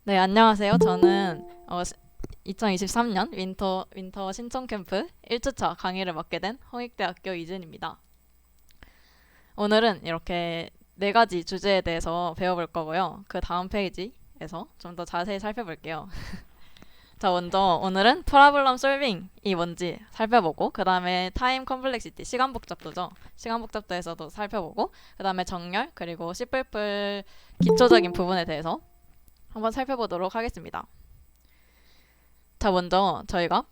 네, 안녕하세요. 저는 2023년 윈터 신청 캠프 1주차 강의를 맡게 된 홍익대학교 이진입니다. 오늘은 이렇게 네 가지 주제에 대해서 배워볼 거고요. 그 다음 페이지에서 좀 더 자세히 살펴볼게요. 자, 먼저 오늘은 프로블럼 솔빙이 뭔지 살펴보고, 그 다음에 타임 컴플렉시티, 시간 복잡도죠. 시간 복잡도에서도 살펴보고, 그 다음에 정렬, 그리고 C++ 기초적인 부분에 대해서 한번 살펴보도록 하겠습니다. 자, 먼저 저희가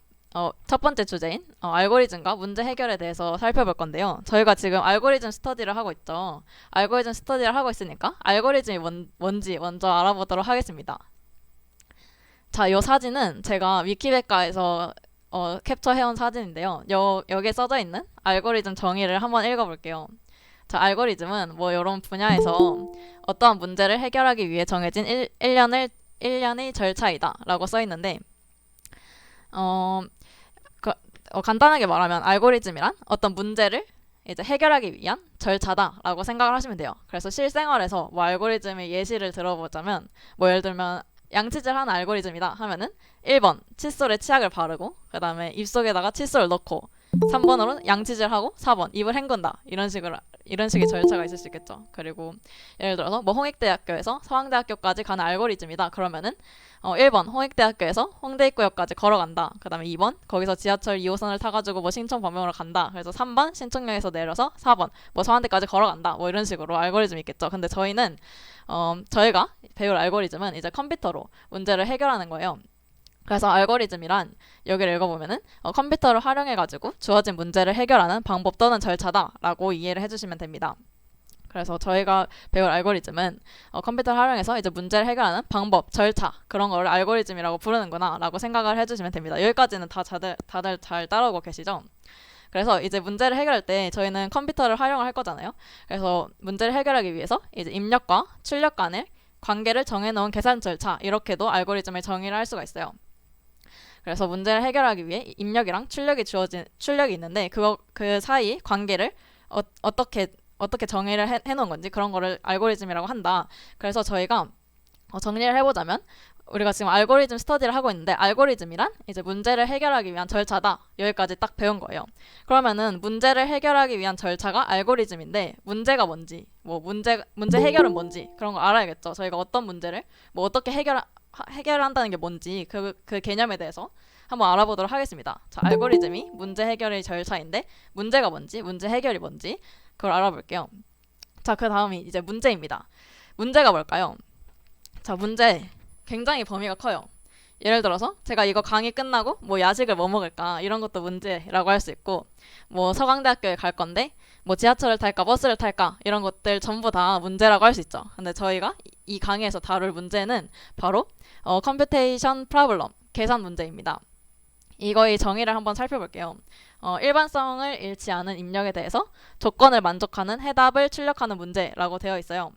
첫 번째 주제인 알고리즘과 문제 해결에 대해서 살펴볼 건데요. 저희가 지금 알고리즘 스터디를 하고 있죠. 알고리즘 스터디를 하고 있으니까 알고리즘이 뭔지 먼저 알아보도록 하겠습니다. 자, 이 사진은 제가 위키백과에서 캡처해온 사진인데요. 여기에 써져 있는 알고리즘 정의를 한번 읽어볼게요. 자, 알고리즘은 뭐 이런 분야에서 어떠한 문제를 해결하기 위해 정해진 일련의 절차이다 라고 써 있는데, 어, 그, 간단하게 말하면 알고리즘이란 어떤 문제를 이제 해결하기 위한 절차다라고 생각을 하시면 돼요. 그래서 실생활에서 뭐 알고리즘의 예시를 들어보자면, 뭐 예를 들면 양치질 하는 알고리즘이다 하면은 1번 칫솔에 치약을 바르고, 그 다음에 입속에다가 칫솔을 넣고, 3번으로 양치질하고, 4번 입을 헹군다, 이런 식의 절차가 있을 수 있겠죠. 그리고 예를 들어서 뭐 홍익대학교에서 서강대학교까지 가는 알고리즘이다 그러면은 1번 홍익대학교에서 홍대 입구역까지 걸어간다. 그 다음에 2번 거기서 지하철 2호선을 타가지고 뭐 신촌 방면으로 간다. 그래서 3번 신촌역에서 내려서 4번 뭐 서한대까지 걸어간다. 뭐 이런 식으로 알고리즘이 있겠죠. 근데 저희는 저희가 배울 알고리즘은 이제 컴퓨터로 문제를 해결하는 거예요. 그래서 알고리즘이란, 여기를 읽어보면은 컴퓨터를 활용해가지고 주어진 문제를 해결하는 방법 또는 절차다라고 이해를 해주시면 됩니다. 그래서 저희가 배울 알고리즘은 컴퓨터를 활용해서 이제 문제를 해결하는 방법, 절차, 그런 거를 알고리즘이라고 부르는구나 라고 생각을 해주시면 됩니다. 여기까지는 다들 잘 따라오고 계시죠? 그래서 이제 문제를 해결할 때 저희는 컴퓨터를 활용을 할 거잖아요. 그래서 문제를 해결하기 위해서 이제 입력과 출력 간의 관계를 정해놓은 계산 절차, 이렇게도 알고리즘의 정의를 할 수가 있어요. 그래서 문제를 해결하기 위해 입력이랑 출력이 있는데, 그 사이 관계를 어떻게 정의를 해놓은 건지, 그런 거를 알고리즘이라고 한다. 그래서 저희가 정리를 해보자면, 우리가 지금 알고리즘 스터디를 하고 있는데, 알고리즘이란 이제 문제를 해결하기 위한 절차다. 여기까지 딱 배운 거예요. 그러면은 문제를 해결하기 위한 절차가 알고리즘인데, 문제가 뭔지, 뭐 문제 해결은 뭔지, 그런 거 알아야겠죠. 저희가 어떤 문제를 뭐 어떻게 해결한다는 게 뭔지, 그 개념에 대해서 한번 알아보도록 하겠습니다. 자, 알고리즘이 문제 해결의 절차인데, 문제가 뭔지, 문제 해결이 뭔지, 그걸 알아볼게요. 자, 그 다음이 이제 문제입니다. 문제가 뭘까요? 자, 문제 굉장히 범위가 커요. 예를 들어서 제가 이거 강의 끝나고 뭐 야식을 뭐 먹을까, 이런 것도 문제라고 할 수 있고, 뭐 서강대학교에 갈 건데 뭐 지하철을 탈까 버스를 탈까, 이런 것들 전부 다 문제라고 할 수 있죠. 근데 저희가 이 강의에서 다룰 문제는 바로 컴퓨테이션 프로블럼, 계산 문제입니다. 이거의 정의를 한번 살펴볼게요. 일반성을 잃지 않은 입력에 대해서 조건을 만족하는 해답을 출력하는 문제라고 되어 있어요.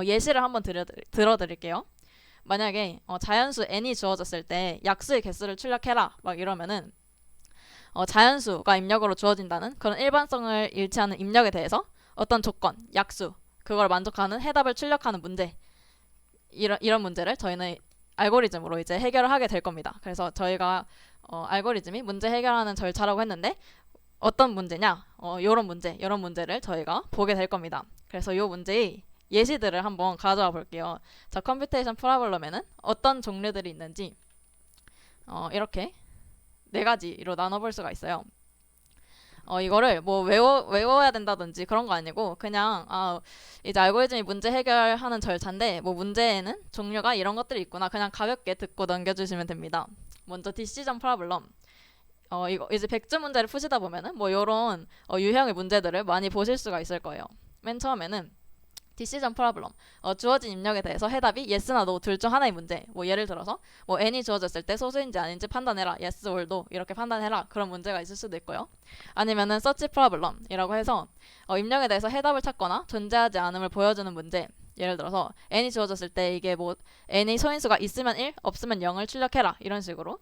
예시를 한번 들어드릴게요. 만약에 자연수 n이 주어졌을 때 약수의 개수를 출력해라 막 이러면은 자연수가 입력으로 주어진다는 그런 일반성을 잃지 않은 입력에 대해서 어떤 조건, 약수, 그걸 만족하는 해답을 출력하는 문제, 이런 문제를 저희는 알고리즘으로 이제 해결을 하게 될 겁니다. 그래서 저희가 알고리즘이 문제 해결하는 절차라고 했는데, 어떤 문제냐? 요런 문제를 저희가 보게 될 겁니다. 그래서 요 문제의 예시들을 한번 가져와 볼게요. 자, 컴퓨테이션 프로블럼에는 어떤 종류들이 있는지 이렇게 네 가지로 나눠볼 수가 있어요. 이거를 뭐 외워야 된다든지 그런 거 아니고, 그냥 이제 알고리즘이 문제 해결하는 절차인데 뭐 문제에는 종류가 이런 것들이 있구나, 그냥 가볍게 듣고 넘겨주시면 됩니다. 먼저 디시전 프로블럼. 이거 이제 100주 문제를 푸시다 보면은 뭐 요런 유형의 문제들을 많이 보실 수가 있을 거예요. 맨 처음에는 디시전 프로블럼, 주어진 입력에 대해서 해답이 yes나 no 둘 중 하나의 문제. 뭐 예를 들어서 뭐 n이 주어졌을 때 소수인지 아닌지 판단해라, yes or no 이렇게 판단해라, 그런 문제가 있을 수도 있고요. 아니면은 search problem이라고 해서 입력에 대해서 해답을 찾거나 존재하지 않음을 보여주는 문제. 예를 들어서 n이 주어졌을 때 이게 뭐 n의 소인수가 있으면 1, 없으면 0을 출력해라, 이런 식으로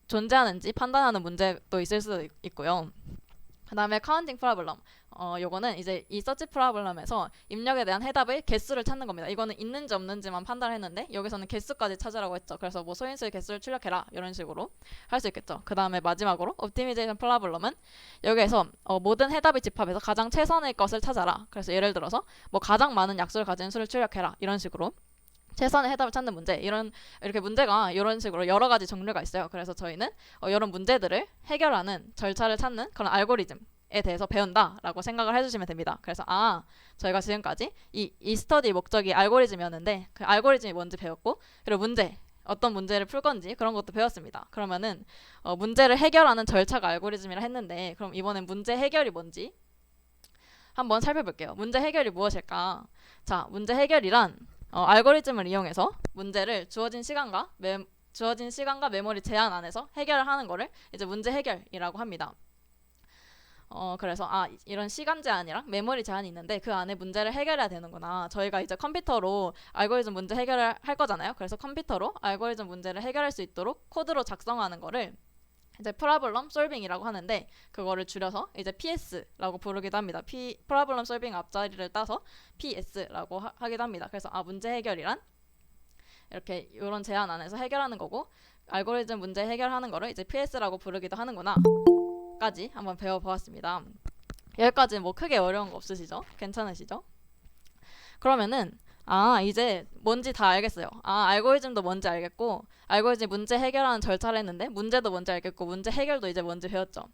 존재하는지 판단하는 문제도 있을 수도 있고요. 그 다음에 카운팅 프로블럼. 요거는 이제 이 서치 프로블럼에서 입력에 대한 해답의 개수를 찾는 겁니다. 이거는 있는지 없는지만 판단했는데 여기서는 개수까지 찾으라고 했죠. 그래서 뭐 소인수의 개수를 출력해라 이런 식으로 할 수 있겠죠. 그 다음에 마지막으로 옵티미제이션 프로블럼은 여기에서 모든 해답의 집합에서 가장 최선의 것을 찾아라. 그래서 예를 들어서 뭐 가장 많은 약수를 가진 수를 출력해라 이런 식으로 최선의 해답을 찾는 문제. 이렇게 문제가 이런 식으로 여러 가지 종류가 있어요. 그래서 저희는 이런 문제들을 해결하는 절차를 찾는 그런 알고리즘에 대해서 배운다라고 생각을 해주시면 됩니다. 그래서 저희가 지금까지 이 스터디 목적이 알고리즘이었는데 그 알고리즘이 뭔지 배웠고 그리고 어떤 문제를 풀 건지 그런 것도 배웠습니다. 그러면은 문제를 해결하는 절차가 알고리즘이라 했는데 그럼 이번엔 문제 해결이 뭔지 한번 살펴볼게요. 문제 해결이 무엇일까? 자, 문제 해결이란 알고리즘을 이용해서 문제를 주어진 시간과 메모리 제한 안에서 해결을 하는 거를 이제 문제 해결이라고 합니다. 그래서 이런 시간 제한이랑 메모리 제한이 있는데 그 안에 문제를 해결해야 되는구나. 저희가 이제 컴퓨터로 알고리즘 문제 해결을 할 거잖아요. 그래서 컴퓨터로 알고리즘 문제를 해결할 수 있도록 코드로 작성하는 거를 이제 프로블럼 솔빙이라고 하는데 그거를 줄여서 이제 PS라고 부르기도 합니다. 프로블럼 솔빙 앞자리를 따서 PS라고 하기도 합니다. 그래서 문제 해결이란 이렇게 이런 제한 안에서 해결하는 거고 알고리즘 문제 해결하는 거를 이제 PS라고 부르기도 하는구나 까지 한번 배워보았습니다. 여기까지 뭐 크게 어려운 거 없으시죠? 괜찮으시죠? 그러면은 이제 뭔지 다 알겠어요. 알고리즘도 뭔지 알겠고 알고리즘 문제 해결하는 절차를 했는데 문제도 뭔지 알겠고 문제 해결도 이제 뭔지 배웠죠.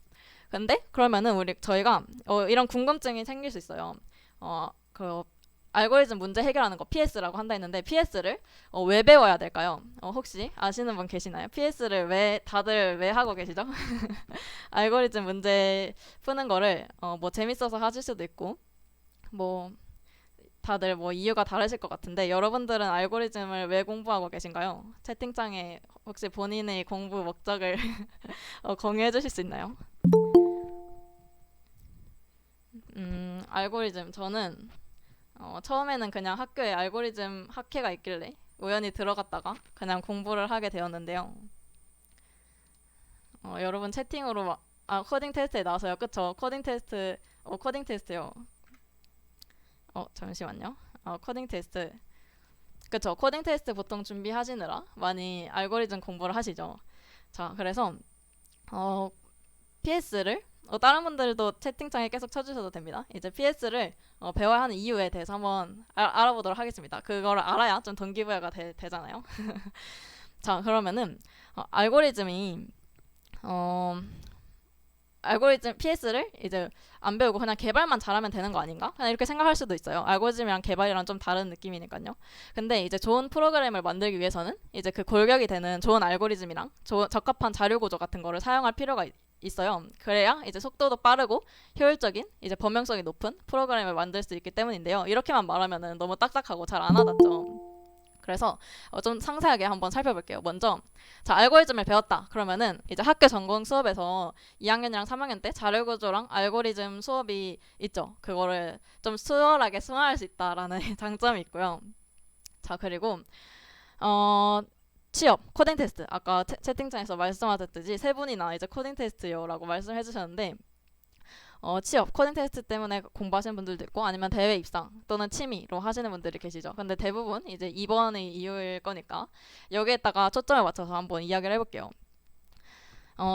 근데 그러면은 저희가 이런 궁금증이 생길 수 있어요. 그 알고리즘 문제 해결하는 거 PS라고 한다 했는데 PS를 왜 배워야 될까요? 혹시 아시는 분 계시나요? PS를 다들 왜 하고 계시죠? 알고리즘 문제 푸는 거를 뭐 재밌어서 하실 수도 있고 뭐 다들 뭐 이유가 다르실 것 같은데 여러분들은 알고리즘을 왜 공부하고 계신가요? 채팅창에 혹시 본인의 공부 목적을 공유해 주실 수 있나요? 알고리즘 저는 처음에는 그냥 학교에 알고리즘 학회가 있길래 우연히 들어갔다가 그냥 공부를 하게 되었는데요. 여러분 채팅으로 코딩 테스트에 나와서요. 그쵸? 코딩 테스트요. 잠시만요. 코딩 테스트. 그쵸. 코딩 테스트 보통 준비하시느라 많이 알고리즘 공부를 하시죠. 자, 그래서 PS를 다른 분들도 채팅창에 계속 쳐주셔도 됩니다. 이제 PS를 배워야 하는 이유에 대해서 한번 알아보도록 하겠습니다. 그걸 알아야 좀 동기부여가 되잖아요. 자, 그러면은 알고리즘 PS를 이제 안 배우고 그냥 개발만 잘하면 되는 거 아닌가? 그냥 이렇게 생각할 수도 있어요. 알고리즘이랑 개발이랑 좀 다른 느낌이니까요. 근데 이제 좋은 프로그램을 만들기 위해서는 이제 그 골격이 되는 좋은 알고리즘이랑 적합한 자료 구조 같은 거를 사용할 필요가 있어요. 그래야 이제 속도도 빠르고 효율적인 이제 범용성이 높은 프로그램을 만들 수 있기 때문인데요. 이렇게만 말하면은 너무 딱딱하고 잘 안 와닿죠. 그래서 좀 상세하게 한번 살펴볼게요. 먼저 알고리즘을 배웠다. 그러면은 이제 학교 전공 수업에서 2학년이랑 3학년 때 자료구조랑 알고리즘 수업이 있죠. 그거를 좀 수월하게 승화할 수 있다라는 장점이 있고요. 자, 그리고 취업, 코딩 테스트. 아까 채팅창에서 말씀하셨듯이 세 분이나 이제 코딩 테스트요라고 말씀해 주셨는데 취업, 코딩 테스트 때문에 공부하시는 분들도 있고 아니면 대외 입상 또는 취미로 하시는 분들이 계시죠. 근데 대부분 이제 2번의 이유일 거니까 여기에다가 초점을 맞춰서 한번 이야기를 해볼게요.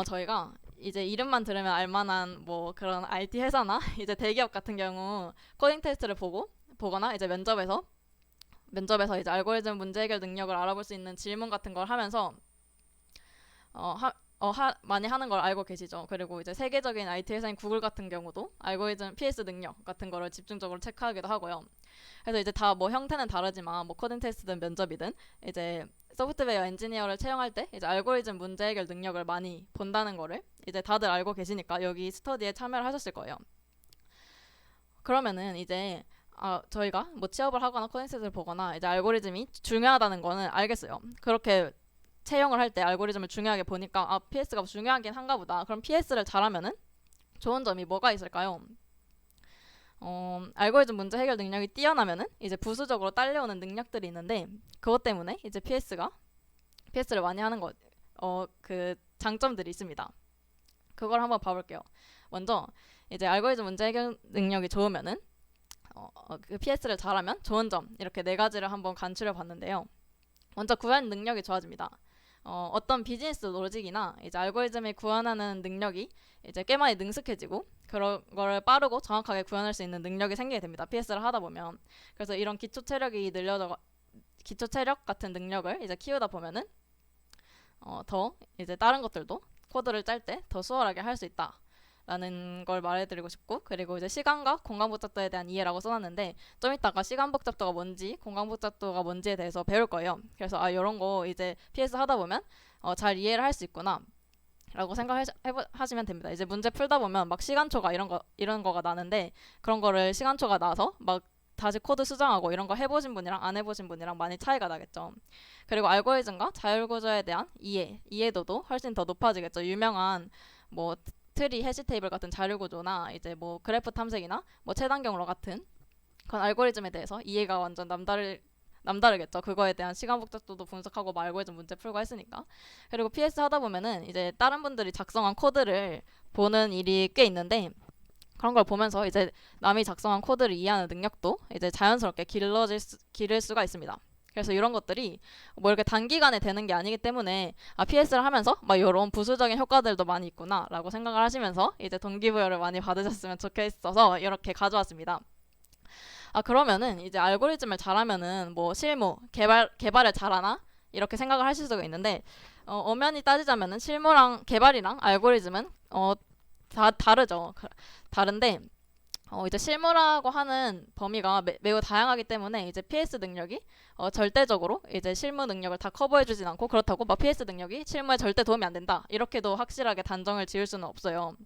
저희가 이제 이름만 들으면 알만한 뭐 그런 IT 회사나 이제 대기업 같은 경우 코딩 테스트를 보거나 이제 면접에서 이제 알고리즘 문제 해결 능력을 알아볼 수 있는 질문 같은 걸 하면서 많이 하는 걸 알고 계시죠. 그리고 이제 세계적인 IT 회사인 구글 같은 경우도 알고리즘 PS 능력 같은 거를 집중적으로 체크하기도 하고요. 그래서 이제 다 뭐 형태는 다르지만 뭐 코딩 테스트든 면접이든 이제 소프트웨어 엔지니어를 채용할 때 이제 알고리즘 문제 해결 능력을 많이 본다는 거를 이제 다들 알고 계시니까 여기 스터디에 참여를 하셨을 거예요. 그러면은 이제 저희가 뭐 취업을 하거나 코딩 테스트를 보거나 이제 알고리즘이 중요하다는 거는 알겠어요. 그렇게 채용을 할 때 알고리즘을 중요하게 보니까 PS가 중요하긴 한가 보다. 그럼 PS를 잘하면은 좋은 점이 뭐가 있을까요? 알고리즘 문제 해결 능력이 뛰어나면은 이제 부수적으로 딸려오는 능력들이 있는데 그것 때문에 이제 PS를 많이 하는 그 장점들이 있습니다. 그걸 한번 봐볼게요. 먼저 이제 알고리즘 문제 해결 능력이 좋으면은 그 PS를 잘하면 좋은 점 이렇게 네 가지를 한번 간추려 봤는데요. 먼저 구현 능력이 좋아집니다. 어떤 비즈니스 로직이나 이제 알고리즘을 구현하는 능력이 이제 꽤 많이 능숙해지고 그런 거를 빠르고 정확하게 구현할 수 있는 능력이 생기게 됩니다. PS를 하다 보면. 그래서 이런 기초 체력 같은 능력을 이제 키우다 보면은 더 이제 다른 것들도 코드를 짤 때 더 수월하게 할 수 있다. 라는 걸 말해드리고 싶고, 그리고 이제 시간과 공간 복잡도에 대한 이해라고 써놨는데 좀 이따가 시간 복잡도가 뭔지 공간 복잡도가 뭔지에 대해서 배울 거예요. 그래서 이런 거 이제 PS 하다 보면 잘 이해를 할 수 있구나 라고 생각하시면 됩니다. 이제 문제 풀다 보면 막 시간초가 이런 거가 나는데 그런 거를 시간초가 나서 막 다시 코드 수정하고 이런 거 해보신 분이랑 안 해보신 분이랑 많이 차이가 나겠죠. 그리고 알고리즘과 자율구조에 대한 이해도도 훨씬 더 높아지겠죠. 유명한 뭐 트리, 해시 테이블 같은 자료구조나 이제 뭐 그래프 탐색이나 뭐 최단 경로 같은 그런 알고리즘에 대해서 이해가 완전 남다르겠죠. 그거에 대한 시간 복잡도도 분석하고 뭐 알고리즘 문제 풀고 했으니까. 그리고 PS 하다 보면은 이제 다른 분들이 작성한 코드를 보는 일이 꽤 있는데 그런 걸 보면서 이제 남이 작성한 코드를 이해하는 능력도 이제 자연스럽게 기를 수가 있습니다. 그래서 이런 것들이 뭐 이렇게 단기간에 되는 게 아니기 때문에 PS를 하면서 막 이런 부수적인 효과들도 많이 있구나라고 생각을 하시면서 이제 동기부여를 많이 받으셨으면 좋겠어서 이렇게 가져왔습니다. 그러면은 이제 알고리즘을 잘하면은 뭐 실무, 개발을 잘하나? 이렇게 생각을 하실 수가 있는데 엄연히 따지자면은 실무랑 개발이랑 알고리즘은 다르죠. 다른데 이제 실무라고 하는 범위가 매우 다양하기 때문에 이제 PS 능력이 절대적으로 이제 실무 능력을 다 커버해주진 않고 그렇다고 막 PS 능력이 실무에 절대 도움이 안 된다 이렇게도 확실하게 단정을 지을 수는 없어요.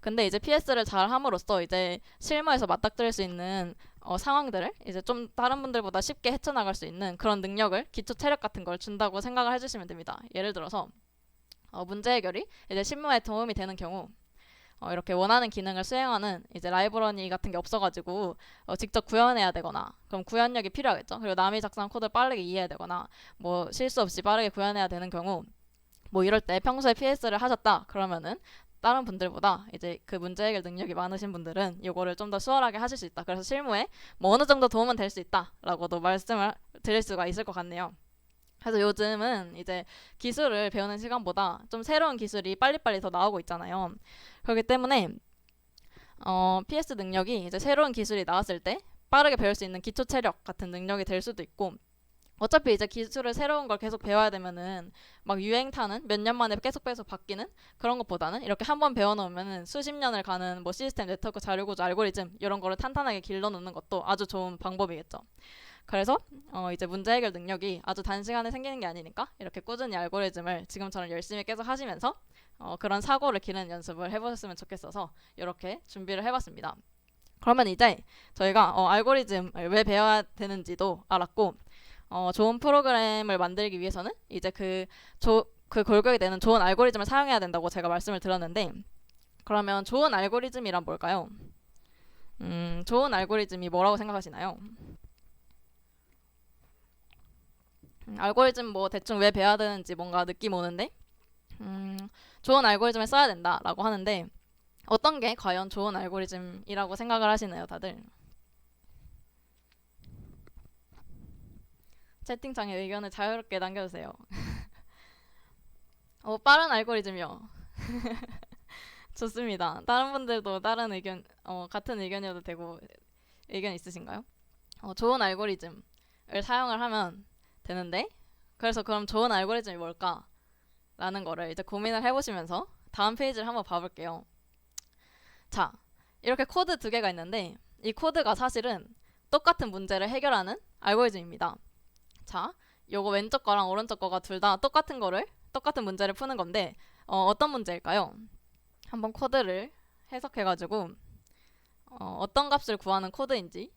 근데 이제 PS를 잘 함으로써 이제 실무에서 맞닥뜨릴 수 있는 상황들을 이제 좀 다른 분들보다 쉽게 헤쳐나갈 수 있는 그런 능력을 기초 체력 같은 걸 준다고 생각을 해주시면 됩니다. 예를 들어서 문제 해결이 이제 실무에 도움이 되는 경우 이렇게 원하는 기능을 수행하는 이제 라이브러리 같은 게 없어가지고 직접 구현해야 되거나 그럼 구현력이 필요하겠죠. 그리고 남이 작성한 코드를 빠르게 이해해야 되거나 뭐 실수 없이 빠르게 구현해야 되는 경우 뭐 이럴 때 평소에 PS를 하셨다 그러면은 다른 분들보다 이제 그 문제 해결 능력이 많으신 분들은 이거를 좀 더 수월하게 하실 수 있다. 그래서 실무에 뭐 어느 정도 도움은 될 수 있다라고도 말씀을 드릴 수가 있을 것 같네요. 그래서 요즘은 이제 기술을 배우는 시간보다 좀 새로운 기술이 빨리빨리 더 나오고 있잖아요. 그렇기 때문에 PS 능력이 이제 새로운 기술이 나왔을 때 빠르게 배울 수 있는 기초 체력 같은 능력이 될 수도 있고 어차피 이제 기술을 새로운 걸 계속 배워야 되면은 막 유행 타는 몇 년 만에 계속 바뀌는 그런 것보다는 이렇게 한번 배워놓으면은 수십 년을 가는 뭐 시스템, 네트워크, 자료구조, 알고리즘 이런 거를 탄탄하게 길러놓는 것도 아주 좋은 방법이겠죠. 그래서 이제 문제 해결 능력이 아주 단시간에 생기는 게 아니니까 이렇게 꾸준히 알고리즘을 지금처럼 열심히 계속 하시면서 그런 사고를 기르는 연습을 해보셨으면 좋겠어서 이렇게 준비를 해봤습니다. 그러면 이제 저희가 알고리즘을 왜 배워야 되는지도 알았고 좋은 프로그램을 만들기 위해서는 이제 그 골격이 되는 좋은 알고리즘을 사용해야 된다고 제가 말씀을 드렸는데 그러면 좋은 알고리즘이란 뭘까요? 좋은 알고리즘이 뭐라고 생각하시나요? 알고리즘 뭐 대충 왜 배워야 되는지 뭔가 느낌 오는데 좋은 알고리즘을 써야 된다라고 하는데 어떤 게 과연 좋은 알고리즘이라고 생각을 하시나요, 다들? 채팅창에 의견을 자유롭게 남겨주세요. 빠른 알고리즘이요. 좋습니다. 다른 분들도 다른 의견, 같은 의견이어도 되고 의견 있으신가요? 좋은 알고리즘을 사용을 하면 되는데 그래서 그럼 좋은 알고리즘이 뭘까? 라는 거를 이제 고민을 해보시면서 다음 페이지를 한번 봐볼게요. 자, 이렇게 코드 두 개가 있는데 이 코드가 사실은 똑같은 문제를 해결하는 알고리즘입니다. 자, 요거 왼쪽 거랑 오른쪽 거가 둘 다 똑같은 문제를 푸는 건데 어떤 문제일까요? 한번 코드를 해석해가지고 어떤 값을 구하는 코드인지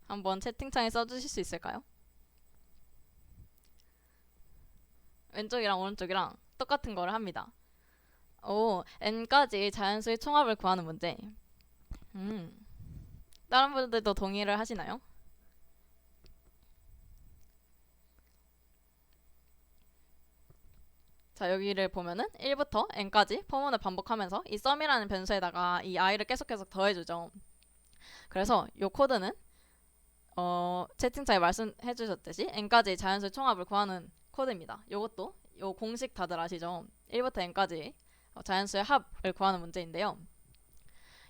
한번 채팅창에 써주실 수 있을까요? 왼쪽이랑 오른쪽이랑 똑같은 거를 합니다. n까지 자연수의 총합을 구하는 문제. 다른 분들도 동의를 하시나요? 자, 여기를 보면은 1부터 n까지 포문을 반복하면서 이 sum이라는 변수에다가 이 i를 계속해서 더해주죠. 그래서 이 코드는 채팅창에 말씀해 주셨듯이 n까지 자연수의 총합을 구하는 코드입니다. 요것도 요 공식 다들 아시죠? 1부터 n까지 자연수의 합을 구하는 문제인데요.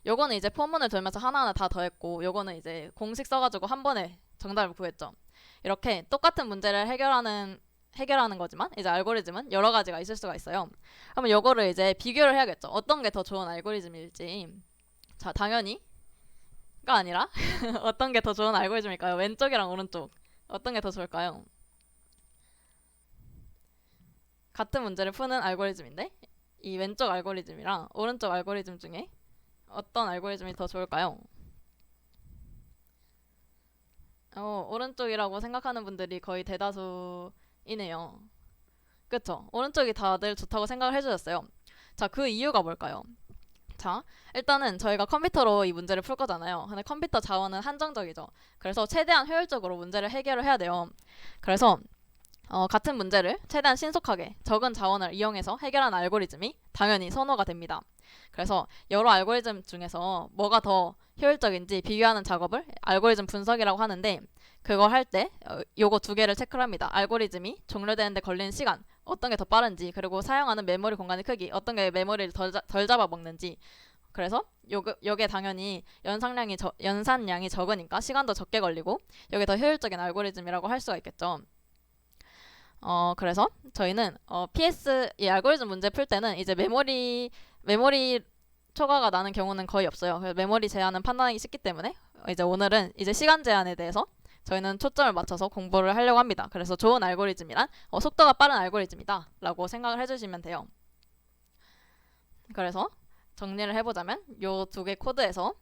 요거는 이제 포문을 돌면서 하나하나 다 더했고, 요거는 이제 공식 써가지고 한 번에 정답을 구했죠. 이렇게 똑같은 문제를 해결하는 거지만 이제 알고리즘은 여러 가지가 있을 수가 있어요. 그러면 요거를 이제 비교를 해야겠죠. 어떤 게 더 좋은 알고리즘일지. 자, 당연히가 아니라 어떤 게 더 좋은 알고리즘일까요? 왼쪽이랑 오른쪽 어떤 게 더 좋을까요? 같은 문제를 푸는 알고리즘인데 이 왼쪽 알고리즘이랑 오른쪽 알고리즘 중에 어떤 알고리즘이 더 좋을까요? 오른쪽이라고 생각하는 분들이 거의 대다수이네요. 그쵸? 오른쪽이 다들 좋다고 생각을 해주셨어요. 자, 그 이유가 뭘까요? 자, 일단은 저희가 컴퓨터로 이 문제를 풀 거잖아요. 근데 컴퓨터 자원은 한정적이죠. 그래서 최대한 효율적으로 문제를 해결을 해야 돼요. 그래서 같은 문제를 최대한 신속하게 적은 자원을 이용해서 해결하는 알고리즘이 당연히 선호가 됩니다. 그래서 여러 알고리즘 중에서 뭐가 더 효율적인지 비교하는 작업을 알고리즘 분석이라고 하는데, 그거 할 때 요거 두 개를 체크를 합니다. 알고리즘이 종료되는데 걸리는 시간, 어떤 게 더 빠른지, 그리고 사용하는 메모리 공간의 크기, 어떤 게 메모리를 덜 잡아먹는지. 그래서 요게 당연히 연산량이 적으니까 시간도 적게 걸리고 요게 더 효율적인 알고리즘이라고 할 수가 있겠죠. 그래서 저희는 PS 이 알고리즘 문제 풀 때는 이제 메모리 초과가 나는 경우는 거의 없어요. 그래서 메모리 제한은 판단하기 쉽기 때문에 이제 오늘은 이제 시간 제한에 대해서 저희는 초점을 맞춰서 공부를 하려고 합니다. 그래서 좋은 알고리즘이란 속도가 빠른 알고리즘이다 라고 생각을 해주시면 돼요. 그래서 정리를 해보자면 요 두 개 코드에서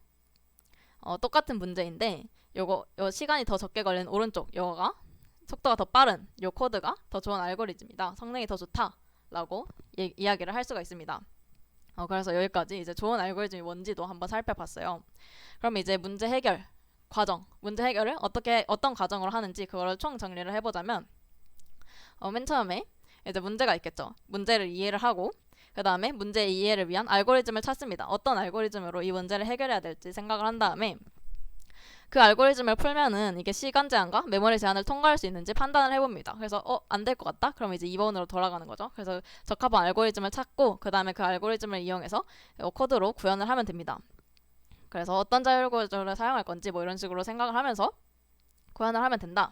똑같은 문제인데 요 시간이 더 적게 걸리는 오른쪽 요거가 속도가 더 빠른 요 코드가 더 좋은 알고리즘이다. 성능이 더 좋다 라고 이야기를 할 수가 있습니다. 그래서 여기까지 이제 좋은 알고리즘이 뭔지도 한번 살펴봤어요. 그럼 이제 문제 해결 과정, 문제 해결을 어떤 과정으로 하는지 그거를 총 정리를 해보자면 맨 처음에 이제 문제가 있겠죠. 문제를 이해를 하고 그 다음에 문제 이해를 위한 알고리즘을 찾습니다. 어떤 알고리즘으로 이 문제를 해결해야 될지 생각을 한 다음에 그 알고리즘을 풀면은 이게 시간 제한과 메모리 제한을 통과할 수 있는지 판단을 해봅니다. 그래서 안 될 것 같다? 그럼 이제 2번으로 돌아가는 거죠. 그래서 적합한 알고리즘을 찾고 그 다음에 그 알고리즘을 이용해서 코드로 구현을 하면 됩니다. 그래서 어떤 자율 구조를 사용할 건지 뭐 이런 식으로 생각을 하면서 구현을 하면 된다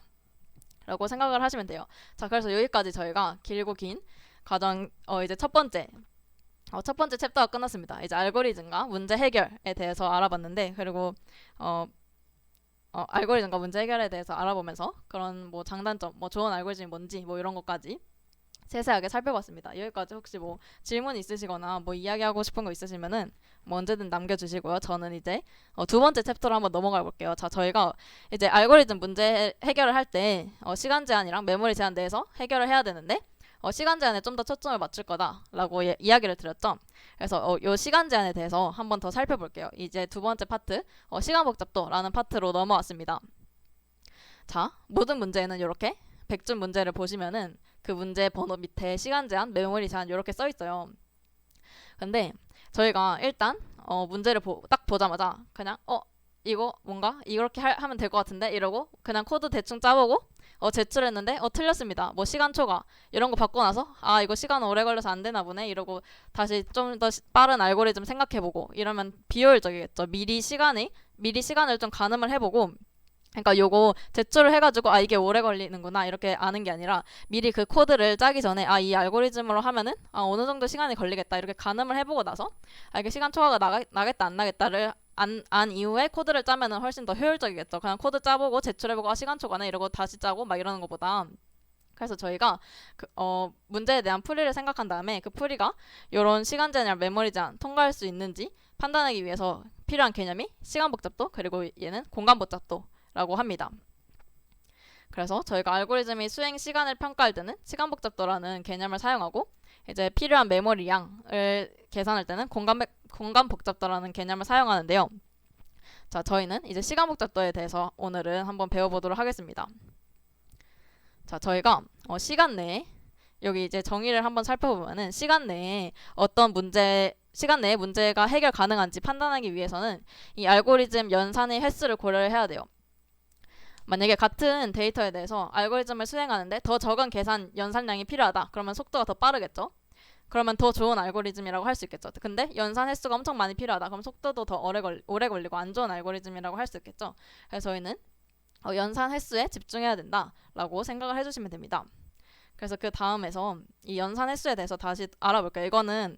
라고 생각을 하시면 돼요. 자, 그래서 여기까지 저희가 길고 긴 과정 이제 첫 번째 챕터가 끝났습니다. 이제 알고리즘과 문제 해결에 대해서 알아봤는데, 그리고 알고리즘과 문제 해결에 대해서 알아보면서 그런 뭐 장단점, 뭐 좋은 알고리즘이 뭔지 뭐 이런 것까지 세세하게 살펴봤습니다. 여기까지 혹시 뭐 질문 있으시거나 뭐 이야기하고 싶은 거 있으시면은 뭐 언제든 남겨주시고요. 저는 이제 두 번째 챕터로 한번 넘어가 볼게요. 자, 저희가 이제 알고리즘 문제 해결을 할 때 시간 제한이랑 메모리 제한 내에서 해결을 해야 되는데 시간 제한에 좀 더 초점을 맞출 거다라고 이야기를 드렸죠. 그래서 요 시간 제한에 대해서 한번 더 살펴볼게요. 이제 두 번째 파트 시간 복잡도라는 파트로 넘어왔습니다. 자, 모든 문제에는 이렇게 100줄 문제를 보시면은 그 문제 번호 밑에 시간 제한, 메모리 제한 이렇게 써 있어요. 근데 저희가 일단 문제를 딱 보자마자 그냥 이거 뭔가 이렇게 하면 될 것 같은데 이러고 그냥 코드 대충 짜보고 제출했는데 틀렸습니다. 뭐 시간 초과 이런 거 받고 나서 이거 시간 오래 걸려서 안 되나 보네 이러고 다시 좀 더 빠른 알고리즘 생각해보고 이러면 비효율적이겠죠. 미리 시간을 좀 가늠을 해보고, 그러니까 요거 제출을 해가지고 이게 오래 걸리는구나 이렇게 아는 게 아니라 미리 그 코드를 짜기 전에 이 알고리즘으로 하면은 어느 정도 시간이 걸리겠다 이렇게 가늠을 해보고 나서 이게 시간 초과가 나겠다 안 나겠다를 안 이후에 코드를 짜면은 훨씬 더 효율적이겠죠. 그냥 코드 짜보고 제출해보고 시간 초과네 이러고 다시 짜고 막 이러는 것보다. 그래서 저희가 문제에 대한 풀이를 생각한 다음에 그 풀이가 이런 시간 제한이나 메모리 제한 통과할 수 있는지 판단하기 위해서 필요한 개념이 시간 복잡도, 그리고 얘는 공간 복잡도 라고 합니다. 그래서 저희가 알고리즘이 수행 시간을 평가할 때는 시간 복잡도라는 개념을 사용하고 이제 필요한 메모리 양을 계산할 때는 공간 복잡도라는 개념을 사용하는데요. 자, 저희는 이제 시간 복잡도에 대해서 오늘은 한번 배워보도록 하겠습니다. 자, 저희가 시간 내에 여기 이제 정의를 한번 살펴보면은 시간 내에 문제가 해결 가능한지 판단하기 위해서는 이 알고리즘 연산의 횟수를 고려를 해야 돼요. 만약에 같은 데이터에 대해서 알고리즘을 수행하는데 더 적은 계산 연산량이 필요하다. 그러면 속도가 더 빠르겠죠. 그러면 더 좋은 알고리즘이라고 할 수 있겠죠. 근데 연산 횟수가 엄청 많이 필요하다. 그럼 속도도 더 오래 걸리고 안 좋은 알고리즘이라고 할 수 있겠죠. 그래서 저희는 연산 횟수에 집중해야 된다라고 생각을 해주시면 됩니다. 그래서 그 다음에서 이 연산 횟수에 대해서 다시 알아볼게요. 이거는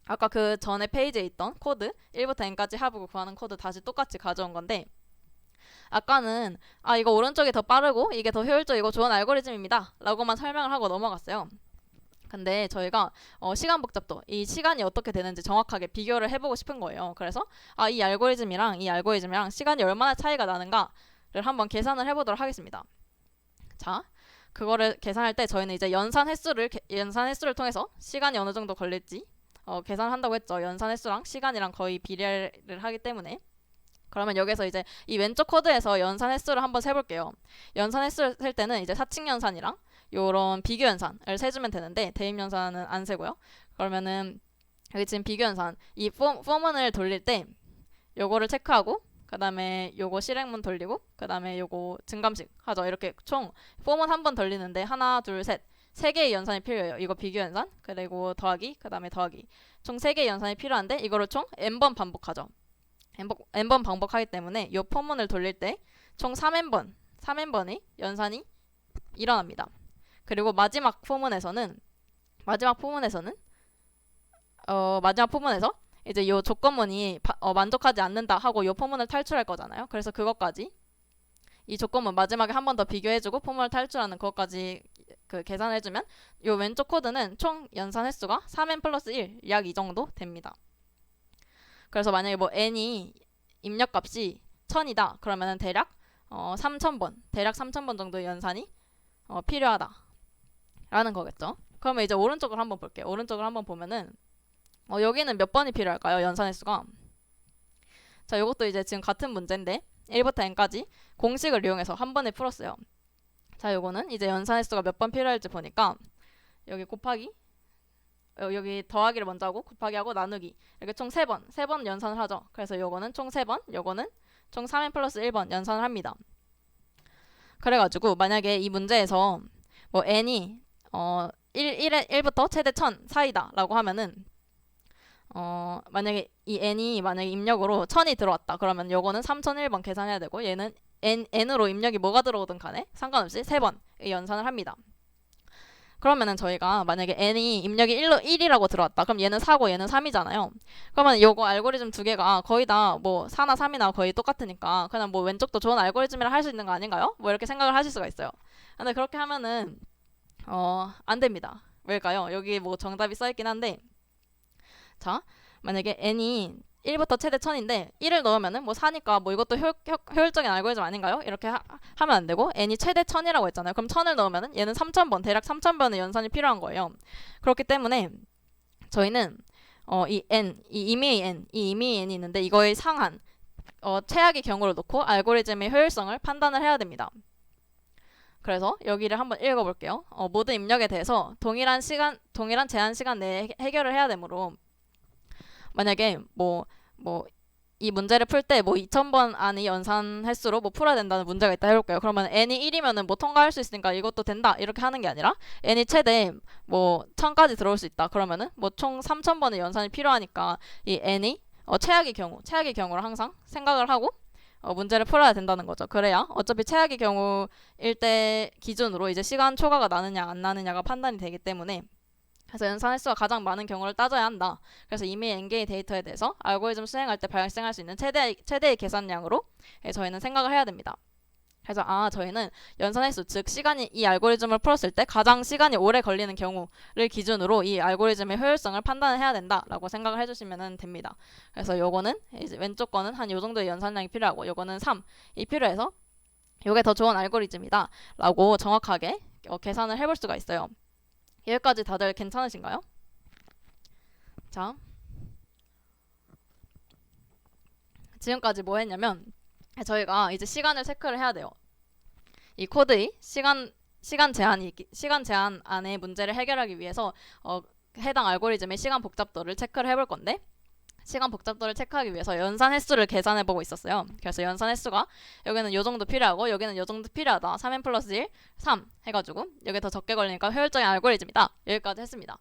아까 그 전에 페이지에 있던 코드 1부터 n까지 해보고 구하는 코드 다시 똑같이 가져온 건데, 아까는 이거 오른쪽이 더 빠르고 이게 더 효율적이고 좋은 알고리즘입니다 라고만 설명을 하고 넘어갔어요. 근데 저희가 시간 복잡도, 이 시간이 어떻게 되는지 정확하게 비교를 해보고 싶은 거예요. 그래서 이 알고리즘이랑 시간이 얼마나 차이가 나는가를 한번 계산을 해보도록 하겠습니다. 자, 그거를 계산할 때 저희는 이제 연산 횟수를 통해서 시간이 어느 정도 걸릴지 계산한다고 했죠. 연산 횟수랑 시간이랑 거의 비례를 하기 때문에. 그러면 여기서 이제 이 왼쪽 코드에서 연산 횟수를 한번 세볼게요. 연산 횟수를 셀 때는 이제 사칙 연산이랑 요런 비교 연산을 세주면 되는데, 대입 연산은 안 세고요. 그러면은 여기 지금 비교 연산, 이 포문을 돌릴 때 요거를 체크하고 그 다음에 요거 실행문 돌리고 그 다음에 요거 증감식 하죠. 이렇게 총 포문 한 번 돌리는데 하나 둘 셋 세 개의 연산이 필요해요. 이거 비교 연산, 그리고 더하기, 그 다음에 더하기, 총 3개의 연산이 필요한데 이거를 총 n번 반복하죠. n번 반복하기 때문에 이 포문을 돌릴 때 총 3n번의 연산이 일어납니다. 그리고 마지막 포문에서 이제 이 조건문이 만족하지 않는다 하고 이 포문을 탈출할 거잖아요. 그래서 그것까지 이 조건문 마지막에 한 번 더 비교해주고 포문을 탈출하는 그것까지 계산해주면 이 왼쪽 코드는 총 연산 횟수가 3n 플러스 1, 약 이 정도 됩니다. 그래서 만약에 뭐 n이 입력값이 1000이다 그러면은 대략 3000번 정도의 연산이 필요하다 라는 거겠죠. 그러면 이제 오른쪽을 한번 볼게요. 오른쪽을 한번 보면은 여기는 몇 번이 필요할까요? 연산 횟수가. 자, 이것도 이제 지금 같은 문제인데 1부터 n까지 공식을 이용해서 한 번에 풀었어요. 자, 요거는 이제 연산 횟수가 몇 번 필요할지 보니까 여기 곱하기, 여기 더하기를 먼저 하고 곱하기 하고 나누기, 이렇게 총 3번 연산을 하죠. 그래서 요거는 총 3번, 요거는 총 3n 플러스 1번 연산을 합니다. 그래가지고 만약에 이 문제에서 뭐 n이 1부터 최대 1000 사이다 라고 하면은 만약에 이 n이 입력으로 1000이 들어왔다 그러면 요거는 3001번 계산해야 되고, 얘는 n으로 입력이 뭐가 들어오든 간에 상관없이 3번의 연산을 합니다. 그러면은 저희가 만약에 n이 입력이 1이라고 들어왔다. 그럼 얘는 4고 얘는 3이잖아요. 그러면 요거 알고리즘 두 개가 거의 다 뭐 4나 3이나 거의 똑같으니까 그냥 뭐 왼쪽도 좋은 알고리즘이라 할 수 있는 거 아닌가요? 뭐 이렇게 생각을 하실 수가 있어요. 근데 그렇게 하면은 안 됩니다. 왜일까요? 여기 뭐 정답이 써있긴 한데, 자, 만약에 n이 1부터 최대 1000인데 1을 넣으면은 뭐 4니까 뭐 이것도 효율적인 알고리즘 아닌가요? 이렇게 하면 안 되고, n이 최대 1000이라고 했잖아요. 그럼 1000을 넣으면은 얘는 3000번, 대략 3000번의 연산이 필요한 거예요. 그렇기 때문에 저희는 이 임의의 n이 있는데 이거의 상한, 최악의 경우를 놓고 알고리즘의 효율성을 판단을 해야 됩니다. 그래서 여기를 한번 읽어볼게요. 모든 입력에 대해서 동일한 제한 시간 내에 해결을 해야 되므로, 만약에 이 문제를 풀 때 뭐 2000번 안의 연산 횟수로 뭐 풀어야 된다는 문제가 있다 해볼게요. 그러면 n이 1이면은 뭐 통과할 수 있으니까 이것도 된다 이렇게 하는 게 아니라, n이 최대 뭐 1000까지 들어올 수 있다 그러면은 뭐 총 3000번의 연산이 필요하니까 이 n이 최악의 경우로 항상 생각을 하고 문제를 풀어야 된다는 거죠. 그래야 어차피 최악의 경우일 때 기준으로 이제 시간 초과가 나느냐 안 나느냐가 판단이 되기 때문에, 그래서 연산 횟수가 가장 많은 경우를 따져야 한다. 그래서 이미 n개의 데이터에 대해서 알고리즘 수행할 때 발생할 수 있는 최대의 계산량으로 저희는 생각을 해야 됩니다. 그래서 저희는 연산 횟수, 즉 시간이 이 알고리즘을 풀었을 때 가장 시간이 오래 걸리는 경우를 기준으로 이 알고리즘의 효율성을 판단을 해야 된다라고 생각을 해주시면 됩니다. 그래서 요거는 이제 왼쪽 거는 한 요 정도의 연산량이 필요하고 요거는 3이 필요해서 요게 더 좋은 알고리즘이다 라고 정확하게 계산을 해볼 수가 있어요. 여기까지 다들 괜찮으신가요? 자, 지금까지 뭐 했냐면 저희가 이제 시간을 체크를 해야 돼요. 이 코드의 시간 제한 안에 문제를 해결하기 위해서 해당 알고리즘의 시간 복잡도를 체크를 해볼 건데, 시간 복잡도를 체크하기 위해서 연산 횟수를 계산해 보고 있었어요. 그래서 연산 횟수가 여기는 요 정도 필요하고 여기는 요 정도 필요하다. 3n 플러스 1, 3 해가지고 여기 더 적게 걸리니까 효율적인 알고리즘이다. 여기까지 했습니다.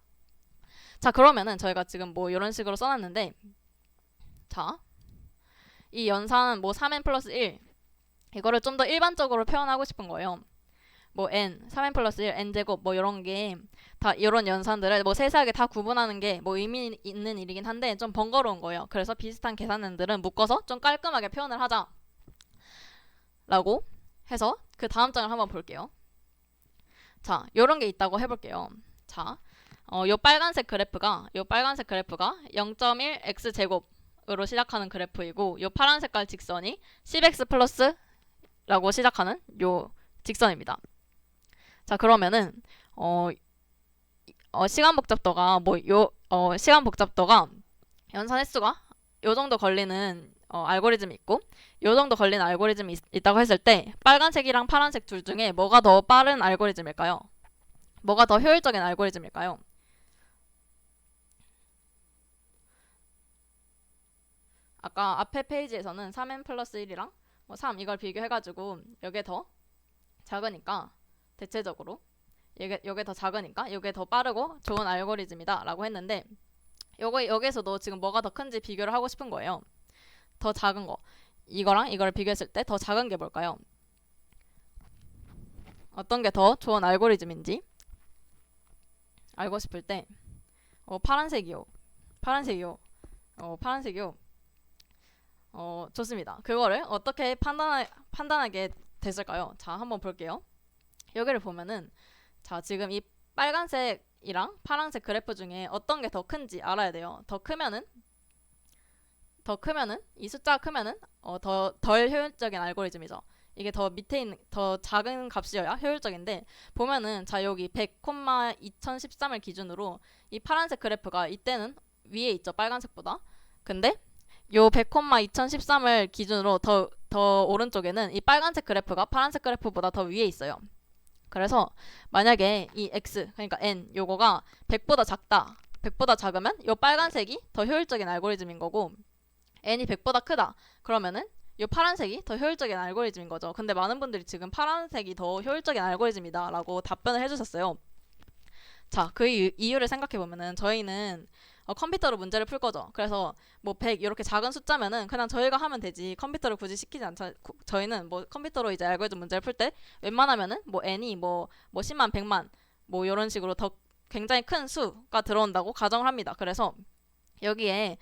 자, 그러면은 저희가 지금 뭐 이런 식으로 써놨는데, 자, 이 연산은 뭐 3n 플러스 1 이거를 좀 더 일반적으로 표현하고 싶은 거예요. 뭐 n, 3n 플러스 1, n제곱 뭐 이런 게 다 이런 연산들을 뭐 세세하게 다 구분하는 게 뭐 의미 있는 일이긴 한데 좀 번거로운 거예요. 그래서 비슷한 계산들은 묶어서 좀 깔끔하게 표현을 하자 라고 해서 그 다음 장을 한번 볼게요. 자, 요런 게 있다고 해볼게요. 자, 요 빨간색 그래프가 0.1 x제곱으로 시작하는 그래프이고, 요 파란 색깔 직선이 10x 플러스 라고 시작하는 요 직선입니다. 자, 그러면은 시간 복잡도가 시간 복잡도가 연산 횟수가 요 정도 걸리는 알고리즘이 있고 요 정도 걸리는 알고리즘이 있다고 했을 때 빨간색이랑 파란색 둘 중에 뭐가 더 빠른 알고리즘일까요? 뭐가 더 효율적인 알고리즘일까요? 아까 앞에 페이지에서는 3n 플러스 1이랑 3 이걸 비교해가지고 여기에 더 작으니까 대체적으로 요게 더 작으니까 요게 더 빠르고 좋은 알고리즘이다 라고 했는데, 여기에서도 지금 뭐가 더 큰지 비교를 하고 싶은 거예요. 더 작은 거 이거랑 이걸 비교했을 때 더 작은 게 뭘까요? 어떤 게 더 좋은 알고리즘인지 알고 싶을 때 파란색이요. 파란색이요. 좋습니다. 그거를 어떻게 판단하게 됐을까요? 자, 한번 볼게요. 여기를 보면은, 자, 지금 이 빨간색이랑 파란색 그래프 중에 어떤 게 더 큰지 알아야 돼요. 더 크면은 이 숫자가 크면은 덜 효율적인 알고리즘이죠. 이게 더 밑에 있는 더 작은 값이어야 효율적인데, 보면은 자, 여기 100,2013을 기준으로 이 파란색 그래프가 이때는 위에 있죠, 빨간색보다. 근데 요 100,2013을 기준으로 더 오른쪽에는 이 빨간색 그래프가 파란색 그래프보다 더 위에 있어요. 그래서 만약에 이 x, 그러니까 n 요거가 100보다 작다, 100보다 작으면 요 빨간색이 더 효율적인 알고리즘인 거고, n이 100보다 크다 그러면은 요 파란색이 더 효율적인 알고리즘인 거죠. 근데 많은 분들이 지금 파란색이 더 효율적인 알고리즘이다 라고 답변을 해주셨어요. 자, 그 이유를 생각해보면은 저희는 컴퓨터로 문제를 풀 거죠. 그래서 뭐 100 이렇게 작은 숫자면은 그냥 저희가 하면 되지, 컴퓨터를 굳이 시키지 않자. 저희는 뭐 컴퓨터로 이제 알고리즘 문제를 풀 때 웬만하면은 뭐 n이 뭐 10만 100만 뭐 이런 식으로 더 굉장히 큰 수가 들어온다고 가정을 합니다. 그래서 여기에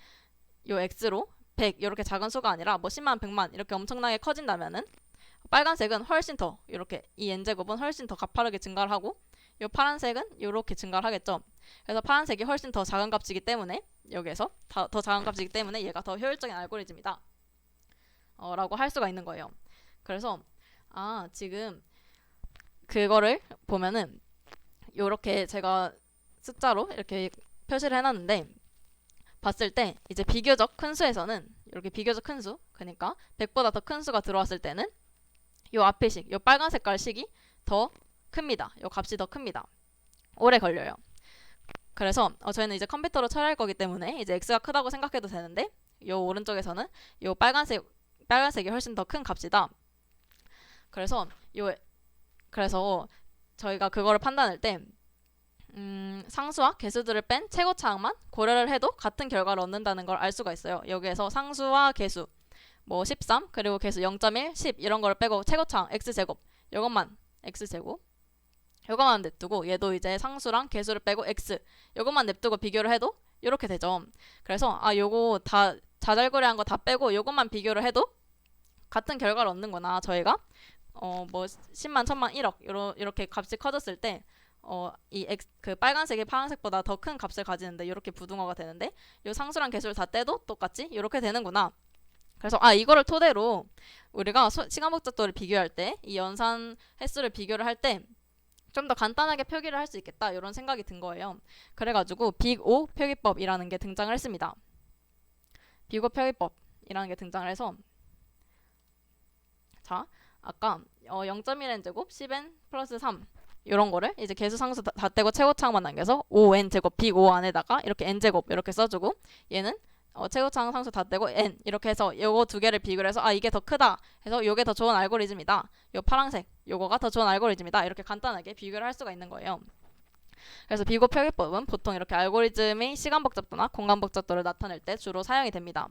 요 x로 100 이렇게 작은 수가 아니라 뭐 10만 100만 이렇게 엄청나게 커진다면은 빨간색은 훨씬 더 이렇게 이 n제곱은 훨씬 더 가파르게 증가를 하고, 요 파란색은 이렇게 증가를 하겠죠. 그래서 파란색이 훨씬 더 작은 값이기 때문에 여기에서 더 작은 값이기 때문에 얘가 더 효율적인 알고리즘이다 라고 할 수가 있는 거예요. 그래서 지금 그거를 보면은 요렇게 제가 숫자로 이렇게 표시를 해놨는데, 봤을 때 이제 비교적 큰 수에서는 이렇게 비교적 큰 수, 그러니까 100보다 더 큰 수가 들어왔을 때는 요 앞에 요 빨간 색깔 식이 더 큽니다. 요 값이 더 큽니다. 오래 걸려요. 그래서 저희는 이제 컴퓨터로 처리할 거기 때문에 이제 x가 크다고 생각해도 되는데, 요 오른쪽에서는 요 빨간색이 훨씬 더 큰 값이다. 그래서 저희가 그거를 판단할 때 상수와 개수들을 뺀 최고차항만 고려를 해도 같은 결과를 얻는다는 걸 알 수가 있어요. 여기에서 상수와 개수 뭐 13 그리고 개수 0.1, 10 이런 걸 빼고 최고차항 x제곱 요것만 냅두고, 얘도 이제 상수랑 개수를 빼고 x 요것만 냅두고 비교를 해도 이렇게 되죠. 그래서 요거 다 자잘고래한 거 다 빼고 요것만 비교를 해도 같은 결과를 얻는구나. 저희가 뭐 10만, 1000만, 1억 이렇게 값이 커졌을 때 그 빨간색이 파란색보다 더 큰 값을 가지는데 이렇게 부등호가 되는데, 요 상수랑 개수를 다 떼도 똑같이 이렇게 되는구나. 그래서 이거를 토대로 우리가 시간 복잡도를 비교할 때 이 연산 횟수를 비교를 할 때 좀 더 간단하게 표기를 할 수 있겠다 이런 생각이 든 거예요. 그래가지고 빅5 표기법이라는 게 등장을 했습니다. 빅5 표기법이라는 게 등장을 해서, 자, 아까 0.1n 제곱 10n 플러스 3 이런 거를 이제 개수상수 다 떼고 최고차항만 남겨서 5n 제곱 빅 5 안에다가 이렇게 n 제곱 이렇게 써주고 얘는 최고차항 상수 다 떼고 n 이렇게 해서 요거 두 개를 비교를 해서 아 이게 더 크다 해서 요게 더 좋은 알고리즘이다. 요 파란색 요거가 더 좋은 알고리즘이다. 이렇게 간단하게 비교를 할 수가 있는 거예요. 그래서 비교 표기법은 보통 이렇게 알고리즘의 시간 복잡도나 공간 복잡도를 나타낼 때 주로 사용이 됩니다.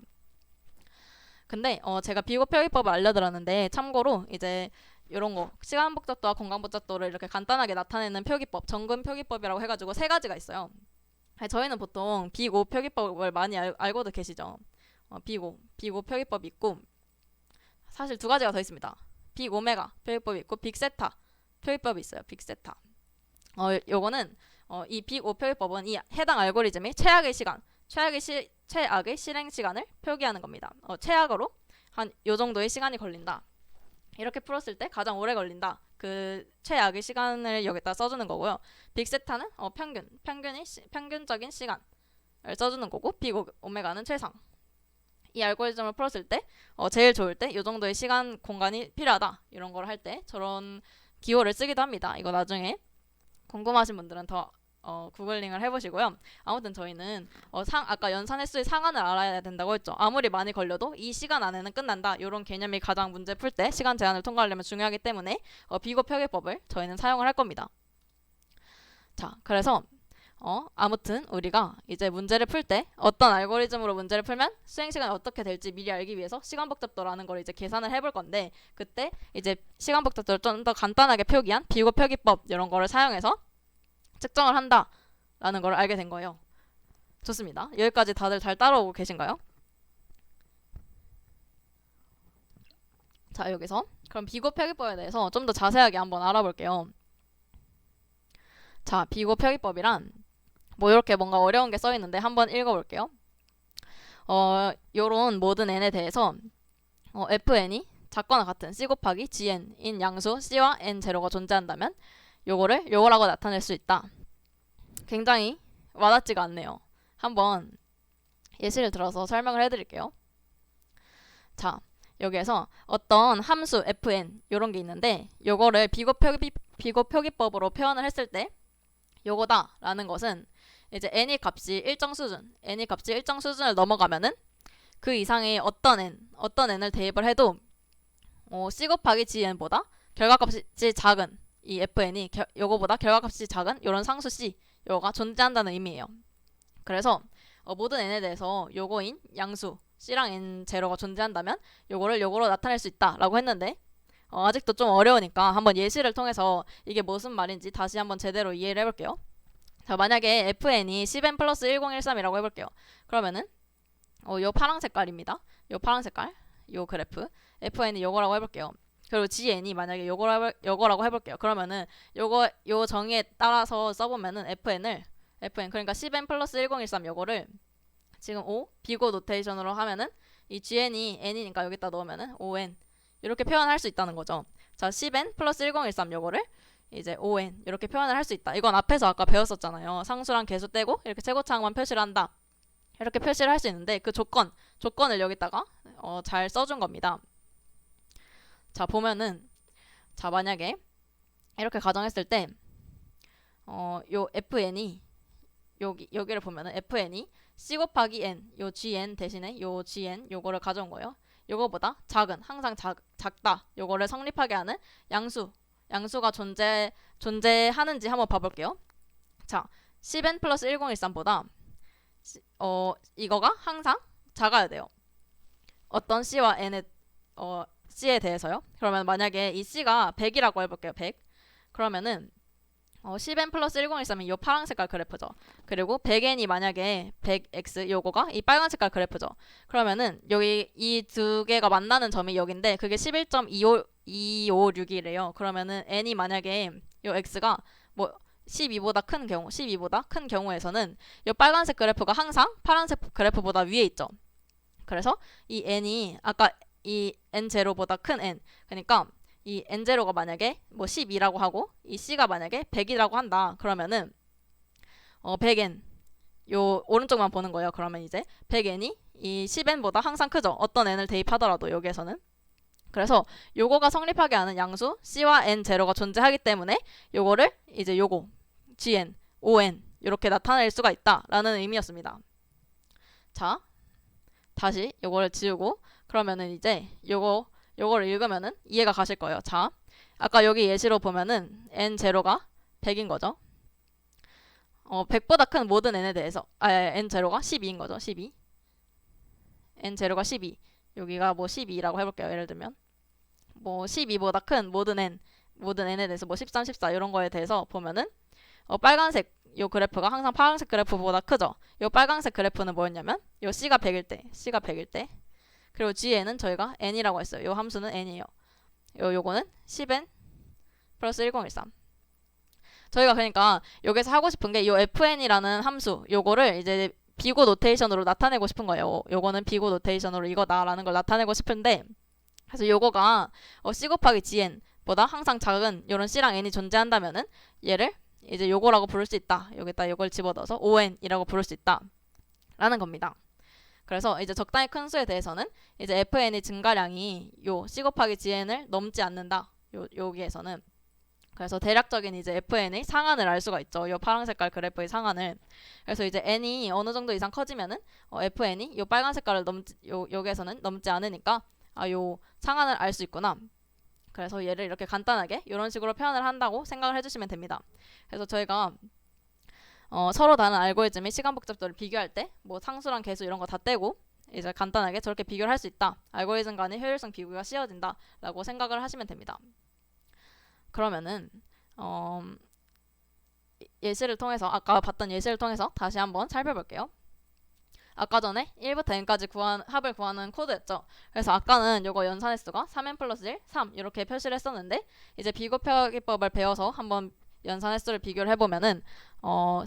근데 제가 비교 표기법을 알려드렸는데 참고로 이제 이런 거 시간 복잡도와 공간 복잡도를 이렇게 간단하게 나타내는 표기법, 정근 표기법이라고 해가지고 세 가지가 있어요. 저희는 보통 비고 표기법을 많이 알고도 계시죠. 비고 표기법이 있고 사실 두 가지가 더 있습니다. 빅 오메가 표기법이 있고 빅세타 표기법이 있어요. 빅세타. 요거는 이 빅 오 표기법은 이 해당 알고리즘의 최악의 시간, 최악의 실행 시간을 표기하는 겁니다. 최악으로 한 요 정도의 시간이 걸린다. 이렇게 풀었을 때 가장 오래 걸린다. 그 최악의 시간을 여기다 써주는 거고요. 빅세타는 평균적인 시간을 써주는 거고 빅 오메가는 최상. 이 알고리즘을 풀었을 때 제일 좋을 때 이 정도의 시간 공간이 필요하다. 이런 걸 할 때 저런 기호를 쓰기도 합니다. 이거 나중에 궁금하신 분들은 더 구글링을 해보시고요. 아무튼 저희는 아까 연산 횟수의 상한을 알아야 된다고 했죠. 아무리 많이 걸려도 이 시간 안에는 끝난다. 이런 개념이 가장 문제 풀 때 시간 제한을 통과하려면 중요하기 때문에 비고 표기법을 저희는 사용을 할 겁니다. 자, 그래서 아무튼 우리가 이제 문제를 풀 때 어떤 알고리즘으로 문제를 풀면 수행시간이 어떻게 될지 미리 알기 위해서 시간복잡도라는 걸 이제 계산을 해볼 건데 그때 이제 시간복잡도를 좀 더 간단하게 표기한 비고 표기법 이런 거를 사용해서 측정을 한다라는 걸 알게 된 거예요. 좋습니다. 여기까지 다들 잘 따라오고 계신가요? 자, 여기서 그럼 비고 표기법에 대해서 좀 더 자세하게 한번 알아볼게요. 자, 비고 표기법이란 뭐 이렇게 뭔가 어려운 게 써있는데 한번 읽어볼게요. 요런 모든 n에 대해서 fn이 작거나 같은 c 곱하기 gn인 양수 c와 n 제로가 존재한다면 요거라고 나타낼 수 있다. 굉장히 와닿지가 않네요. 한번 예시를 들어서 설명을 해드릴게요. 자, 여기에서 어떤 함수 fn 요런 게 있는데 요거를 비고 표기법으로 표현을 했을 때 요거다 라는 것은 이제 n의 값이 일정 수준을 넘어가면은 그 이상의 어떤 n을 대입을 해도 c 곱하기 gn보다 결과값이 작은 이 fn이 요거보다 결과값이 작은 요런 상수 c 요거가 존재한다는 의미예요. 그래서 모든 n에 대해서 요거인 양수 c랑 n 제로가 존재한다면 요거로 나타낼 수 있다라고 했는데 아직도 좀 어려우니까 한번 예시를 통해서 이게 무슨 말인지 다시 한번 제대로 이해를 해볼게요. 자, 만약에 fn이 10n 플러스 1013이라고 해볼게요. 그러면은 요 파란 색깔입니다. 요 파란 색깔 요 그래프 fn이 요거라고 해볼게요. 그리고 gn이 만약에 요거라고 해볼게요. 그러면은 요 정의에 따라서 써보면은 fn 그러니까 10n 플러스 1013 요거를 지금 비고 노테이션으로 하면은 이 gn이 n이니까 여기다 넣으면은 5n 이렇게 표현할 수 있다는 거죠. 자, 10n 플러스 1013 요거를 이제 5n 이렇게 표현을 할 수 있다. 이건 앞에서 아까 배웠었잖아요. 상수랑 개수 떼고 이렇게 최고차항만 표시를 한다. 이렇게 표시를 할 수 있는데 그 조건을 여기다가 잘 써준 겁니다. 자, 보면은 만약에 이렇게 가정했을 때 요 fn이 여기를 보면은 fn이 c 곱하기 n 요 gn 대신에 요 gn 요거를 가져온 거예요. 요거보다 작은 항상 작다 요거를 성립하게 하는 양수가 존재하는지 한번 봐볼게요. 자, 10n 플러스 1013보다 이거가 항상 작아야 돼요. 어떤 c와 n의 c에 대해서요. 그러면 만약에 이 c가 100이라고 해볼게요. 100. 그러면은 10n 플러스 1013이 이 파란 색깔 그래프죠. 그리고 100n이 만약에 100x 요거가 이 빨간 색깔 그래프죠. 그러면은 여기 이 두 개가 만나는 점이 여긴데 그게 11.256이래요. 그러면은 n이 만약에 요 x가 뭐 12보다 큰 경우에서는 이 빨간색 그래프가 항상 파란색 그래프보다 위에 있죠. 그래서 이 n이 아까 이 n0보다 큰 n 그러니까 이 n0가 만약에 뭐 12라고 하고 이 c가 만약에 100이라고 한다. 그러면은 100n 요 오른쪽만 보는 거예요. 그러면 이제 100n이 이 10n보다 항상 크죠. 어떤 n을 대입하더라도 여기에서는. 그래서 요거가 성립하게 하는 양수 c와 n 제로가 존재하기 때문에 요거를 이제 요거 gn, on 이렇게 나타낼 수가 있다라는 의미였습니다. 자, 다시 요거를 지우고 그러면은 이제 요거를 읽으면은 이해가 가실 거예요. 자, 아까 여기 예시로 보면은 n0가 100인 거죠. 100보다 큰 모든 n에 대해서 n0가 12인 거죠. 12. n0가 12. 여기가 뭐 12라고 해볼게요. 예를 들면 뭐 12보다 큰 모든 n에 대해서 뭐 13, 14 이런 거에 대해서 보면은 빨간색 요 그래프가 항상 파란색 그래프보다 크죠. 요 빨간색 그래프는 뭐였냐면 요 c가 100일 때 그리고 gn은 저희가 n이라고 했어요. 요 함수는 n이에요. 요거는 10n 플러스 1013. 저희가 그러니까 여기서 하고 싶은 게 요 fn이라는 함수 요거를 이제 비고 노테이션으로 나타내고 싶은 거예요. 요거는 비고 노테이션으로 이거다라는 걸 나타내고 싶은데 그래서 요거가 c 곱하기 gn보다 항상 작은 요런 c랑 n이 존재한다면은 얘를 이제 요거라고 부를 수 있다. 여기다 요걸 집어넣어서 on이라고 부를 수 있다. 라는 겁니다. 그래서 이제 적당히 큰 수에 대해서는 이제 fn의 증가량이 요 c 곱하기 gn을 넘지 않는다. 여기에서는 그래서 대략적인 이제 fn의 상한을 알 수가 있죠. 요 파란 색깔 그래프의 상한을. 그래서 이제 n이 어느 정도 이상 커지면은 fn이 요 빨간 색깔을 여기에서는 넘지 않으니까 요 상한을 알 수 있구나. 그래서 얘를 이렇게 간단하게 이런 식으로 표현을 한다고 생각을 해주시면 됩니다. 그래서 저희가 서로 다른 알고리즘의 시간 복잡도를 비교할 때 뭐 상수랑 계수 이런 거 다 떼고 이제 간단하게 저렇게 비교를 할 수 있다. 알고리즘 간의 효율성 비교가 쉬워진다 라고 생각을 하시면 됩니다. 그러면은 예시를 통해서 아까 봤던 예시를 통해서 다시 한번 살펴볼게요. 아까 전에 1부터 n까지 합을 구하는 코드였죠. 그래서 아까는 요거 연산횟수가 3n 플러스 1, 3 이렇게 표시를 했었는데 이제 비곱표기법을 배워서 한번 연산횟수를 비교를 해보면은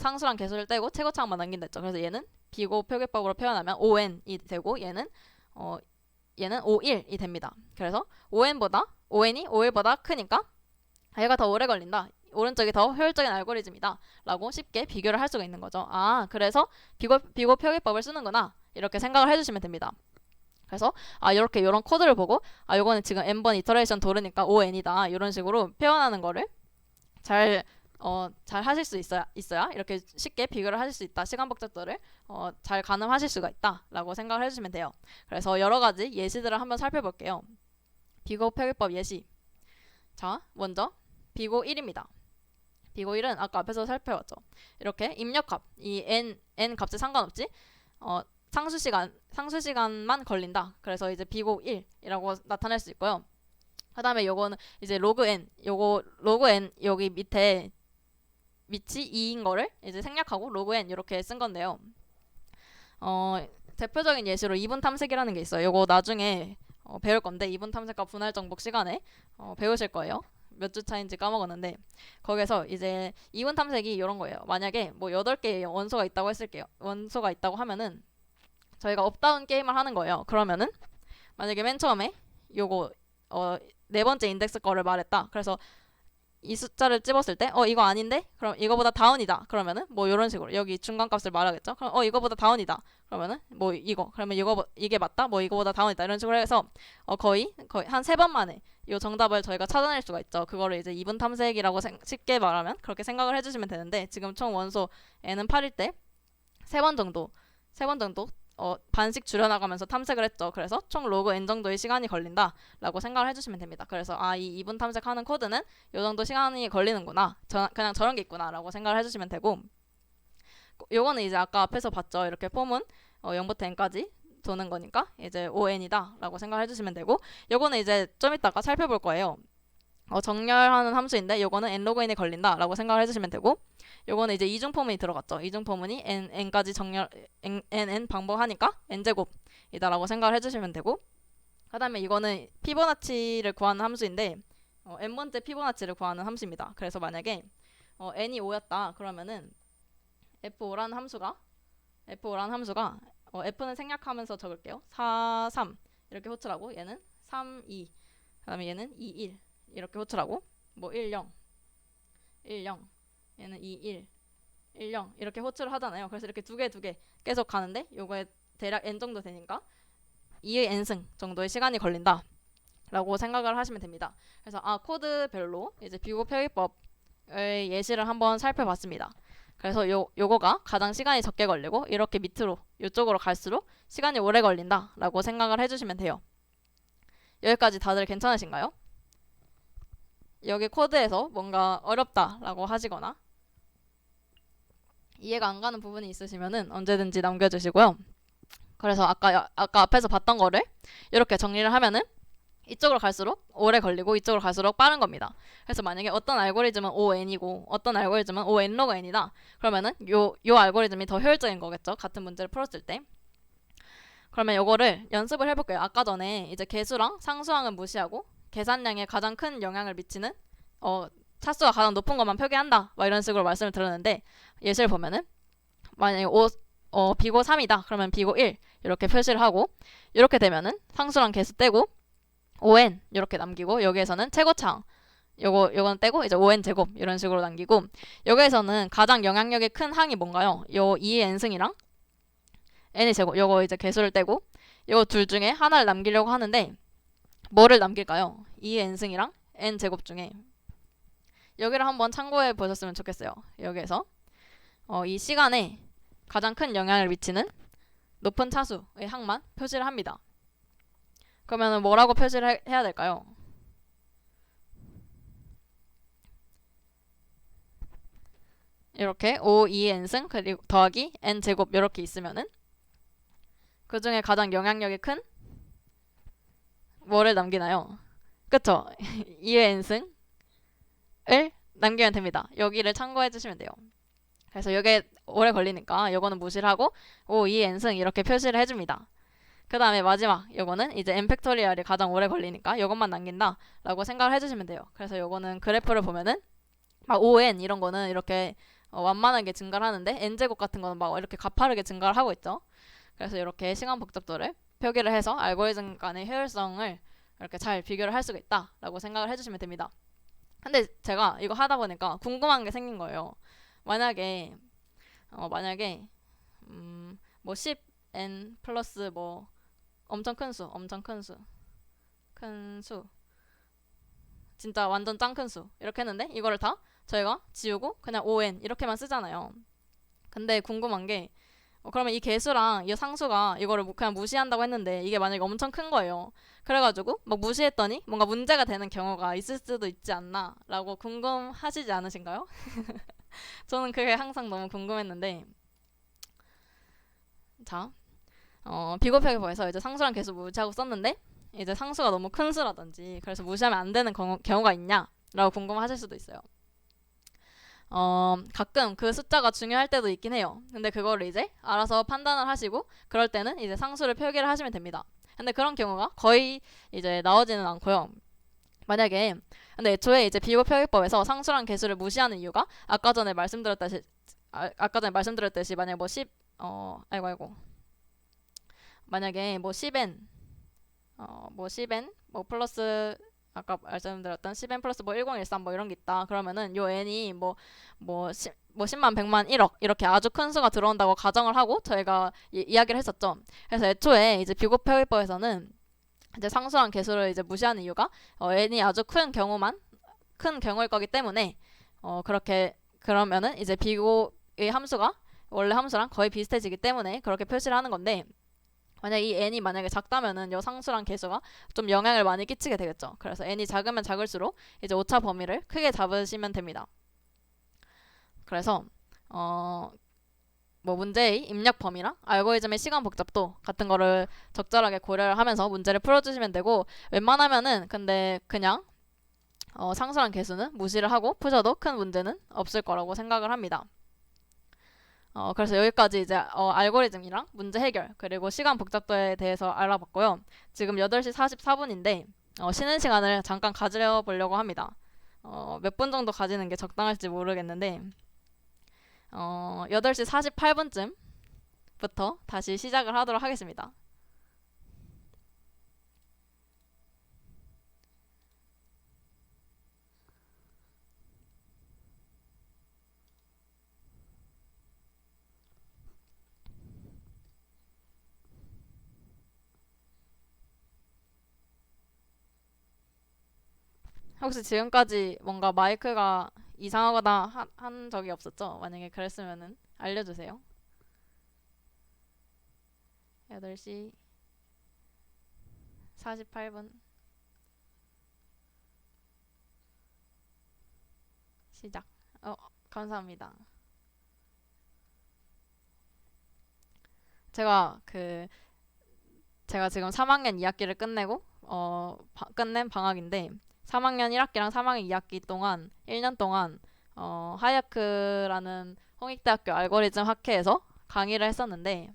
상수랑 계수를 떼고 최고차항만 남긴다 했죠. 그래서 얘는 비곱표기법으로 표현하면 on이 되고 얘는 51이 됩니다. 그래서 on이 51보다 크니까 얘가 더 오래 걸린다. 오른쪽이 더 효율적인 알고리즘이다 라고 쉽게 비교를 할 수가 있는 거죠. 그래서 비고 표기법을 쓰는구나 이렇게 생각을 해주시면 됩니다. 그래서 이렇게 이런 코드를 보고 요거는 지금 n번 이터레이션 도르니까 on이다 이런 식으로 표현하는 거를 잘 하실 수 있어야 이렇게 쉽게 비교를 하실 수 있다. 시간 복잡도를 잘 가늠하실 수가 있다 라고 생각을 해주시면 돼요. 그래서 여러 가지 예시들을 한번 살펴볼게요. 비고 표기법 예시. 자, 먼저 비고 1입니다. 비고 1은 아까 앞에서 살펴봤죠. 이렇게 입력값, 이 n 값에 상관없이 상수시간만 걸린다. 그래서 이제 비고 1이라고 나타낼 수 있고요. 그 다음에 요거는 이제 로그 n, 로그 n 여기 밑에 밑이 2인 거를 이제 생략하고 로그 n 이렇게 쓴 건데요. 대표적인 예시로 이분 탐색이라는 게 있어요. 요거 나중에 배울 건데 이분 탐색과 분할 정복 시간에 배우실 거예요. 몇 주 차인지 까먹었는데 거기서 이제 이분 탐색이 이런 거예요. 만약에 뭐 8개의 원소가 있다고 했을게요. 원소가 있다고 하면은 저희가 업다운 게임을 하는 거예요. 그러면은 만약에 맨 처음에 요거 네 번째 인덱스 거를 말했다. 그래서 이 숫자를 찝었을 때 이거 아닌데? 그럼 이거보다 다운이다. 그러면은 뭐 이런 식으로 여기 중간값을 말하겠죠. 그럼 이거보다 다운이다. 그러면은 뭐 이거 그러면 이게 맞다. 뭐 이거보다 다운이다. 이런 식으로 해서 거의 한 3번 만에 이 정답을 저희가 찾아낼 수가 있죠. 그거를 이제 이분 탐색이라고 쉽게 말하면 그렇게 생각을 해주시면 되는데 지금 총 원소 n은 8일 때 3번 정도 반씩 줄여나가면서 탐색을 했죠. 그래서 총 로그 n 정도의 시간이 걸린다 라고 생각을 해주시면 됩니다. 그래서 이 이분 탐색하는 코드는 요 정도 시간이 걸리는구나, 그냥 저런 게 있구나 라고 생각을 해주시면 되고, 요거는 이제 아까 앞에서 봤죠. 이렇게 폼은 0부터 n까지 도는 거니까 이제 on이다 라고 생각을 해주시면 되고, 요거는 이제 좀 이따가 살펴볼 거예요. 정렬하는 함수인데 요거는 n 로그 n이 걸린다 라고 생각을 해주시면 되고, 요거는 이제 이중 포문이 들어갔죠. 이중 포문이 n까지 n 반복하니까 n제곱이다 라고 생각을 해주시면 되고, 그 다음에 이거는 피보나치를 구하는 함수인데 n번째 피보나치를 구하는 함수입니다. 그래서 만약에 n이 5였다 그러면은 f5라는 함수가 f는 생략하면서 적을게요. 4, 3 이렇게 호출하고, 얘는 3, 2 그 다음에 얘는 2, 1 이렇게 호출하고, 뭐 1, 0 얘는 2, 1 1, 0 이렇게 호출을 하잖아요. 그래서 이렇게 두 개 계속 가는데 요거에 대략 n 정도 되니까 2의 n승 정도의 시간이 걸린다 라고 생각을 하시면 됩니다. 그래서 코드별로 이제 비교 표기법의 예시를 한번 살펴봤습니다. 그래서 요거가 가장 시간이 적게 걸리고 이렇게 밑으로 이쪽으로 갈수록 시간이 오래 걸린다 라고 생각을 해주시면 돼요. 여기까지 다들 괜찮으신가요? 여기 코드에서 뭔가 어렵다 라고 하시거나 이해가 안 가는 부분이 있으시면은 언제든지 남겨주시고요. 그래서 아까 앞에서 봤던 거를 이렇게 정리를 하면은 이쪽으로 갈수록 오래 걸리고 이쪽으로 갈수록 빠른 겁니다. 그래서 만약에 어떤 알고리즘은 ON이고 어떤 알고리즘은 ON log N이다. 그러면은 요 알고리즘이 더 효율적인 거겠죠. 같은 문제를 풀었을 때. 그러면 요거를 연습을 해볼게요. 아까 전에 이제 개수랑 상수항은 무시하고 계산량에 가장 큰 영향을 미치는 차수가 가장 높은 것만 표기한다. 막 이런 식으로 말씀을 드렸는데 예시를 보면은 만약에 비고 3이다. 그러면 비고 1 이렇게 표시를 하고 이렇게 되면은 상수랑 개수 떼고 ON 이렇게 남기고 여기에서는 최고차항 요건 떼고 이제 ON 제곱 이런 식으로 남기고 여기에서는 가장 영향력이 큰 항이 뭔가요? 요 2의 n승이랑 n의 제곱 요거 이제 개수를 떼고 요 둘 중에 하나를 남기려고 하는데 뭐를 남길까요? 2의 n승이랑 n 제곱 중에 여기를 한번 참고해 보셨으면 좋겠어요. 여기에서 이 시간에 가장 큰 영향을 미치는 높은 차수의 항만 표시를 합니다. 그러면 뭐라고 표시를 해야 될까요? 이렇게 5, 2의 n승 그리고 더하기 n제곱 이렇게 있으면은 그 중에 가장 영향력이 큰 뭐를 남기나요? 그쵸? 2의 n승을 남기면 됩니다. 여기를 참고해 주시면 돼요. 그래서 이게 오래 걸리니까 요거는 무시를 하고 5, 2의 n승 이렇게 표시를 해줍니다. 그 다음에 마지막 요거는 이제 n 팩토리얼이 가장 오래 걸리니까 요것만 남긴다 라고 생각을 해주시면 돼요. 그래서 요거는 그래프를 보면은 막 5n 이런 거는 이렇게 완만하게 증가를 하는데 n제곱 같은 거는 막 이렇게 가파르게 증가를 하고 있죠. 그래서 이렇게 시간 복잡도를 표기를 해서 알고리즘 간의 효율성을 이렇게 잘 비교를 할 수가 있다 라고 생각을 해주시면 됩니다. 근데 제가 이거 하다 보니까 궁금한 게 생긴 거예요. 만약에 뭐 10n 플러스 뭐 엄청 큰 수 진짜 완전 짱 큰 수 이렇게 했는데 이거를 다 저희가 지우고 그냥 ON 이렇게만 쓰잖아요. 근데 궁금한 게 그러면 이 개수랑 이 상수가 이거를 그냥 무시한다고 했는데 이게 만약에 엄청 큰 거예요. 그래가지고 막 무시했더니 뭔가 문제가 되는 경우가 있을 수도 있지 않나 라고 궁금하시지 않으신가요? 저는 그게 항상 너무 궁금했는데 자 비교표기법에서 이제 상수랑 개수 무시하고 썼는데 이제 상수가 너무 큰 수라든지 그래서 무시하면 안 되는 경우가 있냐 라고 궁금하실 수도 있어요. 가끔 그 숫자가 중요할 때도 있긴 해요. 근데 그거를 이제 알아서 판단을 하시고 그럴 때는 이제 상수를 표기를 하시면 됩니다. 근데 그런 경우가 거의 이제 나오지는 않고요. 만약에 근데 애초에 이제 비교 표기법에서 상수랑 개수를 무시하는 이유가 아까 전에 말씀드렸듯이 만약에 뭐 10, 아이고 만약에 뭐 10n 뭐 10n 뭐 플러스 아까 말씀드렸던 10n 플러스 뭐 1013 뭐 이런 게 있다. 그러면은 요 n이 뭐 10만 100만 1억 이렇게 아주 큰 수가 들어온다고 가정을 하고 저희가 이야기를 했었죠. 그래서 애초에 이제 비교 표기법에서는 이제 상수랑 개수를 이제 무시하는 이유가 n이 아주 큰 경우일 거기 때문에 그렇게 그러면은 이제 비교의 함수가 원래 함수랑 거의 비슷해지기 때문에 그렇게 표시를 하는 건데 만약 이 n이 만약에 작다면은 요 상수랑 개수가 좀 영향을 많이 끼치게 되겠죠. 그래서 n이 작으면 작을수록 이제 오차 범위를 크게 잡으시면 됩니다. 그래서 뭐 문제의 입력 범위랑 알고리즘의 시간 복잡도 같은 거를 적절하게 고려를 하면서 문제를 풀어주시면 되고 웬만하면은 근데 그냥 상수랑 개수는 무시를 하고 푸셔도 큰 문제는 없을 거라고 생각을 합니다. 그래서 여기까지 이제 알고리즘이랑 문제 해결 그리고 시간 복잡도에 대해서 알아봤고요. 지금 8시 44분인데 쉬는 시간을 잠깐 가져보려고 합니다. 몇 분 정도 가지는 게 적당할지 모르겠는데 8시 48분쯤부터 다시 시작을 하도록 하겠습니다. 혹시 지금까지 뭔가 마이크가 이상하거나 한 적이 없었죠? 만약에 그랬으면은 알려주세요. 8시 48분 시작. 감사합니다. 제가 제가 지금 3학년 2학기를 끝내고 끝낸 방학인데 3학년 1학기랑 3학년 2학기 동안 1년 동안 하이아크라는 홍익대학교 알고리즘 학회에서 강의를 했었는데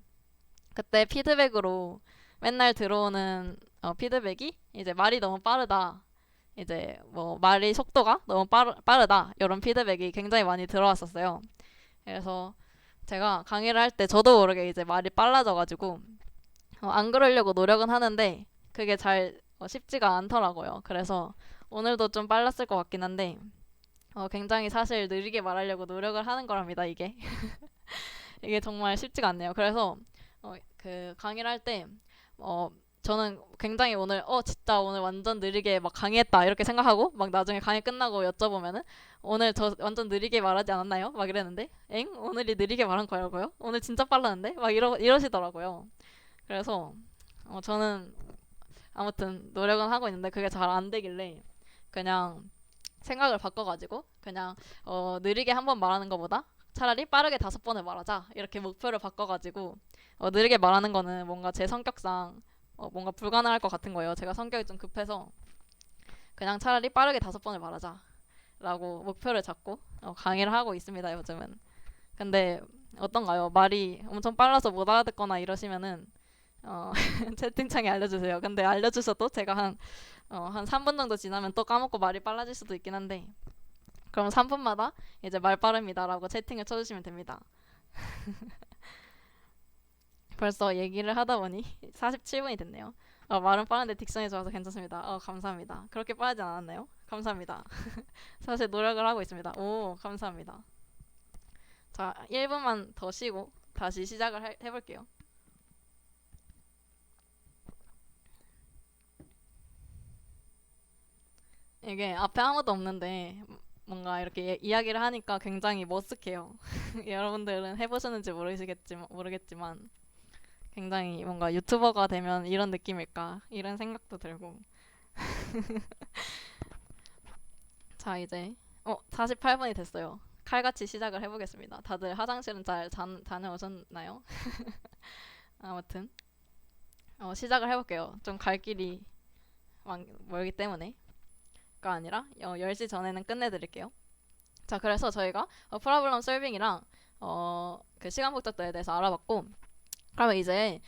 그때 피드백으로 맨날 들어오는 피드백이 이제 말이 너무 빠르다. 이제 뭐 말이 속도가 너무 빠르다. 이런 피드백이 굉장히 많이 들어왔었어요. 그래서 제가 강의를 할 때 저도 모르게 이제 말이 빨라져가지고 안 그러려고 노력은 하는데 그게 잘 쉽지가 않더라고요. 그래서 오늘도 좀 빨랐을 것 같긴 한데 굉장히 사실 느리게 말하려고 노력을 하는 거랍니다, 이게. 이게 정말 쉽지가 않네요. 그래서 그 강의를 할 때 저는 굉장히 오늘 진짜 오늘 완전 느리게 막 강의했다 이렇게 생각하고 막 나중에 강의 끝나고 여쭤보면은 오늘 저 완전 느리게 말하지 않았나요? 막 이랬는데 오늘이 느리게 말한 거라고요? 오늘 진짜 빨랐는데? 막 이러시더라고요. 그래서 저는 아무튼 노력은 하고 있는데 그게 잘 안 되길래 그냥 생각을 바꿔가지고 그냥 느리게 한 번 말하는 것보다 차라리 빠르게 5번을 말하자 이렇게 목표를 바꿔가지고 느리게 말하는 거는 뭔가 제 성격상 뭔가 불가능할 것 같은 거예요. 제가 성격이 좀 급해서 그냥 차라리 빠르게 5번을 말하자 라고 목표를 잡고 강의를 하고 있습니다, 요즘은. 근데 어떤가요? 말이 엄청 빨라서 못 알아듣거나 이러시면은 채팅창에 알려주세요. 근데 알려주셔도 제가 한 3분 정도 지나면 또 까먹고 말이 빨라질 수도 있긴 한데 그럼 3분마다 이제 말 빠릅니다라고 채팅을 쳐주시면 됩니다. 벌써 얘기를 하다 보니 47분이 됐네요. 말은 빠른데 딕션이 좋아서 괜찮습니다. 감사합니다. 그렇게 빠르진 않았나요? 감사합니다. 사실 노력을 하고 있습니다. 오, 감사합니다. 자, 1분만 더 쉬고 다시 시작을 해볼게요. 이게 앞에 아무도 없는데 뭔가 이렇게 이야기를 하니까 굉장히 머쓱해요. 여러분들은 해보셨는지 모르겠지만 굉장히 뭔가 유튜버가 되면 이런 느낌일까 이런 생각도 들고 자 이제 48분이 됐어요. 칼같이 시작을 해보겠습니다. 다들 화장실은 잘 다녀오셨나요? 아무튼 시작을 해볼게요. 좀 갈 길이 멀기 때문에 가 아니라 10시 전에는 끝내드릴게요. 자 그래서 저희가 프로블럼 솔빙이랑 그 시간 복잡도에 대해서 알아봤고 그러면 이제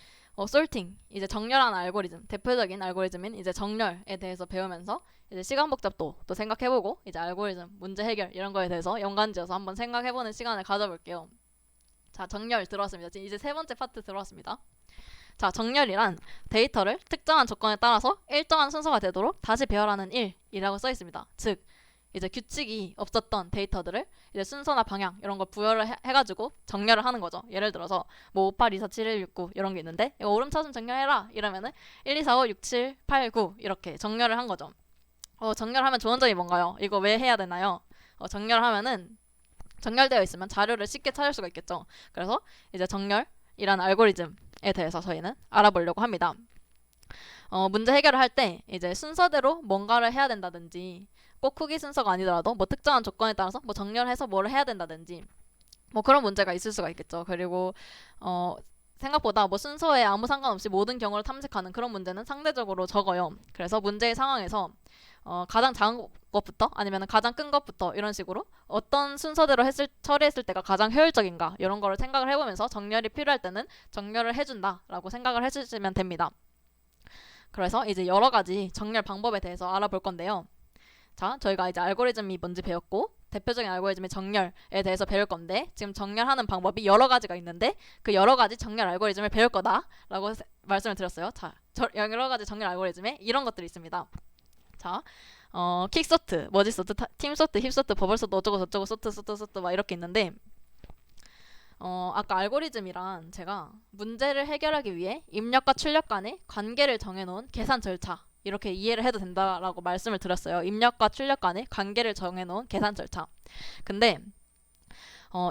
솔팅 이제 정렬하는 알고리즘 대표적인 알고리즘인 이제 정렬에 대해서 배우면서 이제 시간 복잡도 또 생각해보고 이제 알고리즘 문제 해결 이런 거에 대해서 연관지어서 한번 생각해보는 시간을 가져볼게요. 자 정렬 들어왔습니다. 지금 이제 세 번째 파트 들어왔습니다. 자 정렬이란 데이터를 특정한 조건에 따라서 일정한 순서가 되도록 다시 배열하는 일이라고 써 있습니다. 즉 이제 규칙이 없었던 데이터들을 이제 순서나 방향 이런 걸 부여를 해가지고 정렬을 하는 거죠. 예를 들어서 뭐 5, 8, 2, 4, 7, 1, 6, 9 이런 게 있는데 이거 오름차순 정렬해라 이러면은 1, 2, 4, 5, 6, 7, 8, 9 이렇게 정렬을 한 거죠. 정렬하면 좋은 점이 뭔가요? 이거 왜 해야 되나요? 정렬하면은 정렬되어 있으면 자료를 쉽게 찾을 수가 있겠죠. 그래서 이제 정렬이란 알고리즘에 대해서 저희는 알아보려고 합니다. 문제 해결을 할 때 이제 순서대로 뭔가를 해야 된다든지 꼭 크기 순서가 아니더라도 뭐 특정한 조건에 따라서 뭐 정렬해서 뭐를 해야 된다든지 뭐 그런 문제가 있을 수가 있겠죠. 그리고 생각보다 뭐 순서에 아무 상관없이 모든 경우를 탐색하는 그런 문제는 상대적으로 적어요. 그래서 문제의 상황에서 가장 작은 것부터 아니면 가장 큰 것부터 이런 식으로 어떤 순서대로 처리했을 때가 가장 효율적인가 이런 거를 생각을 해보면서 정렬이 필요할 때는 정렬을 해준다라고 생각을 해주시면 됩니다. 그래서 이제 여러 가지 정렬 방법에 대해서 알아볼 건데요. 자, 저희가 이제 알고리즘이 뭔지 배웠고 대표적인 알고리즘의 정렬에 대해서 배울 건데 지금 정렬하는 방법이 여러 가지가 있는데 그 여러 가지 정렬 알고리즘을 배울 거다라고 말씀을 드렸어요. 자, 여러 가지 정렬 알고리즘에 이런 것들이 있습니다. 자, 킥소트, 머지소트, 팀소트, 힙소트, 버블소트, 어쩌고 저쩌고 소트 막 이렇게 있는데 아까 알고리즘이란 제가 문제를 해결하기 위해 입력과 출력 간의 관계를 정해놓은 계산 절차 이렇게 이해를 해도 된다라고 말씀을 드렸어요. 입력과 출력 간의 관계를 정해놓은 계산 절차. 근데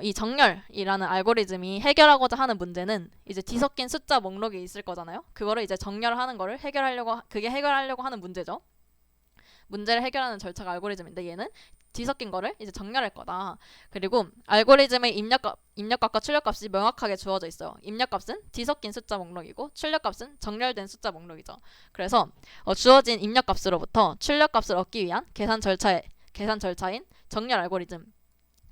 이 정렬이라는 알고리즘이 해결하고자 하는 문제는 이제 뒤섞인 숫자 목록이 있을 거잖아요. 그거를 이제 정렬하는 거를 그게 해결하려고 하는 문제죠. 문제를 해결하는 절차가 알고리즘인데 얘는 뒤섞인 거를 이제 정렬할 거다. 그리고 알고리즘의 입력값과 출력값이 명확하게 주어져 있어요. 입력값은 뒤섞인 숫자 목록이고 출력값은 정렬된 숫자 목록이죠. 그래서 주어진 입력값으로부터 출력값을 얻기 위한 계산 절차인 정렬 알고리즘.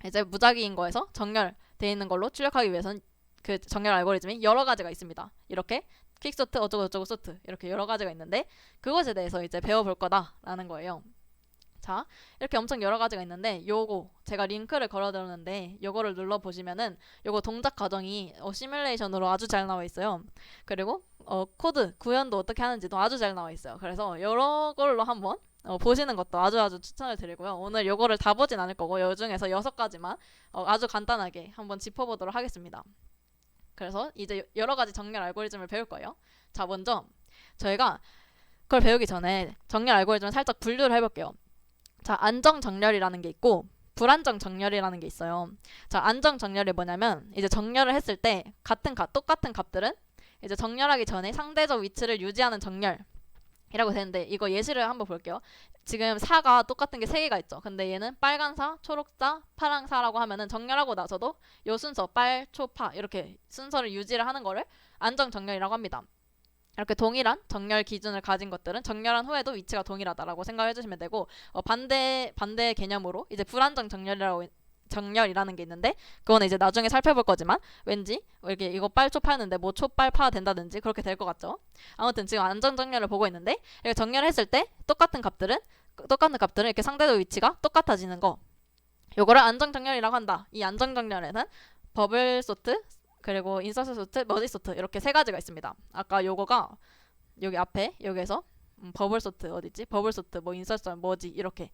이제 무작위인 거에서 정렬되어 있는 걸로 출력하기 위해서는 그 정렬 알고리즘이 여러 가지가 있습니다. 이렇게 퀵소트 어쩌고저쩌고 소트 이렇게 여러 가지가 있는데 그것에 대해서 이제 배워볼 거다라는 거예요. 자, 이렇게 엄청 여러 가지가 있는데 요거 제가 링크를 걸어드렸는데 요거를 눌러보시면은 요거 동작 과정이 시뮬레이션으로 아주 잘 나와 있어요. 그리고 코드 구현도 어떻게 하는지도 아주 잘 나와 있어요. 그래서 여러 걸로 한번 보시는 것도 아주 추천을 드리고요. 오늘 요거를 다 보진 않을 거고 요 중에서 6가지만 아주 간단하게 한번 짚어보도록 하겠습니다. 그래서 이제 여러 가지 정렬 알고리즘을 배울 거예요. 자, 먼저 저희가 그걸 배우기 전에 정렬 알고리즘을 살짝 분류를 해볼게요. 자, 안정 정렬이라는 게 있고 불안정 정렬이라는 게 있어요. 자, 안정 정렬이 뭐냐면 이제 정렬을 했을 때 똑같은 값들은 이제 정렬하기 전에 상대적 위치를 유지하는 정렬이라고 되는데 이거 예시를 한번 볼게요. 지금 사가 똑같은 게 3개가 있죠. 근데 얘는 빨간 사, 초록 사, 파랑 사라고 하면은 정렬하고 나서도 요 순서 빨, 초, 파 이렇게 순서를 유지를 하는 거를 안정 정렬이라고 합니다. 이렇게 동일한 정렬 기준을 가진 것들은 정렬한 후에도 위치가 동일하다라고 생각해 주시면 되고 반대 개념으로 이제 불안정 정렬이라는 게 있는데 그거는 이제 나중에 살펴볼 거지만 왠지 이렇게 이거 빨초 파였는데 뭐 초빨 파 된다든지 그렇게 될 것 같죠. 아무튼 지금 안정 정렬을 보고 있는데 이렇게 정렬했을 때 똑같은 값들은 이렇게 상대적 위치가 똑같아지는 거 요거를 안정 정렬이라고 한다. 이 안정 정렬에는 버블 소트 그리고 인서트 소트, 머지 소트 이렇게 3가지가 있습니다. 아까 요거가 여기 앞에 여기에서 버블 소트 어디지? 버블 소트, 뭐 인서트, 머지 이렇게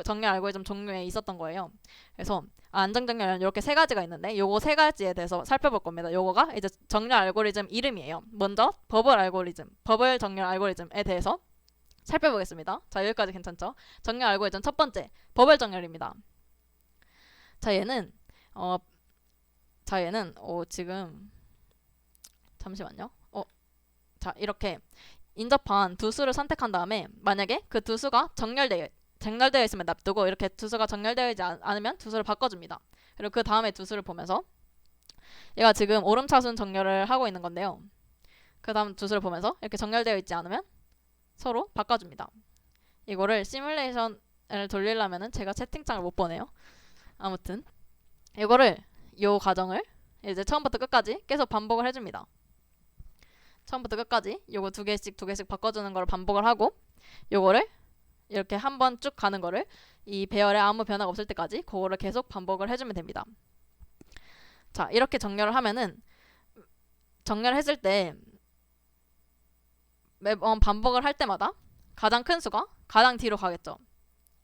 정렬 알고리즘 종류에 있었던 거예요. 그래서 안정 정렬은 이렇게 3가지가 있는데 요거 3가지에 대해서 살펴볼 겁니다. 요거가 이제 정렬 알고리즘 이름이에요. 먼저 버블 정렬 알고리즘에 대해서 살펴보겠습니다. 자, 여기까지 괜찮죠? 정렬 알고리즘 첫 번째 버블 정렬입니다. 자, 얘는 지금 잠시만요. 자, 이렇게 인접한 두 수를 선택한 다음에 만약에 그 두 수가 정렬되어 있으면 놔두고 이렇게 두 수가 정렬되어 있지 않으면 두 수를 바꿔줍니다. 그리고 그 다음에 두 수를 보면서 얘가 지금 오름차순 정렬을 하고 있는 건데요. 그 다음 두 수를 보면서 이렇게 정렬되어 있지 않으면 서로 바꿔줍니다. 이거를 시뮬레이션을 돌리려면은 제가 채팅창을 못 보네요. 아무튼 요 과정을 이제 처음부터 끝까지 계속 반복을 해줍니다. 처음부터 끝까지 요거 두 개씩 바꿔주는 걸 반복을 하고 요거를 이렇게 한번 쭉 가는 거를 이 배열에 아무 변화가 없을 때까지 그거를 계속 반복을 해주면 됩니다. 자, 이렇게 정렬을 하면은 정렬했을 때 매번 반복을 할 때마다 가장 큰 수가 가장 뒤로 가겠죠.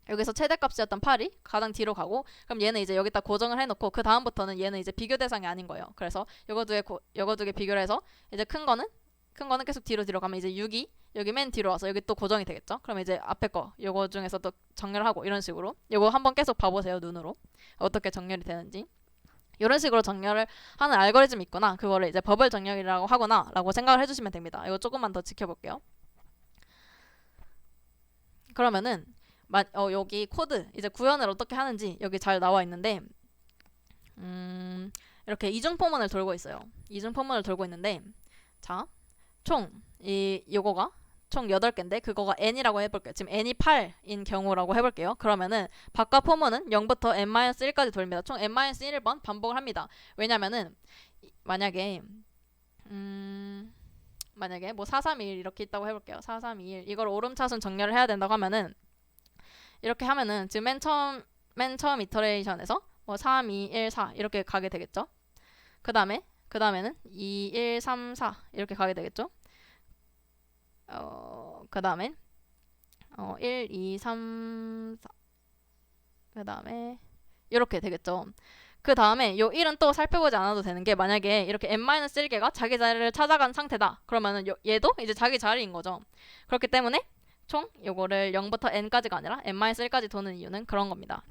여기서 최대값이었던 8이 가장 뒤로 가고 그럼 얘는 이제 여기다 고정을 해놓고 그 다음부터는 얘는 이제 비교 대상이 아닌 거예요. 그래서 요거 두 개 비교를 해서 이제 큰 거는 계속 뒤로 가면 이제 6이 여기 맨 뒤로 와서 여기 또 고정이 되겠죠. 그럼 이제 앞에 거 요거 중에서 또 정렬을 하고 이런 식으로 요거 한번 계속 봐보세요. 눈으로 어떻게 정렬이 되는지. 이런 식으로 정렬을 하는 알고리즘이 있구나. 그거를 이제 버블 정렬이라고 하거나 라고 생각을 해주시면 됩니다. 이거 조금만 더 지켜볼게요. 그러면은 여기 코드 이제 구현을 어떻게 하는지 여기 잘 나와 있는데 이렇게 이중 포문을 돌고 있어요. 이중 포문을 돌고 있는데 자, 요거가 총 8개인데 그거가 n이라고 해볼게요. 지금 n이 8인 경우라고 해볼게요. 그러면은 바깥 포문은 0부터 n-1까지 돌립니다. 총 n-1번 반복을 합니다. 왜냐면은 만약에 뭐 4, 3, 2, 1 이렇게 있다고 해볼게요. 4, 3, 2, 1 이걸 오름차순 정렬을 해야 된다고 하면은 이렇게 하면은 지금 맨 처음 이터레이션에서 뭐 3, 2, 1, 4 이렇게 가게 되겠죠. 그 다음에는 2, 1, 3, 4 이렇게 가게 되겠죠. 그 다음에 1, 2, 3, 4 그 다음에 이렇게 되겠죠. 그 다음에 요 1은 또 살펴보지 않아도 되는 게 만약에 이렇게 n-1개가 자기 자리를 찾아간 상태다. 그러면은 얘도 이제 자기 자리인 거죠. 그렇기 때문에 총 요거를 0부터 n까지가 아니라 n-1까지 도는 이유는 그런 겁니다.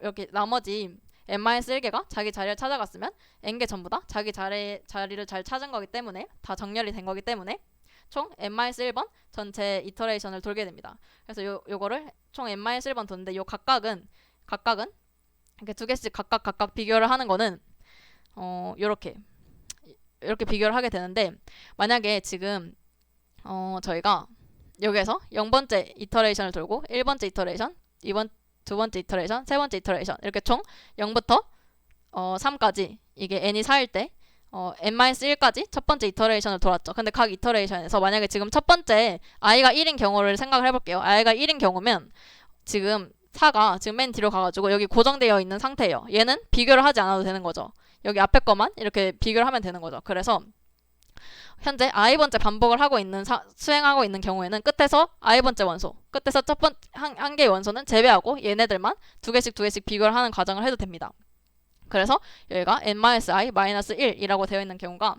여기 나머지 n-1개가 자기 자리를 찾아갔으면 n개 전부 다 자기 자리를 잘 찾은 거기 때문에 다 정렬이 된 거기 때문에 총 n-1번 전체 이터레이션을 돌게 됩니다. 그래서 요거를 총 n-1번 도는데 요 각각은 이렇게 두 개씩 각각 비교를 하는 거는 요렇게 비교를 하게 되는데, 만약에 지금 저희가 여기에서 0번째 이터레이션을 돌고 1번째 이터레이션, 두 번째 이터레이션, 세 번째 이터레이션 이렇게 총 0부터 3까지 이게 n이 4일 때 n-1까지 첫 번째 이터레이션을 돌았죠. 근데 각 이터레이션에서 만약에 지금 첫 번째 i가 1인 경우를 생각을 해볼게요. i가 1인 경우면 지금 4가 지금 맨 뒤로 가가지고 여기 고정되어 있는 상태예요. 얘는 비교를 하지 않아도 되는 거죠. 여기 앞에 것만 이렇게 비교를 하면 되는 거죠. 그래서 현재 i번째 반복을 하고 있는 수행하고 있는 경우에는 끝에서 i번째 원소, 끝에서 한 개의 원소는 제외하고 얘네들만 두 개씩 비교를 하는 과정을 해도 됩니다. 그래서 여기가 n-i-1이라고 되어 있는 경우가,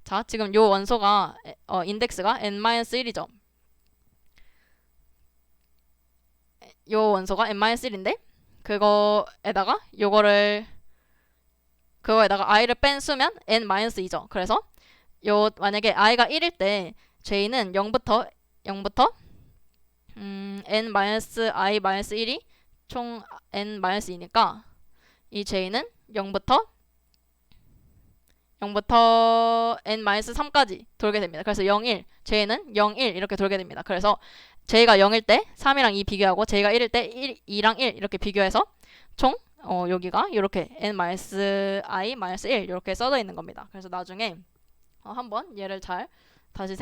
자, 지금 요 원소가 인덱스가 n-1이죠. 요 원소가 n-1인데 그거에다가 i를 뺀 수면 n-2죠. 그래서 만약에 i가 1일 때 j는 0부터 n-i-1이 총 n-2니까 이 j는 0부터 n-3까지 돌게 됩니다. 그래서 0, 1, j는 0, 1 이렇게 돌게 됩니다. 그래서 j가 0일 때 3이랑 2 비교하고 j가 1일 때 2랑 1 이렇게 비교해서 총 여기가 이렇게 n-i-1 이렇게 써져 있는 겁니다. 그래서 나중에 한번 얘를 잘 다시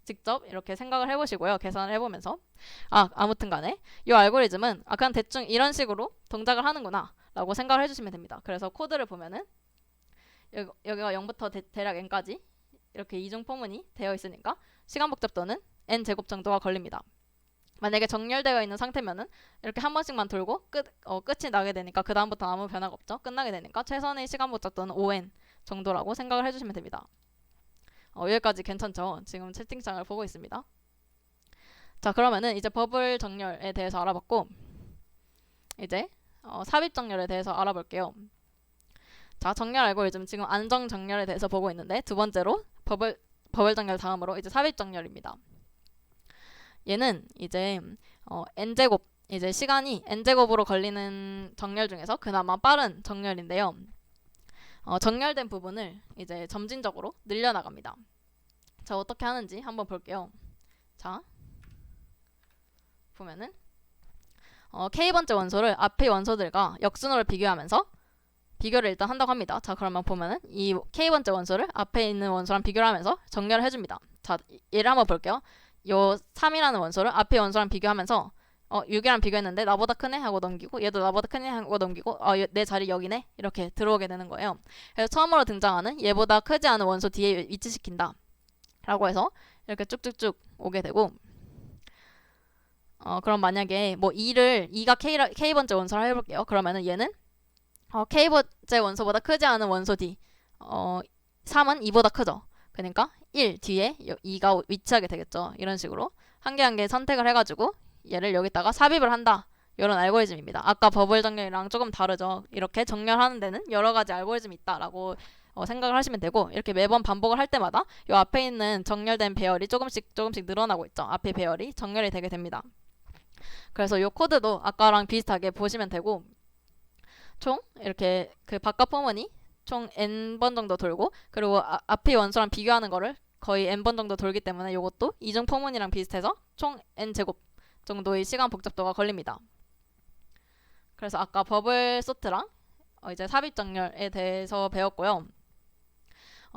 직접 이렇게 생각을 해보시고요. 계산을 해보면서 아무튼 간에 이 알고리즘은 그냥 대충 이런 식으로 동작을 하는구나 라고 생각을 해주시면 됩니다. 그래서 코드를 보면은 여기가 0부터 대략 n까지 이렇게 이중 포문이 되어 있으니까 시간 복잡도는 n제곱 정도가 걸립니다. 만약에 정렬되어 있는 상태면은 이렇게 한 번씩만 돌고 끝이 나게 되니까 그 다음부터는 아무 변화가 없죠. 끝나게 되니까 최선의 시간 복잡도는 5n 정도라고 생각을 해주시면 됩니다. 여기까지 괜찮죠? 지금 채팅창을 보고 있습니다. 자, 그러면은 이제 버블 정렬에 대해서 알아봤고, 이제 삽입 정렬에 대해서 알아볼게요. 자, 정렬 알고리즘 지금 안정 정렬에 대해서 보고 있는데, 두 번째로 버블 정렬 다음으로 이제 삽입 정렬입니다. 얘는 이제 n제곱, 이제 시간이 n제곱으로 걸리는 정렬 중에서 그나마 빠른 정렬인데요. 정렬된 부분을 이제 점진적으로 늘려나갑니다. 자, 어떻게 하는지 한번 볼게요. 자, 보면은 k번째 원소를 앞의 원소들과 역순으로 비교하면서 비교를 일단 한다고 합니다. 자, 그러면 보면은 이 k번째 원소를 앞에 있는 원소랑 비교를 하면서 정렬을 해줍니다. 자, 얘를 한번 볼게요. 요 3이라는 원소를 앞의 원소랑 비교하면서 6이랑 비교했는데 나보다 크네 하고 넘기고, 얘도 나보다 크네 하고 넘기고, 내 자리 여기네 이렇게 들어오게 되는 거예요. 그래서 처음으로 등장하는 얘보다 크지 않은 원소 뒤에 위치시킨다 라고 해서 이렇게 쭉쭉쭉 오게 되고, 그럼 만약에 뭐 2가 k번째 원소를 해볼게요. 그러면은 얘는 k번째 원소보다 크지 않은 원소 뒤 3은 2보다 크죠. 그러니까 1 뒤에 2가 위치하게 되겠죠. 이런 식으로 한 개 한 개 선택을 해가지고 얘를 여기다가 삽입을 한다. 이런 알고리즘입니다. 아까 버블 정렬이랑 조금 다르죠. 이렇게 정렬하는 데는 여러 가지 알고리즘이 있다라고 생각을 하시면 되고, 이렇게 매번 반복을 할 때마다 이 앞에 있는 정렬된 배열이 조금씩 늘어나고 있죠. 앞에 배열이 정렬이 되게 됩니다. 그래서 이 코드도 아까랑 비슷하게 보시면 되고, 총 이렇게 그 바깥 포문이 총 n번 정도 돌고, 그리고 앞의 원소랑 비교하는 거를 거의 n번 정도 돌기 때문에 이것도 이중 포문이랑 비슷해서 총 n제곱 정도의 시간 복잡도가 걸립니다. 그래서 아까 버블 소트랑 이제 삽입 정렬에 대해서 배웠고요.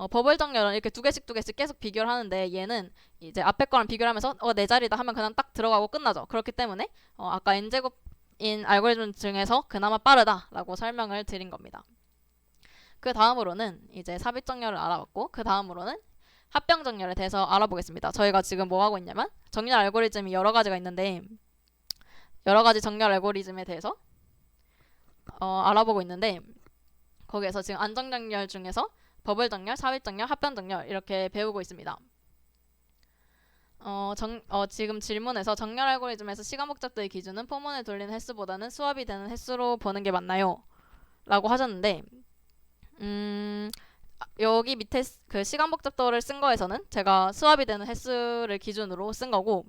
버블 정렬은 이렇게 두 개씩 계속 비교를 하는데, 얘는 이제 앞에 거랑 비교를 하면서 내 자리다 하면 그냥 딱 들어가고 끝나죠. 그렇기 때문에 아까 n제곱인 알고리즘 중에서 그나마 빠르다라고 설명을 드린 겁니다. 그 다음으로는 이제 삽입 정렬을 알아봤고, 그 다음으로는 합병 정렬에 대해서 알아보겠습니다. 저희가 지금 뭐 하고 있냐면 정렬 알고리즘이 여러 가지가 있는데, 여러 가지 정렬 알고리즘에 대해서 알아보고 있는데, 거기에서 지금 안정 정렬 중에서 버블 정렬, 삽입 정렬, 합병 정렬 이렇게 배우고 있습니다. 지금 질문에서 정렬 알고리즘에서 시간 복잡도의 기준은 포문을 돌리는 횟수보다는 수압이 되는 횟수로 보는 게 맞나요? 라고 하셨는데, 여기 밑에 그 시간 복잡도를 쓴 거에서는 제가 수압이 되는 횟수를 기준으로 쓴 거고,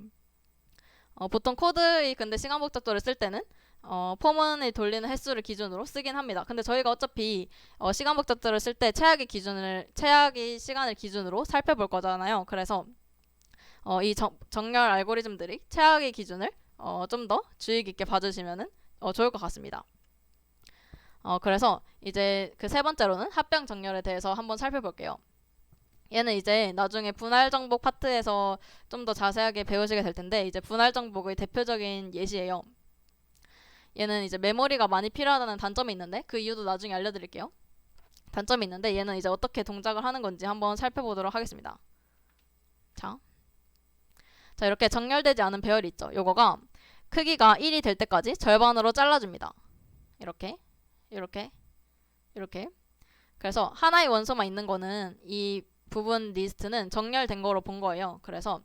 보통 코드의 근데 시간 복잡도를 쓸 때는 포문을 돌리는 횟수를 기준으로 쓰긴 합니다. 근데 저희가 어차피 시간 복잡도를 쓸 때 최악의 시간을 기준으로 살펴볼 거잖아요. 그래서 이 정렬 알고리즘들이 최악의 기준을 좀 더 주의 깊게 봐주시면은 좋을 것 같습니다. 그래서 이제 그 세 번째로는 합병 정렬에 대해서 한번 살펴볼게요. 얘는 이제 나중에 분할 정복 파트에서 좀 더 자세하게 배우시게 될 텐데, 이제 분할 정복의 대표적인 예시예요. 얘는 이제 메모리가 많이 필요하다는 단점이 있는데, 그 이유도 나중에 알려드릴게요. 단점이 있는데 얘는 이제 어떻게 동작을 하는 건지 한번 살펴보도록 하겠습니다. 자, 이렇게 정렬되지 않은 배열이 있죠. 요거가 크기가 1이 될 때까지 절반으로 잘라줍니다. 이렇게 이렇게. 그래서 하나의 원소만 있는 거는 이 부분 리스트는 정렬된 거로 본 거예요. 그래서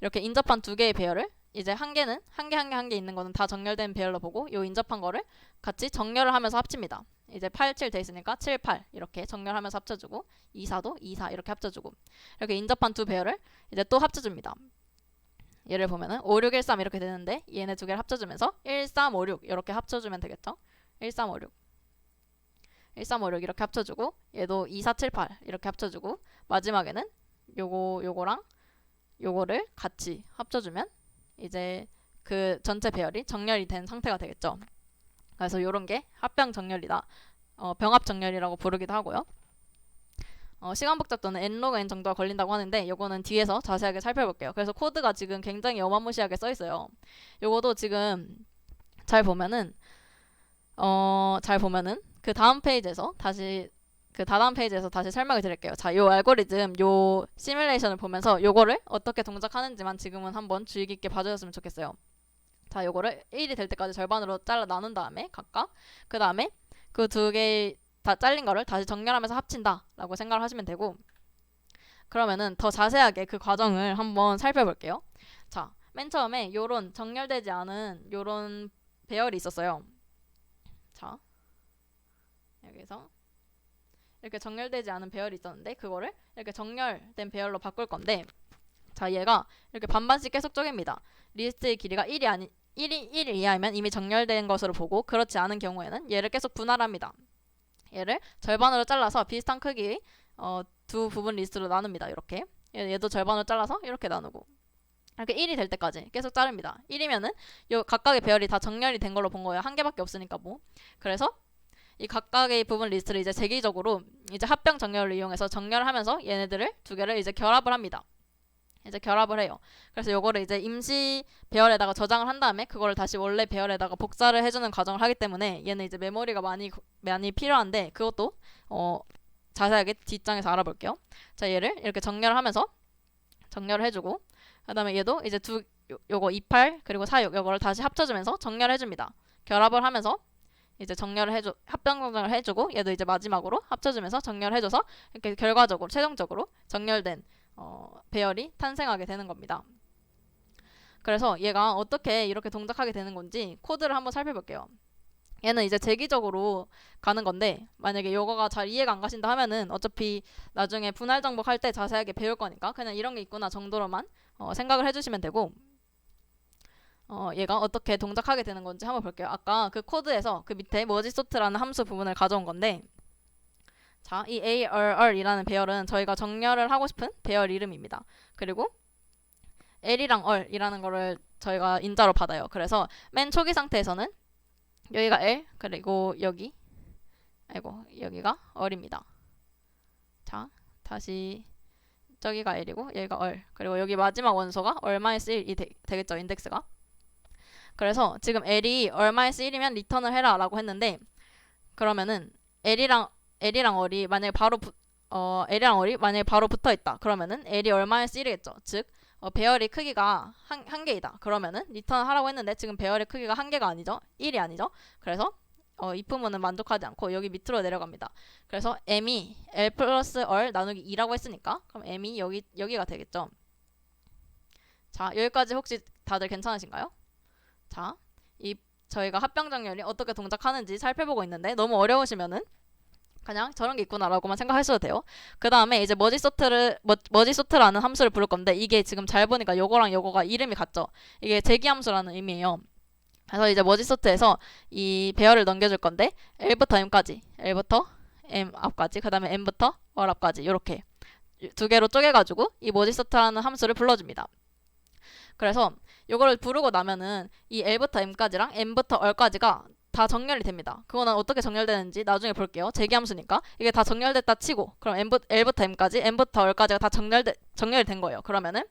이렇게 인접한 두 개의 배열을 이제 한 개 있는 거는 다 정렬된 배열로 보고, 요 인접한 거를 같이 정렬을 하면서 합칩니다. 이제 8, 7 돼 있으니까 7, 8 이렇게 정렬하면서 합쳐주고, 2, 4도 2, 4 이렇게 합쳐주고, 이렇게 인접한 두 배열을 이제 또 합쳐줍니다. 얘를 보면은 5, 6, 1, 3 이렇게 되는데, 얘네 두 개를 합쳐주면서 1, 3, 5, 6 이렇게 합쳐주면 되겠죠. 1, 3, 5, 6 이렇게 합쳐주고, 얘도 2, 4, 7, 8 이렇게 합쳐주고, 마지막에는 요거랑 요거를 같이 합쳐주면 이제 그 전체 배열이 정렬이 된 상태가 되겠죠. 그래서 요런 게 합병 정렬이다. 병합 정렬이라고 부르기도 하고요. 시간 복잡도는 n-n 정도가 걸린다고 하는데, 요거는 뒤에서 자세하게 살펴볼게요. 그래서 코드가 지금 굉장히 어마무시하게 써 있어요. 요거도 지금 잘 보면은 그 다음 페이지에서 다시 설명을 드릴게요. 자, 요 알고리즘, 요 시뮬레이션을 보면서 요거를 어떻게 동작하는지만 지금은 한번 주의 깊게 봐주셨으면 좋겠어요. 자, 요거를 1이 될 때까지 절반으로 잘라 나눈 다음에 각각, 그 다음에 그 두 개 다 잘린 거를 다시 정렬하면서 합친다 라고 생각을 하시면 되고, 그러면은 더 자세하게 그 과정을 한번 살펴볼게요. 자, 맨 처음에 요런 정렬되지 않은 요런 배열이 있었어요. 자, 여기서 이렇게 정렬되지 않은 배열이 있었는데, 그거를 이렇게 정렬된 배열로 바꿀 건데, 자, 얘가 이렇게 반반씩 계속 쪼갭니다. 리스트의 길이가 1 이하이면 이미 정렬된 것으로 보고, 그렇지 않은 경우에는 얘를 계속 분할합니다. 얘를 절반으로 잘라서 비슷한 크기의 두 부분 리스트로 나눕니다. 이렇게 얘도 절반으로 잘라서 이렇게 나누고, 이렇게 1이 될 때까지 계속 자릅니다. 1이면은 요 각각의 배열이 다 정렬이 된 걸로 본 거예요. 한 개밖에 없으니까 뭐. 그래서 이 각각의 부분 리스트를 이제 세기적으로 이제 합병 정렬을 이용해서 정렬하면서 얘네들을 두 개를 이제 결합을 합니다. 이제 결합을 해요. 그래서 요거를 이제 임시 배열에다가 저장을 한 다음에 그거를 다시 원래 배열에다가 복사를 해주는 과정을 하기 때문에, 얘는 이제 메모리가 많이 필요한데, 그것도 자세하게 뒷장에서 알아볼게요. 자, 얘를 이렇게 정렬을 해주고, 그 다음에 얘도 이제 요거 28 그리고 46 요거를 다시 합쳐주면서 정렬해줍니다. 결합을 하면서 이제 합병 정렬을 해주고, 얘도 이제 마지막으로 합쳐주면서 정렬해줘서 이렇게 결과적으로 최종적으로 정렬된 배열이 탄생하게 되는 겁니다. 그래서 얘가 어떻게 이렇게 동작하게 되는 건지 코드를 한번 살펴볼게요. 얘는 이제 재기적으로 가는 건데, 만약에 요거가 잘 이해가 안 가신다 하면은 어차피 나중에 분할 정복할 때 자세하게 배울 거니까 그냥 이런 게 있구나 정도로만 생각을 해주시면 되고, 얘가 어떻게 동작하게 되는 건지 한번 볼게요. 아까 그 코드에서 그 밑에 머지소트라는 함수 부분을 가져온 건데, 자, 이 ARR이라는 배열은 저희가 정렬을 하고 싶은 배열 이름입니다. 그리고 L이랑 R이라는 거를 저희가 인자로 받아요. 그래서 맨 초기 상태에서는 여기가 L, 그리고 여기가 R입니다. 자, 다시 저기가 L이고 여기가 R, 그리고 여기 마지막 원소가 R-1이 되겠죠, 인덱스가. 그래서 지금 L이 R-1이면 리턴을 해라 라고 했는데, 그러면은 L이랑 R이 만약에 바로 붙어 있다. 그러면은 L이 R-1이겠죠. 즉 배열의 크기가 한 개이다. 그러면은 리턴 하라고 했는데 지금 배열의 크기가 한 개가 아니죠. 1이 아니죠. 그래서 이 부분은 만족하지 않고 여기 밑으로 내려갑니다. 그래서 m이 L 플러스 R 나누기 2라고 했으니까, 그럼 m이 여기가 되겠죠. 자, 여기까지 혹시 다들 괜찮으신가요? 자, 이 저희가 합병정렬이 어떻게 동작하는지 살펴보고 있는데 너무 어려우시면은 그냥 저런 게 있구나라고만 생각하셔도 돼요. 그 다음에 이제 머지소트라는 함수를 부를 건데 이게 지금 잘 보니까 요거랑 요거가 이름이 같죠? 이게 제기함수라는 의미예요. 그래서 이제 머지소트에서 이 배열을 넘겨줄 건데 L부터 M 앞까지 그 다음에 M부터 월 앞까지 이렇게 두 개로 쪼개가지고 이 머지소트라는 함수를 불러줍니다. 그래서 요거를 부르고 나면은 이 L부터 M까지랑 M부터 얼까지가 다 정렬이 됩니다. 그거는 어떻게 정렬되는지 나중에 볼게요. 제기함수니까 이게 다 정렬됐다 치고 그럼 L부터 M까지, M부터 L까지가 다 정렬이 된 거예요. 그러면은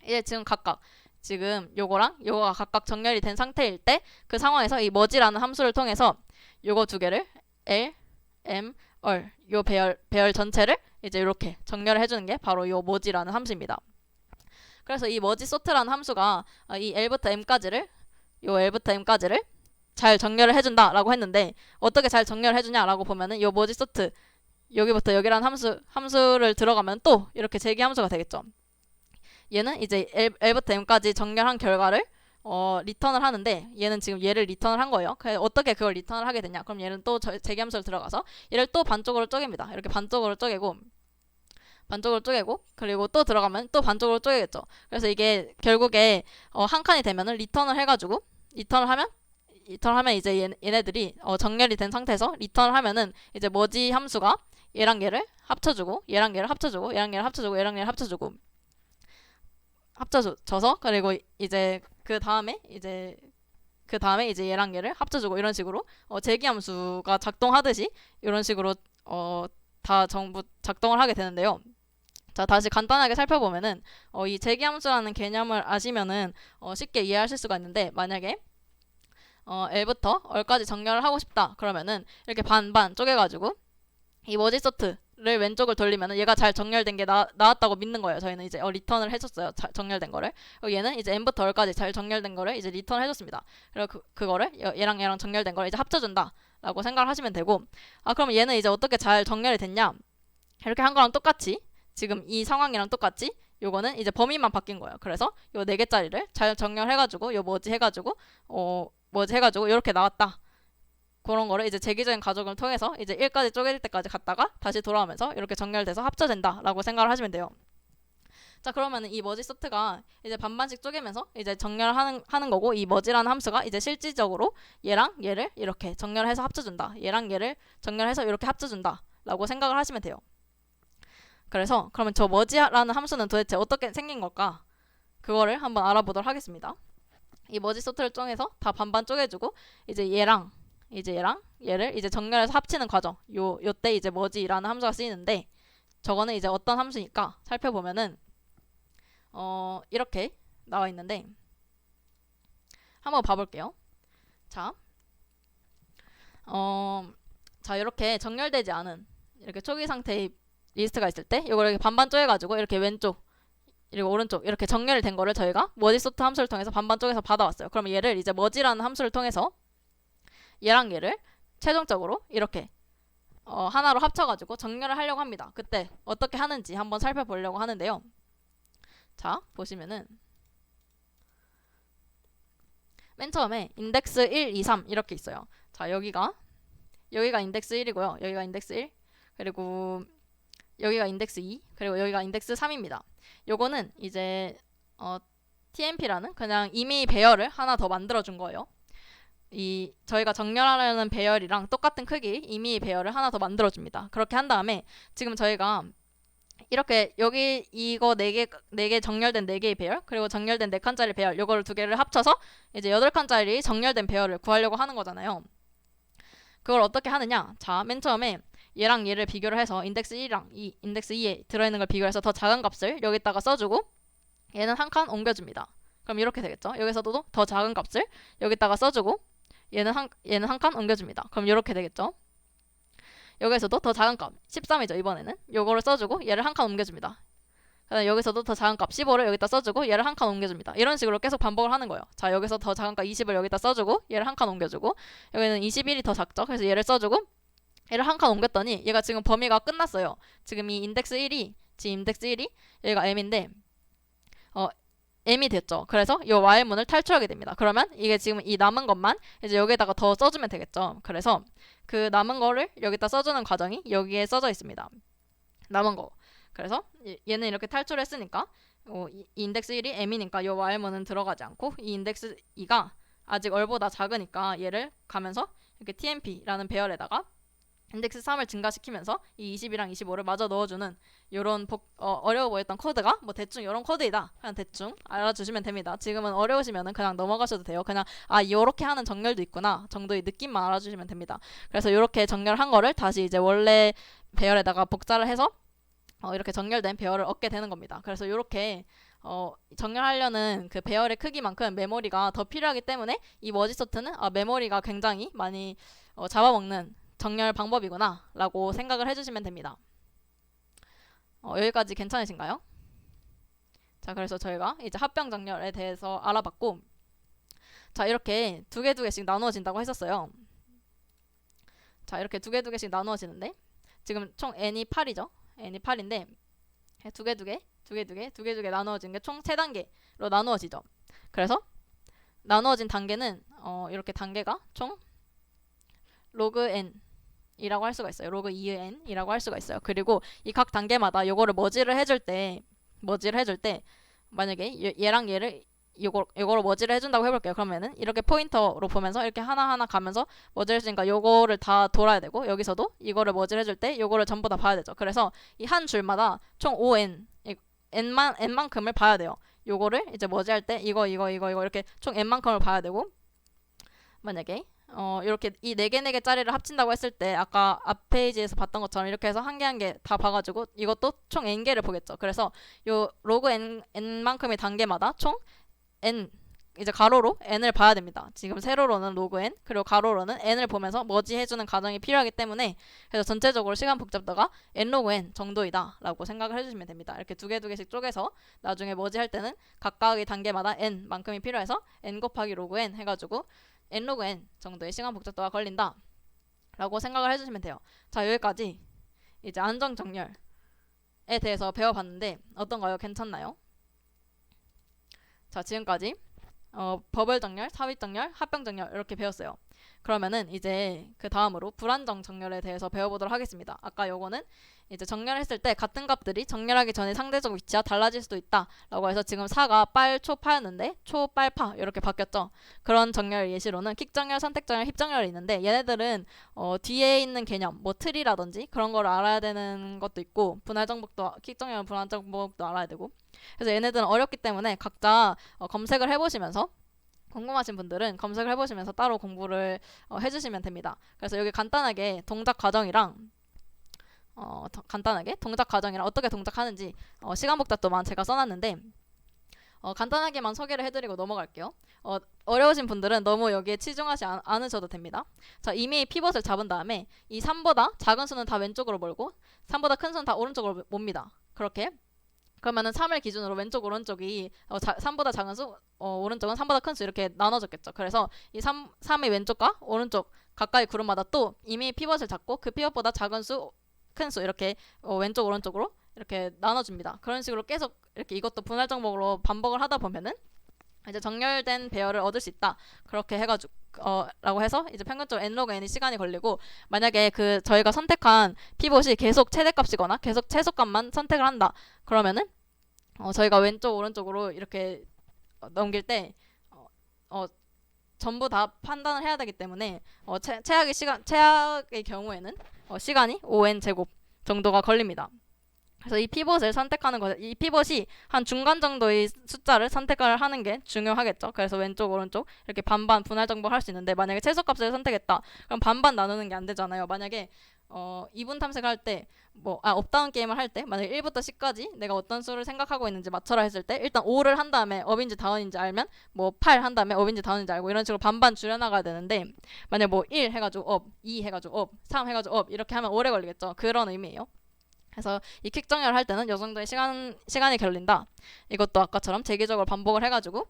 이제 지금 요거랑 요거가 각각 정렬이 된 상태일 때 그 상황에서 이 머지라는 함수를 통해서 요거 두 개를 L, M, 요 배열 전체를 이제 이렇게 정렬을 해주는 게 바로 요 머지라는 함수입니다. 그래서 이 머지 소트라는 함수가 이 L부터 M까지를 잘 정렬을 해준다라고 했는데 어떻게 잘 정렬을 해주냐라고 보면은 요 머지 소트 여기부터 여기라는 함수를 들어가면 또 이렇게 제기 함수가 되겠죠. 얘는 이제 L부터 M까지 정렬한 결과를 리턴을 하는데 얘는 지금 얘를 리턴을 한 거예요. 그래서 어떻게 그걸 리턴을 하게 되냐? 그럼 얘는 또 제기함수를 들어가서 얘를 또 반쪽으로 쪼갭니다. 이렇게 반쪽으로 쪼개고 그리고 또 들어가면 또 반쪽으로 쪼개겠죠. 그래서 이게 결국에 한 칸이 되면은 리턴을 하면 이제 얘네들이 정렬이 된 상태에서 리턴을 하면은 이제 머지 함수가 얘랑 얘를 합쳐주고 합쳐져서 그리고 이제 그 다음에 이제 얘랑 얘를 합쳐주고 이런 식으로 제기함수가 작동하듯이 이런 식으로 다 전부 작동을 하게 되는데요. 자, 다시 간단하게 살펴보면은 이 제기함수라는 개념을 아시면은 쉽게 이해하실 수가 있는데 만약에 L부터 R까지 정렬을 하고 싶다 그러면은 이렇게 반반 쪼개가지고 이 머지소트를 왼쪽을 돌리면은 얘가 잘 정렬된 게 나왔다고 믿는 거예요. 저희는 이제 리턴을 해줬어요. 정렬된 거를. 그리고 얘는 이제 M부터 R까지 잘 정렬된 거를 이제 리턴을 해줬습니다. 그리고 그거를 얘랑 정렬된 거를 이제 합쳐준다 라고 생각을 하시면 되고 그럼 얘는 이제 어떻게 잘 정렬이 됐냐 이렇게 한 거랑 똑같이 지금 이 상황이랑 똑같이 요거는 이제 범위만 바뀐 거예요. 그래서 요 4개짜리를 잘 정렬해가지고 요 머지 해가지고 이렇게 나왔다. 그런 거를 이제 제기적인 가정을 통해서 이제 1까지 쪼개질 때까지 갔다가 다시 돌아오면서 이렇게 정렬돼서 합쳐진다 라고 생각을 하시면 돼요. 자, 그러면은 이 머지 소트가 이제 반반씩 쪼개면서 이제 정렬하는 거고 이 머지라는 함수가 이제 실질적으로 얘랑 얘를 이렇게 정렬해서 합쳐준다. 얘랑 얘를 정렬해서 이렇게 합쳐준다 라고 생각을 하시면 돼요. 그래서 그러면 저 머지라는 함수는 도대체 어떻게 생긴 걸까? 그거를 한번 알아보도록 하겠습니다. 이 머지 소트를 통해서 다 반반 쪼개주고 이제 얘랑 얘를 이제 정렬해서 합치는 과정. 요때 이제 머지라는 함수가 쓰이는데 저거는 이제 어떤 함수니까 살펴보면은 이렇게 나와 있는데 한번 봐볼게요. 자, 이렇게 정렬되지 않은 이렇게 초기 상태의 리스트가 있을 때 이걸 이렇게 반반 쪼개가지고 이렇게 왼쪽 그리고 오른쪽 이렇게 정렬된 거를 저희가 머지소트 함수를 통해서 반반 쪼개서 받아왔어요. 그러면 얘를 이제 머지라는 함수를 통해서 얘랑 얘를 최종적으로 이렇게 하나로 합쳐가지고 정렬을 하려고 합니다. 그때 어떻게 하는지 한번 살펴보려고 하는데요. 자, 보시면은 맨 처음에 인덱스 1, 2, 3 이렇게 있어요. 자, 여기가 인덱스 1이고요. 여기가 인덱스 1 그리고 여기가 인덱스 2 그리고 여기가 인덱스 3입니다. 요거는 이제 TMP라는 그냥 이미 배열을 하나 더 만들어준 거예요. 저희가 정렬하려는 배열이랑 똑같은 크기 이미 배열을 하나 더 만들어줍니다. 그렇게 한 다음에 지금 저희가 이렇게 여기 이거 4개 정렬된 4개의 배열 그리고 정렬된 4칸짜리 배열 요거를 2개를 합쳐서 이제 8칸짜리 정렬된 배열을 구하려고 하는 거잖아요. 그걸 어떻게 하느냐? 자, 맨 처음에 얘랑 얘를 비교를 해서 인덱스 1이랑 인덱스 2에 들어있는 걸 비교해서 더 작은 값을 여기다가 써주고 얘는 한 칸 옮겨줍니다. 그럼 이렇게 되겠죠? 여기서도 더 작은 값을 여기다가 써주고 얘는 한 칸 옮겨줍니다. 그럼 이렇게 되겠죠? 여기서도 더 작은 값 13이죠 이번에는 요거를 써주고 얘를 한 칸 옮겨줍니다. 그다음 여기서도 더 작은 값 15를 여기다 써주고 얘를 한 칸 옮겨줍니다. 이런 식으로 계속 반복을 하는 거예요. 자, 여기서 더 작은 값 20을 여기다 써주고 얘를 한 칸 옮겨주고 여기는 21이 더 작죠. 그래서 얘를 써주고 얘를 한 칸 옮겼더니 얘가 지금 범위가 끝났어요. 지금 이 인덱스 1이 여기가 M인데 m이 됐죠. 그래서 이 y문을 탈출하게 됩니다. 그러면 이게 지금 이 남은 것만 이제 여기에다가 더 써주면 되겠죠. 그래서 그 남은 거를 여기다 써주는 과정이 여기에 써져 있습니다. 남은 거. 그래서 얘는 이렇게 탈출했으니까 이 인덱스 1이 m이니까 이 y문은 들어가지 않고 이 인덱스 2가 아직 얼보다 작으니까 얘를 가면서 이렇게 tmp라는 배열에다가 인덱스 3을 증가시키면서 이 20이랑 25를 마저 넣어주는 요런 어려워 보였던 코드가 뭐 대충 요런 코드이다. 그냥 대충 알아주시면 됩니다. 지금은 어려우시면은 그냥 넘어가셔도 돼요. 그냥 요렇게 하는 정렬도 있구나 정도의 느낌만 알아주시면 됩니다. 그래서 요렇게 정렬한 거를 다시 이제 원래 배열에다가 복사를 해서 이렇게 정렬된 배열을 얻게 되는 겁니다. 그래서 요렇게 정렬하려는 그 배열의 크기만큼 메모리가 더 필요하기 때문에 이 머지소트는 메모리가 굉장히 많이 잡아먹는 정렬 방법이구나 라고 생각을 해주시면 됩니다. 여기까지 괜찮으신가요? 자, 그래서 저희가 이제 합병 정렬에 대해서 알아봤고, 자, 이렇게 두 개씩 나누어진다고 했었어요. 자, 이렇게 두 개씩 나누어지는데 지금 총 n이 8이죠. n이 8인데 두 개 나누어진 게 총 3단계로 나누어지죠. 그래서 나누어진 단계는 이렇게 단계가 총 로그 n 이라고 할 수가 있어요. 로그 2의 n이라고 할 수가 있어요. 그리고 이 각 단계마다 요거를 머지를 해줄 때 만약에 얘랑 얘를 요거로 머지를 해준다고 해볼게요. 그러면은 이렇게 포인터로 보면서 이렇게 하나하나 가면서 머지를 했으니까 요거를 다 돌아야 되고, 여기서도 이거를 머지를 해줄 때 요거를 전부 다 봐야 되죠. 그래서 이 한 줄마다 총 5n n만큼을 봐야 돼요. 요거를 이제 머지할 때 이거 이렇게 총 n만큼을 봐야 되고, 만약에 이렇게 이 4개 짜리를 합친다고 했을 때 아까 앞 페이지에서 봤던 것처럼 이렇게 해서 한 개 다 봐가지고 이것도 총 n개를 보겠죠. 그래서 요 로그 n만큼의 단계마다 총 n 이제 가로로 n을 봐야 됩니다. 지금 세로로는 로그 n 그리고 가로로는 n을 보면서 머지해주는 과정이 필요하기 때문에, 그래서 전체적으로 시간 복잡도가 n 로그 n 정도이다 라고 생각을 해주시면 됩니다. 이렇게 두 개씩 쪼개서 나중에 머지할 때는 각각의 단계마다 n만큼이 필요해서 n 곱하기 로그 n 해가지고 n 로그 n 정도의 시간 복잡도가 걸린다 라고 생각을 해주시면 돼요. 자, 여기까지 이제 안정 정렬에 대해서 배워봤는데 어떤가요? 괜찮나요? 자, 지금까지 버블 정렬, 삽입 정렬, 합병 정렬 이렇게 배웠어요. 그러면은 이제 그 다음으로 불안정 정렬에 대해서 배워보도록 하겠습니다. 아까 요거는 이제 정렬했을 때 같은 값들이 정렬하기 전에 상대적 위치가 달라질 수도 있다 라고 해서 지금 4가 빨, 초, 파였는데 초, 빨, 파 이렇게 바뀌었죠. 그런 정렬 예시로는 킥 정렬, 선택 정렬, 힙 정렬이 있는데, 얘네들은 뒤에 있는 개념 뭐 트리라든지 그런 걸 알아야 되는 것도 있고, 분할 정복도 킥 정렬, 분할 정복도 알아야 되고, 그래서 얘네들은 어렵기 때문에 각자 검색을 해보시면서, 궁금하신 분들은 검색을 해보시면서 따로 공부를 해주시면 됩니다. 그래서 여기 간단하게 동작 과정이랑 어떻게 동작하는지 시간 복잡도만 제가 써놨는데 간단하게만 소개를 해드리고 넘어갈게요. 어려우신 분들은 너무 여기에 치중하지 않으셔도 됩니다. 자, 이미 피벗을 잡은 다음에 이 3보다 작은 수는 다 왼쪽으로 몰고 3보다 큰 수는 다 오른쪽으로 몹니다. 그렇게 그러면은 3을 기준으로 왼쪽 오른쪽이 3보다 작은 수, 오른쪽은 3보다 큰 수 이렇게 나눠졌겠죠. 그래서 이 3의 왼쪽과 오른쪽 가까이 그룹마다 또 이미 피벗을 잡고 그 피벗보다 작은 수, 큰 수 이렇게 왼쪽 오른쪽으로 이렇게 나눠줍니다. 그런 식으로 계속 이렇게 이것도 분할 정복으로 반복을 하다 보면은 이제 정렬된 배열을 얻을 수 있다. 그렇게 해가지고 라고 해서 이제 평균적으로 n 로그 n이 시간이 걸리고, 만약에 그 저희가 선택한 피벗이 계속 최대값이거나 계속 최소값만 선택을 한다. 그러면은 저희가 왼쪽 오른쪽으로 이렇게 넘길 때 전부 다 판단을 해야 되기 때문에 최악의 경우에는 시간이 5n 제곱 정도가 걸립니다. 그래서 이 피벗을 선택하는 거죠. 이 피벗이 한 중간 정도의 숫자를 선택을 하는 게 중요하겠죠. 그래서 왼쪽 오른쪽 이렇게 반반 분할 정복할 수 있는데, 만약에 최소값을 선택했다 그럼 반반 나누는 게 안 되잖아요. 만약에 이분 탐색할 때 업다운 게임을 할 때 만약에 1부터 10까지 내가 어떤 수를 생각하고 있는지 맞춰라 했을 때 일단 5를 한 다음에 업인지 다운인지 알면 8 한 다음에 업인지 다운인지 알고 이런 식으로 반반 줄여나가야 되는데, 만약에 1 해가지고 업, 2 해가지고 업, 3 해가지고 업 이렇게 하면 오래 걸리겠죠. 그런 의미예요. 그래서 이 킥 정렬을 할 때는 이 정도의 시간이 걸린다. 이것도 아까처럼 재기적으로 반복을 해가지고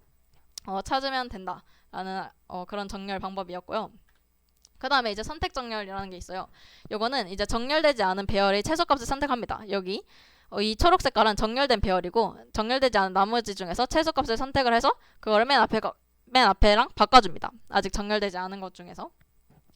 찾으면 된다라는 그런 정렬 방법이었고요. 그 다음에 이제 선택 정렬이라는 게 있어요. 요거는 이제 정렬되지 않은 배열의 최소값을 선택합니다. 여기 이 초록 색깔은 정렬된 배열이고 정렬되지 않은 나머지 중에서 최소값을 선택을 해서 그거를 맨 앞에랑 바꿔줍니다. 아직 정렬되지 않은 것 중에서.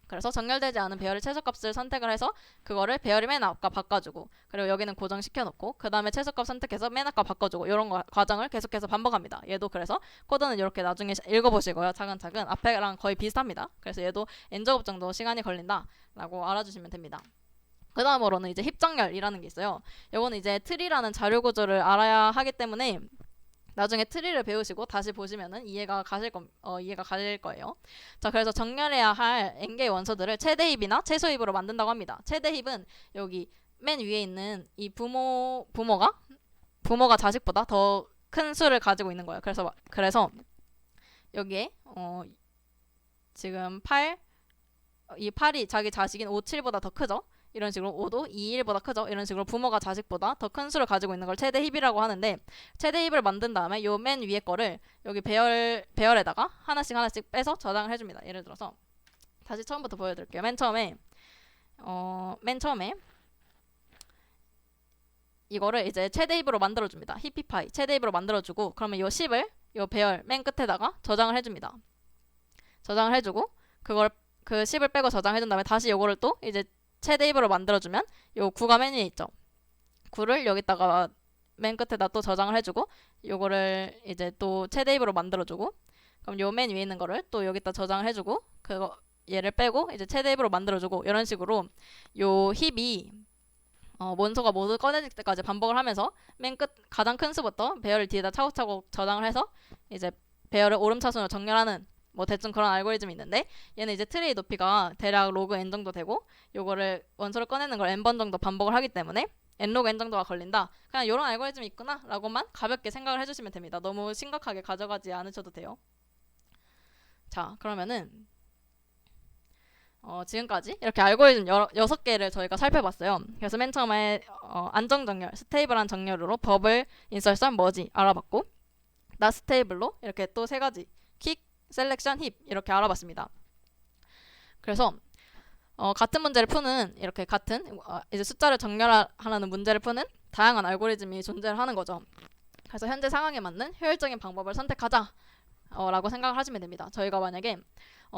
그래서 정렬되지 않은 배열의 최소값을 선택을 해서 그거를 배열이 맨 앞과 바꿔주고 그리고 여기는 고정시켜놓고 그 다음에 최소값 선택해서 맨 앞과 바꿔주고 이런 과정을 계속해서 반복합니다. 얘도 그래서 코드는 이렇게 나중에 읽어보시고요. 차근차근 앞에랑 거의 비슷합니다. 그래서 얘도 n제곱 정도 시간이 걸린다 라고 알아주시면 됩니다. 그 다음으로는 이제 힙정렬이라는 게 있어요. 이거는 이제 트리라는 자료 구조를 알아야 하기 때문에 나중에 트리를 배우시고 다시 보시면은 이해가 가실 거예요. 자, 그래서 정렬해야 할 n개의 원소들을 최대 힙이나 최소 힙으로 만든다고 합니다. 최대 힙은 여기 맨 위에 있는 이 부모가 자식보다 더 큰 수를 가지고 있는 거예요. 그래서 여기에 지금 이 8이 자기 자식인 5, 7보다 더 크죠? 이런 식으로 5도 2, 1보다 크죠? 이런 식으로 부모가 자식보다 더 큰 수를 가지고 있는 걸 최대 힙이라고 하는데 최대 힙을 만든 다음에 요 맨 위에 거를 여기 배열에다가 하나씩 빼서 저장을 해줍니다. 예를 들어서 다시 처음부터 보여드릴게요. 맨 처음에 이거를 이제 최대 힙으로 만들어줍니다. 힙파이 최대 힙으로 만들어주고 그러면 요 10을 요 배열 맨 끝에다가 저장을 해줍니다. 저장을 해주고 그걸 그 10을 빼고 저장해준 다음에 다시 요거를 또 이제 최대 힙으로 만들어주면 요 9가 맨 위에 있죠. 9를 여기다가 맨 끝에다 또 저장을 해주고 요거를 이제 또 최대 힙으로 만들어주고 그럼 요 맨 위에 있는 거를 또 여기다 저장을 해주고 얘를 빼고 이제 최대 힙으로 만들어주고 이런 식으로 요 힙이 원소가 모두 꺼내질 때까지 반복을 하면서 맨 끝 가장 큰 수부터 배열을 뒤에다 차곡차곡 저장을 해서 이제 배열을 오름차순으로 정렬하는 뭐 대충 그런 알고리즘이 있는데 얘는 이제 트리의 높이가 대략 로그 n 정도 되고 요거를 원소를 꺼내는 걸 n번 정도 반복을 하기 때문에 n 로그 n 정도가 걸린다. 그냥 이런 알고리즘이 있구나 라고만 가볍게 생각을 해주시면 됩니다. 너무 심각하게 가져가지 않으셔도 돼요. 자, 그러면은 지금까지 이렇게 알고리즘 6개를 저희가 살펴봤어요. 그래서 맨 처음에 안정정렬, 스테이블한 정렬으로 버블, 인설션, 머지 알아봤고 나 스테이블로 이렇게 또 3가지 킥, 셀렉션, 힙 이렇게 알아봤습니다. 그래서 같은 문제를 푸는 이렇게 같은 이제 숫자를 정렬하는 문제를 푸는 다양한 알고리즘이 존재를 하는 거죠. 그래서 현재 상황에 맞는 효율적인 방법을 선택하자 라고 생각을 하시면 됩니다. 저희가 만약에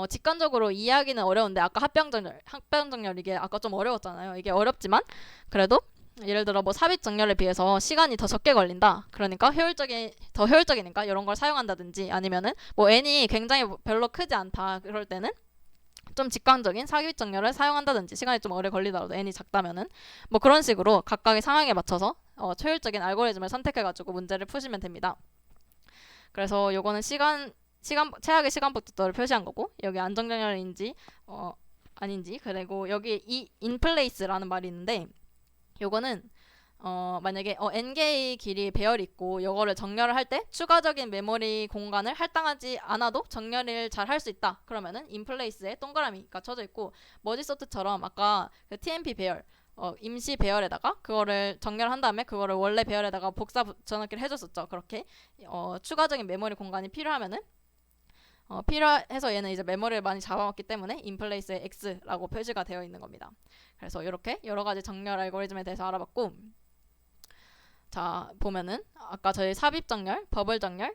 직관적으로 이해하기는 어려운데 아까 합병정렬 이게 아까 좀 어려웠잖아요. 이게 어렵지만 그래도 예를 들어 뭐 삽입 정렬에 비해서 시간이 더 적게 걸린다. 그러니까 더 효율적이니까 이런 걸 사용한다든지 아니면은 뭐 n이 굉장히 별로 크지 않다. 그럴 때는 좀 직관적인 삽입 정렬을 사용한다든지 시간이 좀 오래 걸리더라도 n이 작다면은 뭐 그런 식으로 각각의 상황에 맞춰서 효율적인 알고리즘을 선택해가지고 문제를 푸시면 됩니다. 그래서 요거는 최악의 시간부터를 표시한 거고 여기 안정정렬인지 아닌지 그리고 여기 이 인플레이스라는 말이 있는데 요거는 만약에 n개의 길이 배열이 있고 요거를 정렬을 할 때 추가적인 메모리 공간을 할당하지 않아도 정렬을 잘 할 수 있다. 그러면은 인플레이스에 동그라미가 쳐져 있고 머지소트처럼 아까 그 TMP 배열 임시 배열에다가 그거를 정렬한 다음에 그거를 원래 배열에다가 복사 붙여넣기를 해줬었죠. 그렇게 추가적인 메모리 공간이 필요하면은 필요해서 얘는 이제 메모리를 많이 잡아먹기 때문에 인플레이스에 X라고 표시가 되어 있는 겁니다. 그래서 이렇게 여러 가지 정렬 알고리즘에 대해서 알아봤고 자 보면은 아까 저희 삽입 정렬, 버블 정렬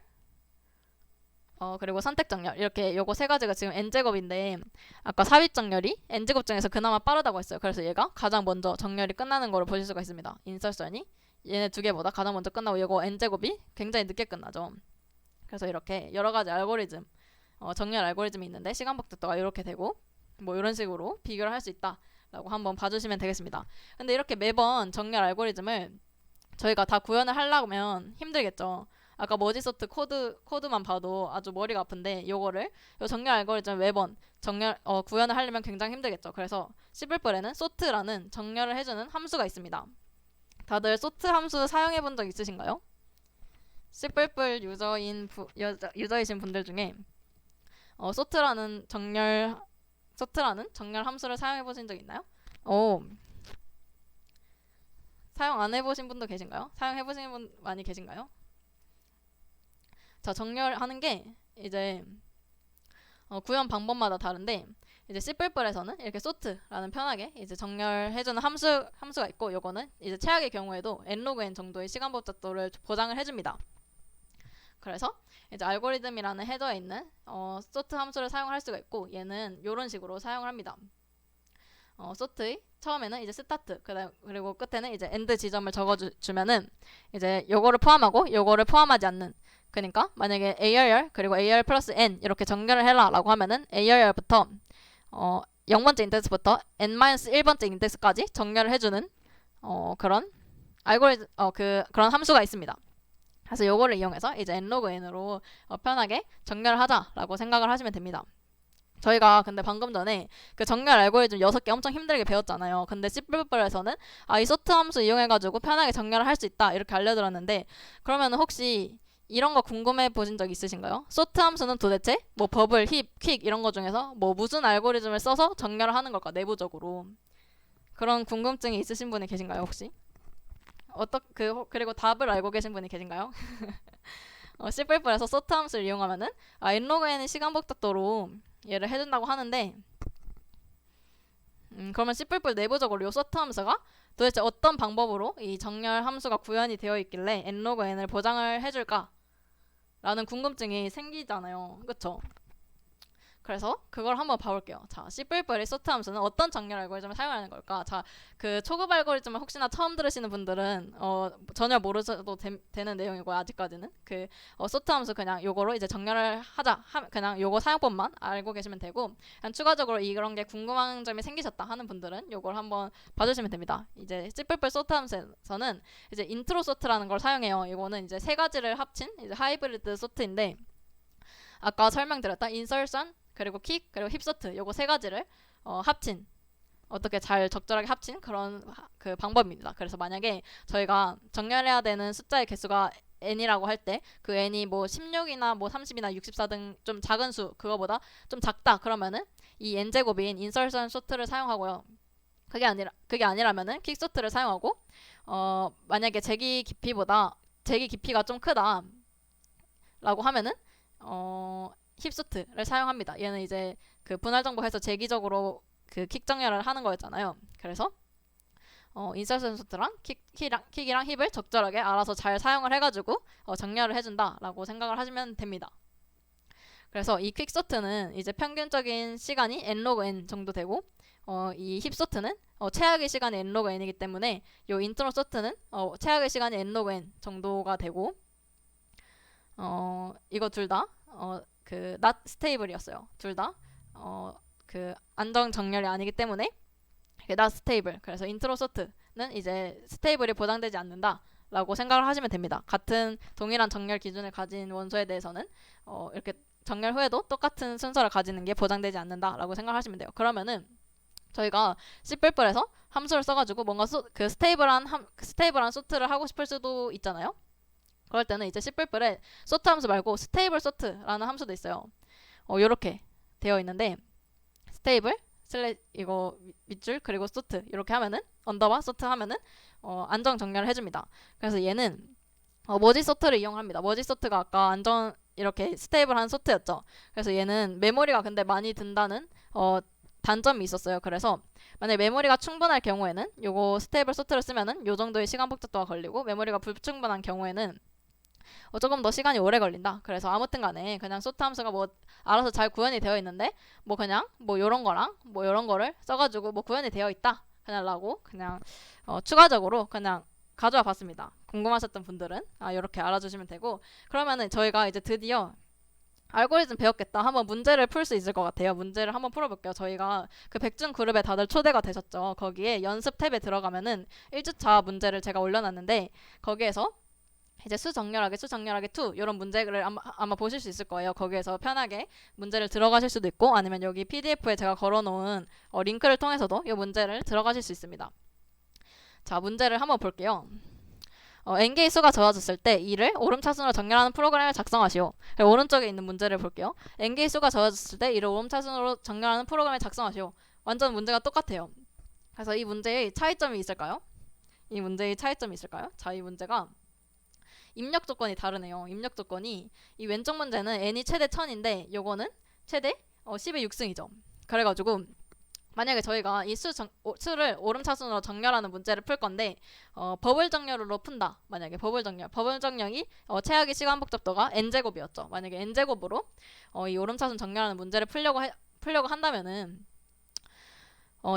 그리고 선택 정렬 이렇게 요거 3가지가 지금 n제곱인데 아까 삽입 정렬이 n제곱 중에서 그나마 빠르다고 했어요. 그래서 얘가 가장 먼저 정렬이 끝나는 거를 보실 수가 있습니다. 인설션이 얘네 2개보다 가장 먼저 끝나고 이거 n제곱이 굉장히 늦게 끝나죠. 그래서 이렇게 여러 가지 알고리즘 정렬 알고리즘이 있는데 시간 복잡도가 이렇게 되고 뭐 이런 식으로 비교를 할 수 있다 라고 한번 봐주시면 되겠습니다. 근데 이렇게 매번 정렬 알고리즘을 저희가 다 구현을 하려면 힘들겠죠. 아까 머지소트 코드만 봐도 아주 머리가 아픈데 요거를 요 정렬 알고리즘 매번 구현을 하려면 굉장히 힘들겠죠. 그래서 C++에는 sort라는 정렬을 해주는 함수가 있습니다. 다들 sort 함수 사용해 본 적 있으신가요? C++ 유저이신 분들 중에 sort라는 정렬 함수를 사용해 보신 적 있나요? 사용 안 해보신 분도 계신가요? 사용해 보신 분 많이 계신가요? 자, 정렬하는 게 이제 구현 방법마다 다른데 이제 C++에서는 이렇게 sort라는 편하게 이제 정렬해주는 함수가 있고 요거는 이제 최악의 경우에도 nlog n 정도의 시간 복잡도를 보장을 해줍니다. 그래서 이제 알고리즘이라는 헤더에 있는 sort 함수를 사용할 수가 있고 얘는 이런 식으로 사용을 합니다. sort의 처음에는 이제 start 그리고 끝에는 이제 end 지점을 적어주면은 이제 요거를 포함하고 요거를 포함하지 않는 그러니까 만약에 ARR 그리고 AR 플러스 N 이렇게 정렬을 해라 라고 하면은 ARR부터 0번째 인덱스부터 N-1번째 인덱스까지 정렬을 해주는 그런 알고리즘 그런 함수가 있습니다. 그래서 요거를 이용해서 이제 nlog n으로 편하게 정렬을 하자라고 생각을 하시면 됩니다. 저희가 근데 방금 전에 그 정렬 알고리즘 6개 엄청 힘들게 배웠잖아요. 근데 C++에서는 이 sort 함수 이용해가지고 편하게 정렬을 할 수 있다 이렇게 알려드렸는데 그러면 혹시 이런 거 궁금해 보신 적 있으신가요? sort 함수는 도대체 뭐 버블, 힙, 퀵 이런 거 중에서 뭐 무슨 알고리즘을 써서 정렬을 하는 걸까 내부적으로 그런 궁금증이 있으신 분이 계신가요 혹시? 그리고 답을 알고 계신 분이 계신가요? C++에서 sort 함수를 이용하면은 nlog n의 시간 복잡도로 얘를 해준다고 하는데 그러면 C++ 내부적으로 이 sort 함수가 도대체 어떤 방법으로 이 정렬 함수가 구현이 되어 있길래 nlog n을 보장을 해줄까? 라는 궁금증이 생기잖아요. 그쵸? 그래서 그걸 한번 봐볼게요. 자, C++의 sort 함수는 어떤 정렬 알고리즘을 사용하는 걸까? 자, 그 초급 알고리즘을 혹시나 처음 들으시는 분들은 전혀 모르셔도 되는 내용이고요. 아직까지는 그 sort 함수 그냥 요거로 이제 정렬을 그냥 요거 사용법만 알고 계시면 되고 그냥 추가적으로 이런 게 궁금한 점이 생기셨다 하는 분들은 요걸 한번 봐주시면 됩니다. 이제 C++ sort 함수에서는 이제 intro sort라는 걸 사용해요. 이거는 이제 세 가지를 합친 이제 하이브리드 sort인데 아까 설명드렸던 insertion 그리고 킥 그리고 힙소트 요거 세 가지를 합친 어떻게 잘 적절하게 합친 그런 그 방법입니다. 그래서 만약에 저희가 정렬해야 되는 숫자의 개수가 n이라고 할 때 그 n이 뭐 16이나 뭐 30이나 64 등 좀 작은 수 그거보다 좀 작다 그러면은 이 n제곱인 insertion sort를 사용하고요. 그게 아니라면은 킥 sort를 사용하고 만약에 제기 깊이가 좀 크다 라고 하면은 힙소트를 사용합니다. 얘는 이제 그 분할 정보해서 재기적으로 그 킥 정렬을 하는 거였잖아요. 그래서 인서션 소트랑 킥이랑 힙을 적절하게 알아서 잘 사용을 해가지고 정렬을 해준다라고 생각을 하시면 됩니다. 그래서 이 퀵소트는 이제 평균적인 시간이 nlog n 정도 되고 이 힙소트는 최악의 시간이 nlog n이기 때문에 이 인트로 소트는 최악의 시간이 nlog n 정도가 되고 이거 둘 다 그 not stable이었어요. 둘 다 그 안정 정렬이 아니기 때문에 not stable. 그래서 인트로 소트는 이제 스테이블이 보장되지 않는다라고 생각을 하시면 됩니다. 같은 동일한 정렬 기준을 가진 원소에 대해서는 이렇게 정렬 후에도 똑같은 순서를 가지는 게 보장되지 않는다라고 생각하시면 돼요. 그러면은 저희가 C++에서 함수를 써가지고 뭔가 그 스테이블한 소트를 하고 싶을 수도 있잖아요. 그럴 때는 이제 C++에 sort 함수 말고 stable sort라는 함수도 있어요. 요렇게 되어 있는데 stable 이거 밑줄 그리고 sort 이렇게 하면은 언더바 sort 하면은 안정 정렬을 해줍니다. 그래서 얘는 머지 sort를 이용합니다. 머지 sort가 아까 안정 이렇게 스테이블한 sort였죠. 그래서 얘는 메모리가 근데 많이 든다는 단점이 있었어요. 그래서 만약에 메모리가 충분할 경우에는 요거 스테이블 sort를 쓰면은 요 정도의 시간 복잡도가 걸리고 메모리가 불충분한 경우에는 조금 더 시간이 오래 걸린다. 그래서 아무튼 간에 그냥 sort 함수가 뭐 알아서 잘 구현이 되어 있는데 뭐 그냥 뭐 요런 거랑 뭐 요런 거를 써가지고 뭐 구현이 되어 있다. 그냥 추가적으로 그냥 가져와 봤습니다. 궁금하셨던 분들은 요렇게 알아주시면 되고 그러면은 저희가 이제 드디어 알고리즘 배웠겠다. 한번 문제를 풀 수 있을 것 같아요. 문제를 한번 풀어볼게요. 저희가 그 백준 그룹에 다들 초대가 되셨죠. 거기에 연습 탭에 들어가면은 1주차 문제를 제가 올려놨는데 거기에서 이제 수정렬하게 2 이런 문제를 아마 보실 수 있을 거예요. 거기에서 편하게 문제를 들어가실 수도 있고 아니면 여기 PDF에 제가 걸어놓은 링크를 통해서도 이 문제를 들어가실 수 있습니다. 자, 문제를 한번 볼게요. n개의 수가 저하졌을 때 이를 오름차순으로 정렬하는 프로그램을 작성하시오. 오른쪽에 있는 문제를 볼게요. n개의 수가 저하졌을 때 이를 오름차순으로 정렬하는 프로그램을 작성하시오. 완전 문제가 똑같아요. 그래서 이 문제의 차이점이 있을까요? 자, 이 문제가 입력 조건이 다르네요. 입력 조건이 이 왼쪽 문제는 n이 최대 1000인데 요거는 최대 10의 6승이죠. 그래가지고 만약에 저희가 이 수를 오름차순으로 정렬하는 문제를 풀 건데 버블 정렬로 푼다. 만약에 버블 정렬이 최악의 시간 복잡도가 n제곱이었죠. 만약에 n제곱으로 이 오름차순 정렬하는 문제를 풀려고 한다면은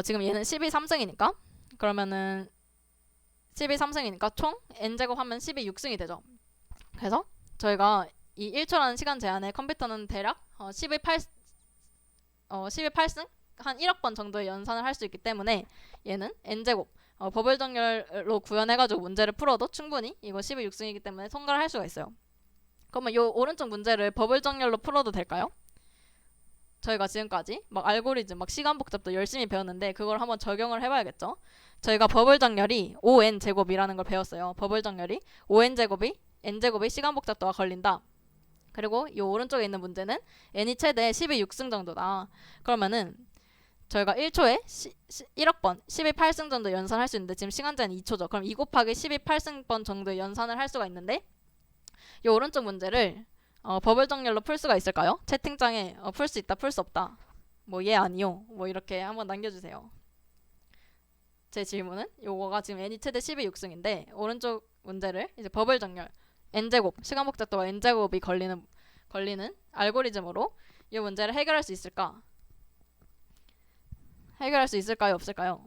지금 얘는 12 3승이니까 그러면은 12 3승이니까 총 n제곱 하면 12 6승이 되죠. 그래서 저희가 이 1초라는 시간 제한에 컴퓨터는 대략 12 8승 한 1억 번 정도의 연산을 할 수 있기 때문에 얘는 n제곱 버블 정렬로 구현해가지고 문제를 풀어도 충분히 이거 12 6승이기 때문에 통과를 할 수가 있어요. 그러면 이 오른쪽 문제를 버블 정렬로 풀어도 될까요? 저희가 지금까지 막 알고리즘, 막 시간 복잡도 열심히 배웠는데 그걸 한번 적용을 해봐야겠죠. 저희가 버블 정렬이 5n 제곱이라는 걸 배웠어요. 버블 정렬이 5n 제곱이 n제곱이 시간 복잡도가 걸린다. 그리고 이 오른쪽에 있는 문제는 n이 최대 12 6승 정도다. 그러면은 저희가 1초에 1억 번 12 8승 정도 연산할 수 있는데 지금 시간 제한이 2초죠. 그럼 2 곱하기 12 8승 번 정도 연산을 할 수가 있는데 이 오른쪽 문제를 버블 정렬로 풀 수가 있을까요? 채팅창에 풀 수 있다, 풀 수 없다. 뭐 예, 아니요. 뭐 이렇게 한번 남겨주세요. 제 질문은 요거가 지금 n이 최대 12 6승인데 오른쪽 문제를 이제 버블 정렬 n제곱 시간 복잡도가 n제곱이 걸리는 알고리즘으로 이 문제를 해결할 수 있을까? 해결할 수 있을까요? 없을까요?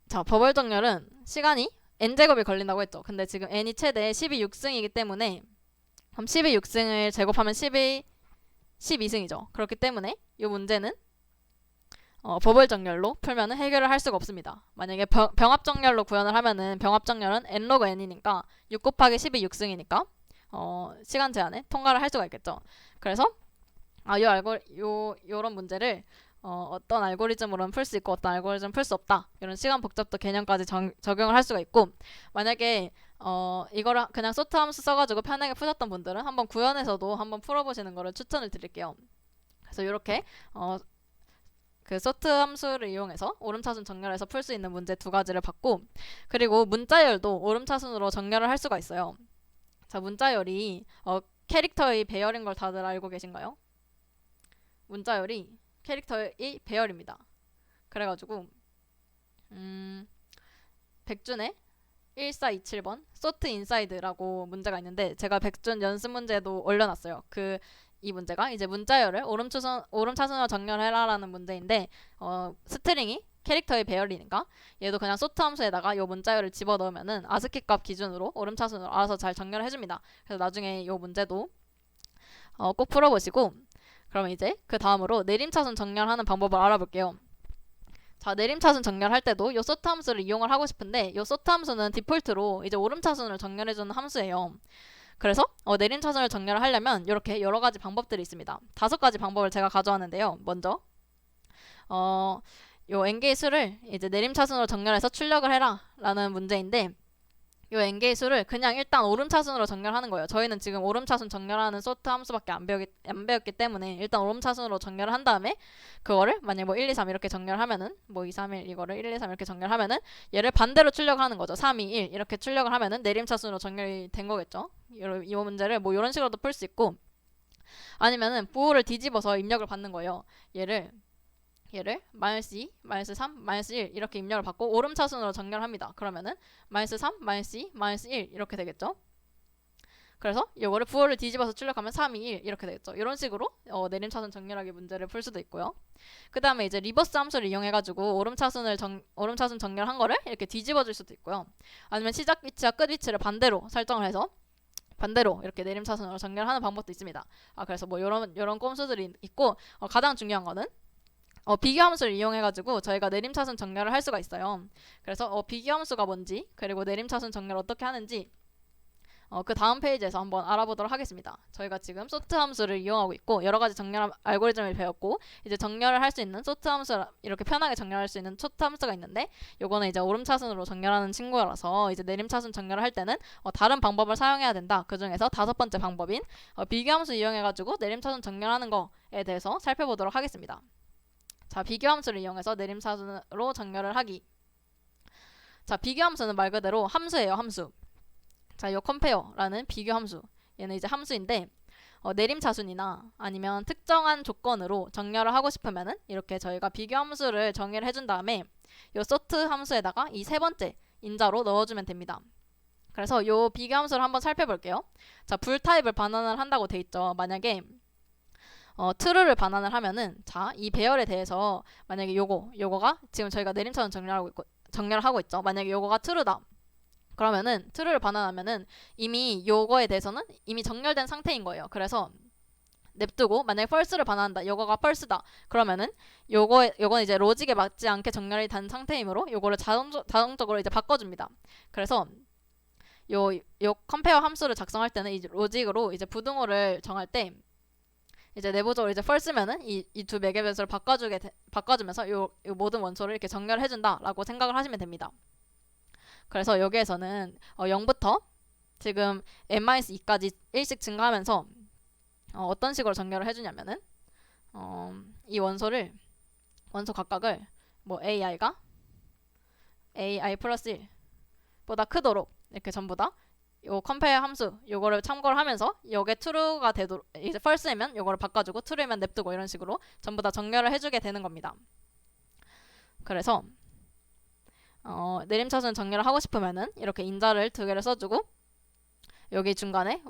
자, 버블 정렬은 시간이 n제곱이 걸린다고 했죠. 근데 지금 n이 최대 12 6승이기 때문에 그럼 12 6승을 제곱하면 12승이죠. 그렇기 때문에 이 문제는 버블 정렬로 풀면은 해결을 할 수가 없습니다. 만약에 병합 정렬로 구현을 하면은 병합 정렬은 n 로그 n이니까 6 곱하기 12 6승이니까 시간 제한에 통과를 할 수가 있겠죠. 그래서 요런 문제를 어떤 알고리즘으로는 풀 수 있고 어떤 알고리즘은 풀 수 없다. 이런 시간 복잡도 개념까지 적용을 할 수가 있고 만약에 이거를 그냥 소트 함수 써가지고 편하게 푸셨던 분들은 한번 구현해서도 한번 풀어보시는 거를 추천을 드릴게요. 그래서 이렇게 그 소트 함수를 이용해서 오름차순 정렬해서 풀 수 있는 문제 두 가지를 봤고 그리고 문자열도 오름차순으로 정렬을 할 수가 있어요. 자, 문자열이 캐릭터의 배열인 걸 다들 알고 계신가요? 문자열이 캐릭터의 배열입니다. 그래가지고 백준의 1427번 소트 인사이드라고 문제가 있는데 제가 백준 연습 문제도 올려놨어요. 이 문제가 이제 문자열을 오름차순으로 정렬해라라는 문제인데 스트링이 캐릭터의 배열이니까 얘도 그냥 소트 함수에다가 요 문자열을 집어넣으면은 아스키 값 기준으로 오름차순으로 알아서 잘 정렬을 해줍니다. 그래서 나중에 요 문제도 꼭 풀어보시고 그러면 이제 그 다음으로 내림차순 정렬하는 방법을 알아볼게요. 자, 내림차순 정렬할 때도 요 소트 함수를 이용을 하고 싶은데 요 소트 함수는 디폴트로 이제 오름차순을 정렬해주는 함수예요. 그래서 내림차순을 정렬을 하려면 이렇게 여러 가지 방법들이 있습니다. 5가지 방법을 제가 가져왔는데요. 먼저 요 n개의 수를 이제 내림차순으로 정렬해서 출력을 해라 라는 문제인데 요 n개의 수를 그냥 일단 오름차순으로 정렬하는 거예요. 저희는 지금 오름차순 정렬하는 소트 함수밖에 안 배웠기 때문에 일단 오름차순으로 정렬을 한 다음에 그거를 만약에 뭐 1, 2, 3 이렇게 정렬하면은 뭐 2, 3, 1 이거를 1, 2, 3 이렇게 정렬하면은 얘를 반대로 출력하는 거죠. 3, 2, 1 이렇게 출력을 하면은 내림차순으로 정렬이 된 거겠죠. 이 문제를 뭐 이런 식으로도 풀 수 있고 아니면은 부호를 뒤집어서 입력을 받는 거예요. 얘를 마이너스 2, 마이너스 3, 마이너스 1 이렇게 입력을 받고 오름차순으로 정렬합니다. 그러면은 마이너스 3, 마이너스 2, 마이너스 1 이렇게 되겠죠. 그래서 이거를 부호를 뒤집어서 출력하면 3, 2, 1 이렇게 되겠죠. 이런 식으로 내림차순 정렬하기 문제를 풀 수도 있고요. 그 다음에 이제 리버스 함수를 이용해가지고 오름차순 정렬한 거를 이렇게 뒤집어 줄 수도 있고요. 아니면 시작 위치와 끝 위치를 반대로 설정을 해서 반대로 이렇게 내림차순으로 정렬하는 방법도 있습니다. 그래서 뭐 이런 꼼수들이 있고 가장 중요한 거는 비교함수를 이용해가지고 저희가 내림차순 정렬을 할 수가 있어요. 그래서 비교함수가 뭔지 그리고 내림차순 정렬 어떻게 하는지 그 다음 페이지에서 한번 알아보도록 하겠습니다. 저희가 지금 소트 함수를 이용하고 있고 여러 가지 정렬 알고리즘을 배웠고 이제 정렬을 할 수 있는 소트 함수 이렇게 편하게 정렬할 수 있는 소트 함수가 있는데 요거는 이제 오름차순으로 정렬하는 친구라서 이제 내림차순 정렬을 할 때는 다른 방법을 사용해야 된다. 그 중에서 5번째 방법인 비교함수 이용해가지고 내림차순 정렬하는 거에 대해서 살펴보도록 하겠습니다. 자, 비교함수를 이용해서 내림차순으로 정렬을 하기. 자, 비교함수는 말 그대로 함수예요, 함수. 자, 요 compare라는 비교 함수. 얘는 이제 함수인데 내림차순이나 아니면 특정한 조건으로 정렬을 하고 싶으면은 이렇게 저희가 비교 함수를 정의를 해준 다음에 요 sort 함수에다가 이 세 번째 인자로 넣어주면 됩니다. 그래서 요 비교 함수를 한번 살펴볼게요. 자, 불 타입을 반환을 한다고 돼 있죠. 만약에 true를 반환을 하면은 자, 이 배열에 대해서 만약에 요거가 지금 저희가 내림차순 정렬을 하고 있죠. 만약에 요거가 true다. 그러면은 true를 반환하면은 이미 요거에 대해서는 이미 정렬된 상태인 거예요. 그래서 냅두고 만약에 false를 반환한다. 요거가 false다. 그러면은 요거는 이제 로직에 맞지 않게 정렬이 된 상태이므로 요거를 자동적으로 이제 바꿔줍니다. 그래서 요 compare 함수를 작성할 때는 이제 로직으로 이제 부등호를 정할 때 이제 내부적으로 이제 false면은 이 두 매개변수를 바꿔주면서 요 모든 원소를 이렇게 정렬해준다라고 생각을 하시면 됩니다. 그래서 여기에서는 0부터 지금 n-2까지 1씩 증가하면서 어떤 식으로 정렬을 해주냐면은 이 원소 각각을 뭐 ai가 ai 플러스 1보다 크도록 이렇게 전부 다 요 compare 함수 요거를 참고를 하면서 요게 true가 되도록 이제 false면 요거를 바꿔주고 true면 냅두고 이런 식으로 전부 다 정렬을 해주게 되는 겁니다. 그래서 내림차순 정렬을 하고 싶으면은 이렇게 인자를 2개를 써주고 여기 중간에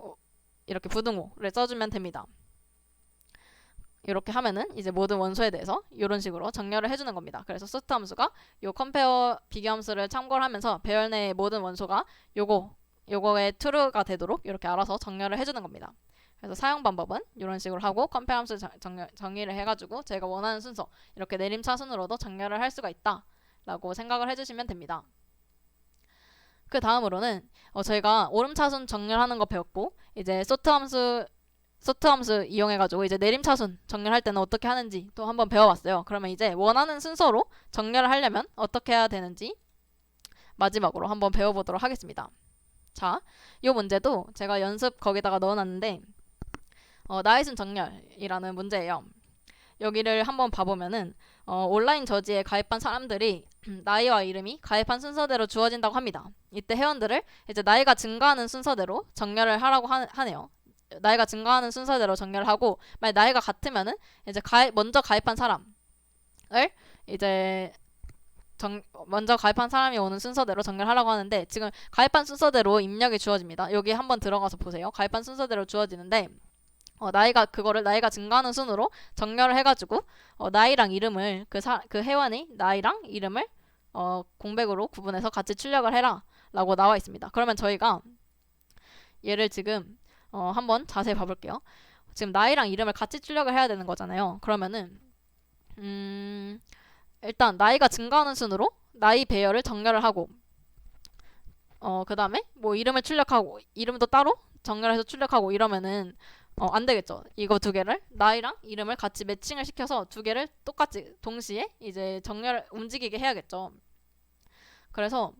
이렇게 부등호를 써주면 됩니다. 이렇게 하면은 이제 모든 원소에 대해서 이런 식으로 정렬을 해주는 겁니다. 그래서 sort 함수가 요 compare 비교 함수를 참고를 하면서 배열 내의 모든 원소가 요거의 true가 되도록 이렇게 알아서 정렬을 해주는 겁니다. 그래서 사용 방법은 이런 식으로 하고 compare 함수 정의를 해가지고 제가 원하는 순서 이렇게 내림차순으로도 정렬을 할 수가 있다 라고 생각을 해주시면 됩니다. 그 다음으로는 저희가 오름차순 정렬하는 거 배웠고 이제 sort 함수 이용해가지고 이제 내림차순 정렬할 때는 어떻게 하는지 또 한번 배워봤어요. 그러면 이제 원하는 순서로 정렬을 하려면 어떻게 해야 되는지 마지막으로 한번 배워보도록 하겠습니다. 자, 이 문제도 제가 연습 거기다가 넣어놨는데 나이순 정렬이라는 문제예요. 여기를 한번 봐보면은 온라인 저지에 가입한 사람들이 나이와 이름이 가입한 순서대로 주어진다고 합니다. 이때 회원들을 이제 나이가 증가하는 순서대로 정렬을 하라고 하네요. 나이가 증가하는 순서대로 정렬을 하고 만약 나이가 같으면은 이제 먼저 가입한 사람을 이제 먼저 가입한 사람이 오는 순서대로 정렬하라고 하는데 지금 가입한 순서대로 입력이 주어집니다. 여기 한번 들어가서 보세요. 가입한 순서대로 주어지는데 그거를 나이가 증가하는 순으로 정렬을 해가지고 나이랑 이름을 그 회원이 나이랑 이름을 공백으로 구분해서 같이 출력을 해라 라고 나와 있습니다. 그러면 저희가 얘를 지금 한번 자세히 봐볼게요. 지금 나이랑 이름을 같이 출력을 해야 되는 거잖아요. 그러면은 일단 나이가 증가하는 순으로 나이 배열을 정렬을 하고 그 다음에 뭐 이름을 출력하고 이름도 따로 정렬해서 출력하고 이러면은 안 되겠죠. 이거 두 개를 나이랑 이름을 같이 매칭을 시켜서 두 개를 똑같이 동시에 이제 움직이게 해야겠죠. 그래서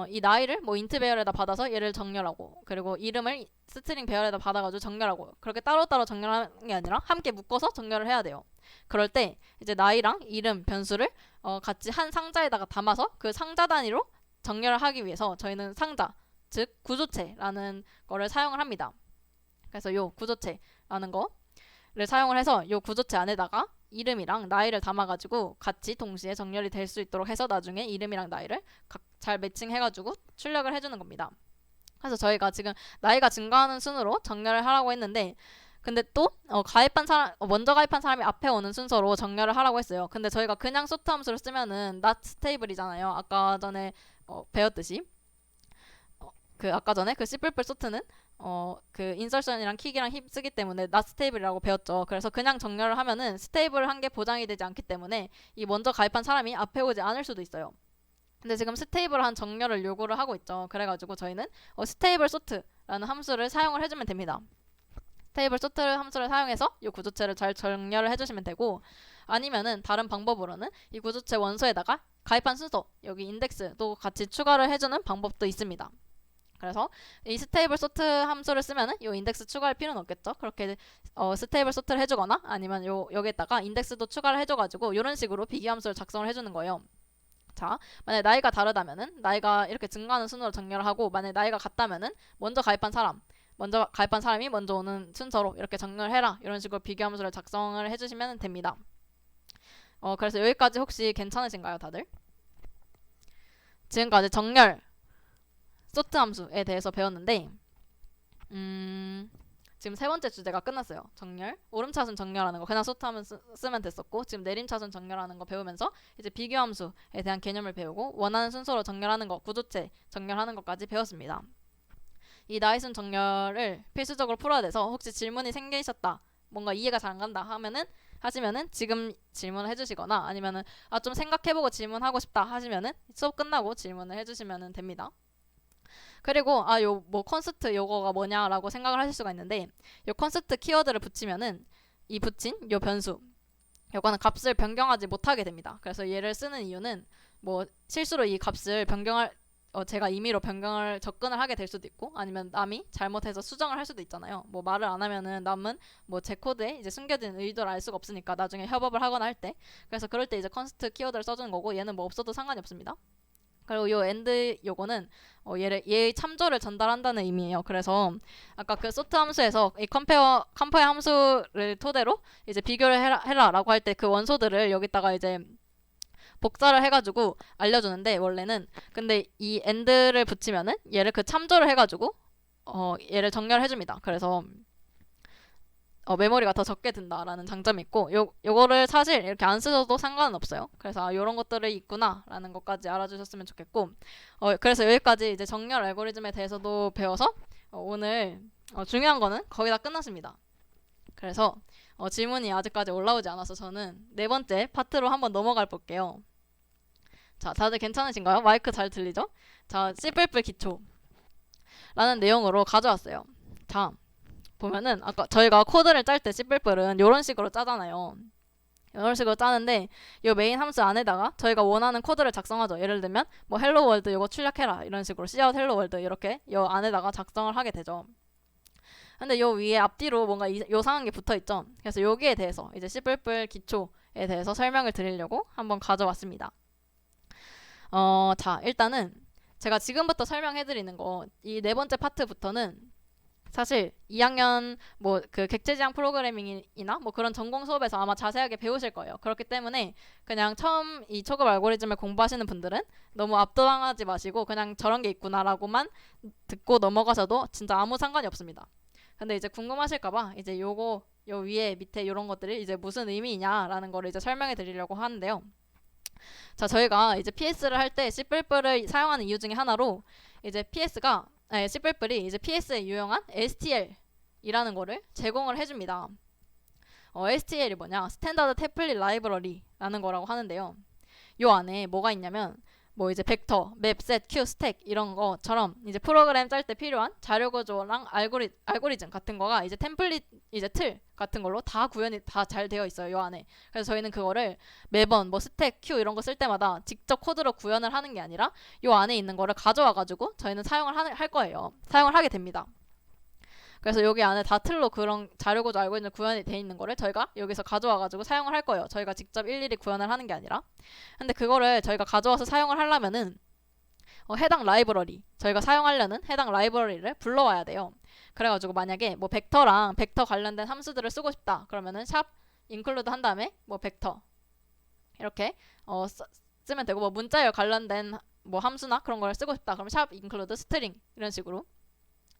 이 나이를 뭐 인트 배열에다 받아서 얘를 정렬하고 그리고 이름을 스트링 배열에다 받아가지고 정렬하고 그렇게 따로따로 정렬하는 게 아니라 함께 묶어서 정렬을 해야 돼요. 그럴 때 이제 나이랑 이름 변수를 같이 한 상자에다가 담아서 그 상자 단위로 정렬을 하기 위해서 저희는 상자, 즉 구조체라는 거를 사용을 합니다. 그래서 요 구조체라는 거를 사용을 해서 요 구조체 안에다가 이름이랑 나이를 담아가지고 같이 동시에 정렬이 될 수 있도록 해서 나중에 이름이랑 나이를 잘 매칭해가지고 출력을 해주는 겁니다. 그래서 저희가 지금 나이가 증가하는 순으로 정렬을 하라고 했는데 근데 또 먼저 가입한 사람이 앞에 오는 순서로 정렬을 하라고 했어요. 근데 저희가 그냥 sort 함수를 쓰면은 not stable이잖아요. 아까 전에 배웠듯이 아까 전에 그 C++ sort는 그 insertion이랑 kick이랑 hip 쓰기 때문에 not stable이라고 배웠죠. 그래서 그냥 정렬을 하면은 stable한 게 보장이 되지 않기 때문에 이 먼저 가입한 사람이 앞에 오지 않을 수도 있어요. 근데 지금 스테이블한 정렬을 요구를 하고 있죠. 그래가지고 저희는 스테이블 라는 함수를 사용을 해주면 됩니다. 스테이블 소트 함수를 사용해서 이 구조체를 잘 정렬을 해주시면 되고, 아니면은 다른 방법으로는 이 구조체 원소에다가 가입한 순서, 여기 인덱스도 같이 추가를 해주는 방법도 있습니다. 그래서 이 스테이블 소트 함수를 쓰면은 이 인덱스 추가할 필요는 없겠죠. 그렇게 스테이블 소트를 해주거나 아니면 여기에다가 인덱스도 추가를 해줘가지고 이런 식으로 비교함수를 작성을 해주는 거예요. 자, 만약에 나이가 다르다면은 나이가 이렇게 증가하는 순으로 정렬을 하고, 만약에 나이가 같다면은 먼저 가입한 사람이 먼저 오는 순서로 이렇게 정렬해라, 이런 식으로 비교함수를 작성을 해주시면 됩니다. 그래서 여기까지 혹시 괜찮으신가요, 다들? 지금까지 정렬, 소트 함수에 대해서 배웠는데, 지금 세 번째 주제가 끝났어요. 정렬, 오름차순 정렬하는 거 그냥 소트 하면 쓰면 됐었고, 지금 내림차순 정렬하는 거 배우면서 이제 비교함수에 대한 개념을 배우고 원하는 순서로 정렬하는 거, 구조체 정렬하는 것까지 배웠습니다. 이 나이순 정렬을 필수적으로 풀어야 돼서 혹시 질문이 생기셨다, 뭔가 이해가 잘 안 간다 하시면은 지금 질문을 해주시거나, 아니면은 좀 생각해보고 질문하고 싶다 하시면은 수업 끝나고 질문을 해주시면 됩니다. 그리고 요 뭐 컨스트 요거가 뭐냐라고 생각을 하실 수가 있는데, 요 컨스트 키워드를 붙이면은 이 붙인 요 변수 요거는 값을 변경하지 못하게 됩니다. 그래서 얘를 쓰는 이유는 뭐 실수로 이 값을 제가 임의로 변경을 접근을 하게 될 수도 있고, 아니면 남이 잘못해서 수정을 할 수도 있잖아요. 뭐 말을 안 하면은 남은 뭐 제 코드에 이제 숨겨진 의도를 알 수가 없으니까, 나중에 협업을 하거나 할 때. 그래서 그럴 때 이제 컨스트 키워드를 써주는 거고, 얘는 뭐 없어도 상관이 없습니다. 그리고 요 엔드 요거는 얘의 참조를 전달한다는 의미예요. 그래서 아까 그 소트 함수에서 이 컴페어 함수를 토대로 이제 비교를 해라라고 할 때 그 원소들을 여기다가 이제 복사를 해가지고 알려주는데, 원래는 근데 이 엔드를 붙이면은 얘를 그 참조를 해가지고 얘를 정렬해줍니다. 그래서 메모리가 더 적게 든다라는 장점이 있고, 요거를 사실 이렇게 안 쓰셔도 상관은 없어요. 그래서 요런 것들이 있구나라는 것까지 알아주셨으면 좋겠고, 그래서 여기까지 이제 정렬 알고리즘에 대해서도 배워서 오늘 중요한 거는 거의 다 끝났습니다. 그래서 질문이 아직까지 올라오지 않아서 저는 네 번째 파트로 한번 넘어가 볼게요. 자, 다들 괜찮으신가요? 마이크 잘 들리죠? 자, C++ 기초라는 내용으로 가져왔어요. 자, 보면은 아까 저희가 코드를 짤 때 C++은 이런 식으로 짜잖아요. 이런 식으로 짜는데 이 메인 함수 안에다가 저희가 원하는 코드를 작성하죠. 예를 들면 뭐 헬로 월드 이거 출력해라, 이런 식으로 cout 헬로 월드 이렇게 이 안에다가 작성을 하게 되죠. 근데 요 위에 앞뒤로 뭔가 요상한 게 붙어 있죠. 그래서 여기에 대해서 이제 C++ 기초에 대해서 설명을 드리려고 한번 가져왔습니다. 자, 일단은 제가 지금부터 설명해드리는 거, 이 네 번째 파트부터는 사실 2학년 뭐 그 객체지향 프로그래밍이나 뭐 그런 전공 수업에서 아마 자세하게 배우실 거예요. 그렇기 때문에 그냥 처음 이 초급 알고리즘을 공부하시는 분들은 너무 압도당하지 마시고 그냥 저런 게 있구나라고만 듣고 넘어가셔도 진짜 아무 상관이 없습니다. 근데 이제 궁금하실까봐 이제 요 위에 밑에 이런 것들이 이제 무슨 의미냐라는 거를 이제 설명해 드리려고 하는데요. 자, 저희가 이제 PS를 할 때 C++를 사용하는 이유 중에 하나로 이제 C++이 이제 PS에 유용한 STL이라는 거를 제공을 해줍니다. STL이 뭐냐? 스탠다드 템플릿 라이브러리라는 거라고 하는데요. 요 안에 뭐가 있냐면 뭐 이제 벡터, 맵, 셋, 큐, 스택 이런 것처럼 이제 프로그램 짤 때 필요한 자료 구조랑 알고리즘 같은 거가 이제 템플릿, 이제 틀 같은 걸로 다 구현이 다 잘 되어 있어요, 요 안에. 그래서 저희는 그거를 매번 뭐 스택, 큐 이런 거 쓸 때마다 직접 코드로 구현을 하는 게 아니라 요 안에 있는 거를 가져와 가지고 저희는 사용을 할 거예요. 사용을 하게 됩니다. 그래서 여기 안에 다 틀로 그런 자료 구조 알고리즘 구현이 돼 있는 거를 저희가 여기서 가져와가지고 사용을 할 거예요. 저희가 직접 일일이 구현을 하는 게 아니라. 근데 그거를 저희가 가져와서 사용을 하려면은 해당 라이브러리, 저희가 사용하려는 해당 라이브러리를 불러와야 돼요. 그래가지고 만약에 뭐 벡터랑 벡터 관련된 함수들을 쓰고 싶다 그러면은 샵 include 한 다음에 뭐 벡터 이렇게 쓰면 되고, 뭐 문자열 관련된 뭐 함수나 그런 걸 쓰고 싶다 그러면 샵 include string 이런 식으로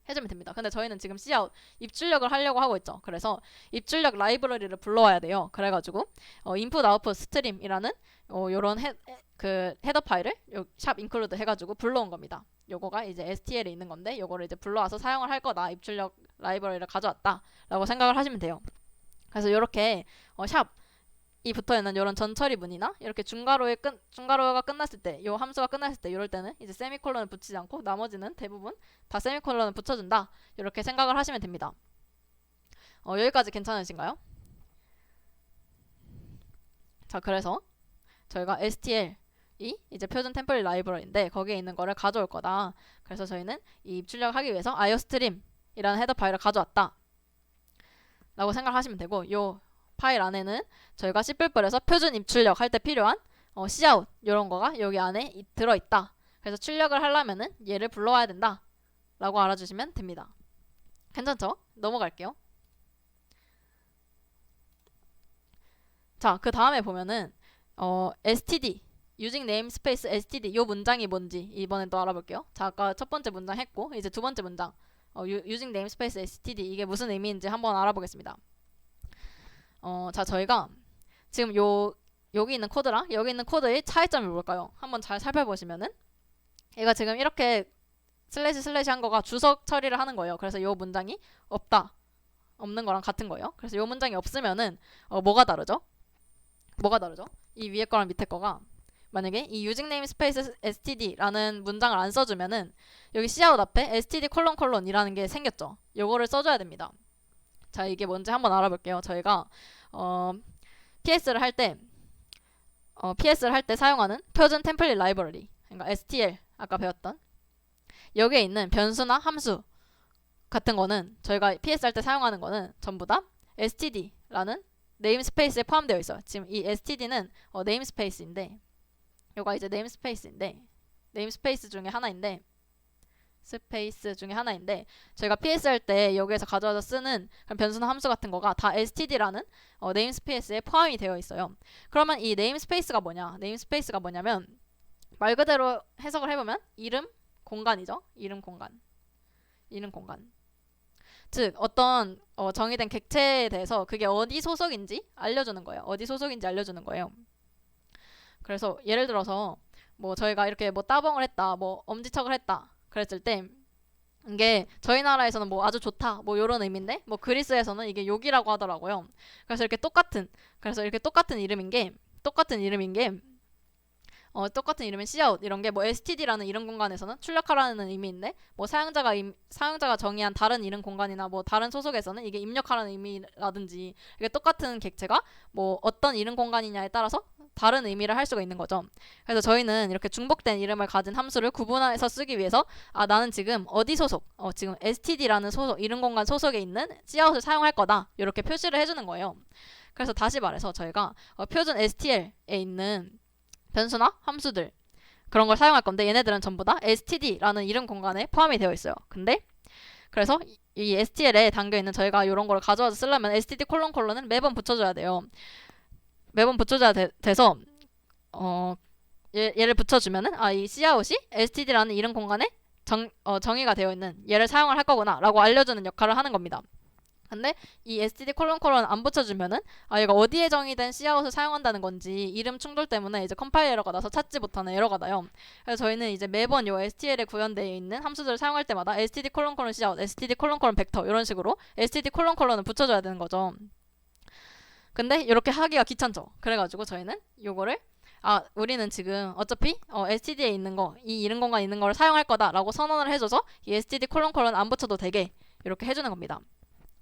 해주면 됩니다. 근데 저희는 지금 cout 입출력을 하려고 하고 있죠. 그래서 입출력 라이브러리를 불러와야 돼요. 그래가지고 input output stream이라는 요런 헤더 파일을 샵 include 해가지고 불러온 겁니다. 요거가 이제 STL에 있는 건데 요거를 이제 불러와서 사용을 할 거다, 입출력 라이브러리를 가져왔다 라고 생각을 하시면 돼요. 그래서 요렇게 샵 붙어 있는 이런 전처리 문이나 이렇게 중괄호가 끝났을 때, 요 함수가 끝났을 때 이럴 때는 이제 세미콜론을 붙이지 않고 나머지는 대부분 다 세미콜론을 붙여준다. 이렇게 생각을 하시면 됩니다. 여기까지 괜찮으신가요? 자, 그래서 저희가 STL이 이제 표준 템플릿 라이브러리인데 거기에 있는 거를 가져올 거다. 그래서 저희는 이 입출력을 하기 위해서 iostream이라는 헤더 파일을 가져왔다 라고 생각하시면 되고, 요 파일 안에는 저희가 C++에서 표준 입출력 할 때 필요한 cout 이런 거가 여기 안에 들어있다. 그래서 출력을 하려면은 얘를 불러와야 된다 라고 알아주시면 됩니다. 괜찮죠? 넘어갈게요. 자, 그 다음에 보면은 std using namespace std 요 문장이 뭔지 이번엔 또 알아볼게요. 자, 아까 첫 번째 문장 했고 이제 두 번째 문장 using namespace std 이게 무슨 의미인지 한번 알아보겠습니다. 자, 저희가 지금 여기 있는 코드랑 여기 있는 코드의 차이점이 뭘까요? 한번 잘 살펴보시면은 얘가 지금 이렇게 슬래시 한 거가 주석 처리를 하는 거예요. 그래서 요 문장이 없는 거랑 같은 거예요. 그래서 요 문장이 없으면은 뭐가 다르죠? 이 위에 거랑 밑에 거가 만약에 이 using namespace std라는 문장을 안 써주면은 여기 cout 앞에 std 이라는 게 생겼죠. 요거를 써줘야 됩니다. 자, 이게 뭔지 한번 알아볼게요. 저희가 PS를 할 때 사용하는 표준 템플릿 라이브러리, 그러니까 STL 아까 배웠던 여기에 있는 변수나 함수 같은 거는 저희가 PS 할 때 사용하는 거는 전부 다 std라는 네임스페이스에 포함되어 있어요. 지금 이 std는 네임스페이스인데 요가 이제 네임스페이스 중에 하나인데 저희가 PS 할 때 여기에서 가져와서 쓰는 변수나 함수 같은 거가 다 std라는 네임스페이스에 포함이 되어 있어요. 그러면 이 네임스페이스가 뭐냐면 말 그대로 해석을 해보면 이름 공간이죠. 이름 공간. 즉 어떤 정의된 객체에 대해서 그게 어디 소속인지 알려주는 거예요. 그래서 예를 들어서 뭐 저희가 이렇게 뭐 따봉을 했다, 뭐 엄지척을 했다 그랬을 때 이게 저희 나라에서는 뭐 아주 좋다 뭐 이런 의미인데 뭐 그리스에서는 이게 욕이라고 하더라고요. 그래서 이렇게 똑같은 이름인 게 똑같은 이름인 cout 이런 게 뭐 std라는 이름 공간에서는 출력하라는 의미인데 뭐 사용자가 정의한 다른 이름 공간이나 뭐 다른 소속에서는 이게 입력하라는 의미라든지 이게 똑같은 객체가 뭐 어떤 이름 공간이냐에 따라서 다른 의미를 할 수가 있는 거죠. 그래서 저희는 이렇게 중복된 이름을 가진 함수를 구분해서 쓰기 위해서 나는 지금 어디 소속, 지금 std라는 소속 이름 공간 소속에 있는 cout을 사용할 거다 이렇게 표시를 해주는 거예요. 그래서 다시 말해서 저희가 표준 STL에 있는 변수나 함수들 그런 걸 사용할 건데 얘네들은 전부 다 std라는 이름 공간에 포함이 되어 있어요. 그래서 이 STL에 담겨있는 저희가 이런 걸 가져와서 쓰려면 std 콜론은 매번 붙여줘야 돼요. 돼서 얘를 붙여주면은 이 cout이 std라는 이름 공간에 정의가 되어 있는 얘를 사용을 할 거구나 라고 알려주는 역할을 하는 겁니다. 근데 이 std 안 붙여주면은 얘가 어디에 정의된 cout을 사용한다는 건지 이름 충돌 때문에 이제 컴파일 에러가 나서 찾지 못하는 에러가 나요. 그래서 저희는 이제 매번 요 STL에 구현되어 있는 함수들을 사용할 때마다 std cout, std 벡터 이런 식으로 std 는 붙여줘야 되는 거죠. 근데 이렇게 하기가 귀찮죠. 그래가지고 저희는 요거를 우리는 지금 어차피 std에 있는 거, 이 이름 공간 있는 거를 사용할 거다라고 선언을 해줘서 이 std 안 붙여도 되게 이렇게 해주는 겁니다.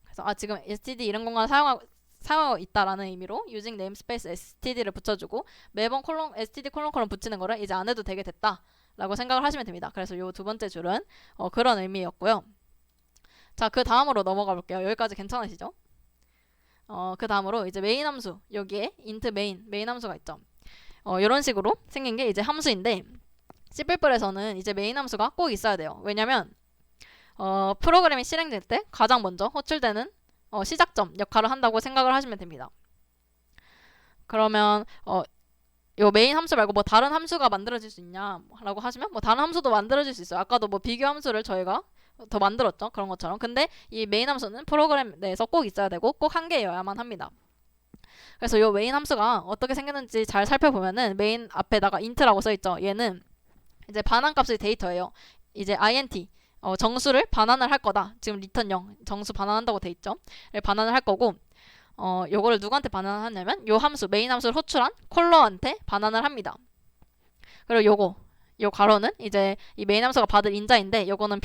그래서 지금 std 이름 공간 사용하고 있다라는 의미로 using namespace std를 붙여주고 매번 std 붙이는 거를 이제 안 해도 되게 됐다라고 생각을 하시면 됩니다. 그래서 요 두 번째 줄은 그런 의미였고요. 자, 그 다음으로 넘어가 볼게요. 여기까지 괜찮으시죠? 그 다음으로 이제 메인 함수, 여기에 int 메인 함수가 있죠. 이런 식으로 생긴 게 이제 함수인데 C++에서는 이제 메인 함수가 꼭 있어야 돼요. 왜냐면 프로그램이 실행될 때 가장 먼저 호출되는 시작점 역할을 한다고 생각을 하시면 됩니다. 그러면 요 메인 함수 말고 뭐 다른 함수가 만들어질 수 있냐라고 하시면 뭐 다른 함수도 만들어질 수 있어요. 아까도 뭐 비교 함수를 저희가 더 만들었죠. 그런 것처럼. 근데 이 메인 함수는 프로그램 내에서 꼭 있어야 되고 꼭 한 개여야만 합니다. 그래서 요 메인 함수가 어떻게 생겼는지 잘 살펴보면은 메인 앞에다가 int라고 써있죠. 얘는 이제 반환값의 데이터예요. 이제 int 정수를 반환을 할 거다. 지금 return 0 정수 반환한다고 돼 있죠. 반환을 할 거고 요거를 누구한테 반환하냐면 요 함수 메인 함수를 호출한 콜러한테 반환을 합니다. 그리고 요 괄호는 이제 이 메인 함수가 받을 인자인데 요거는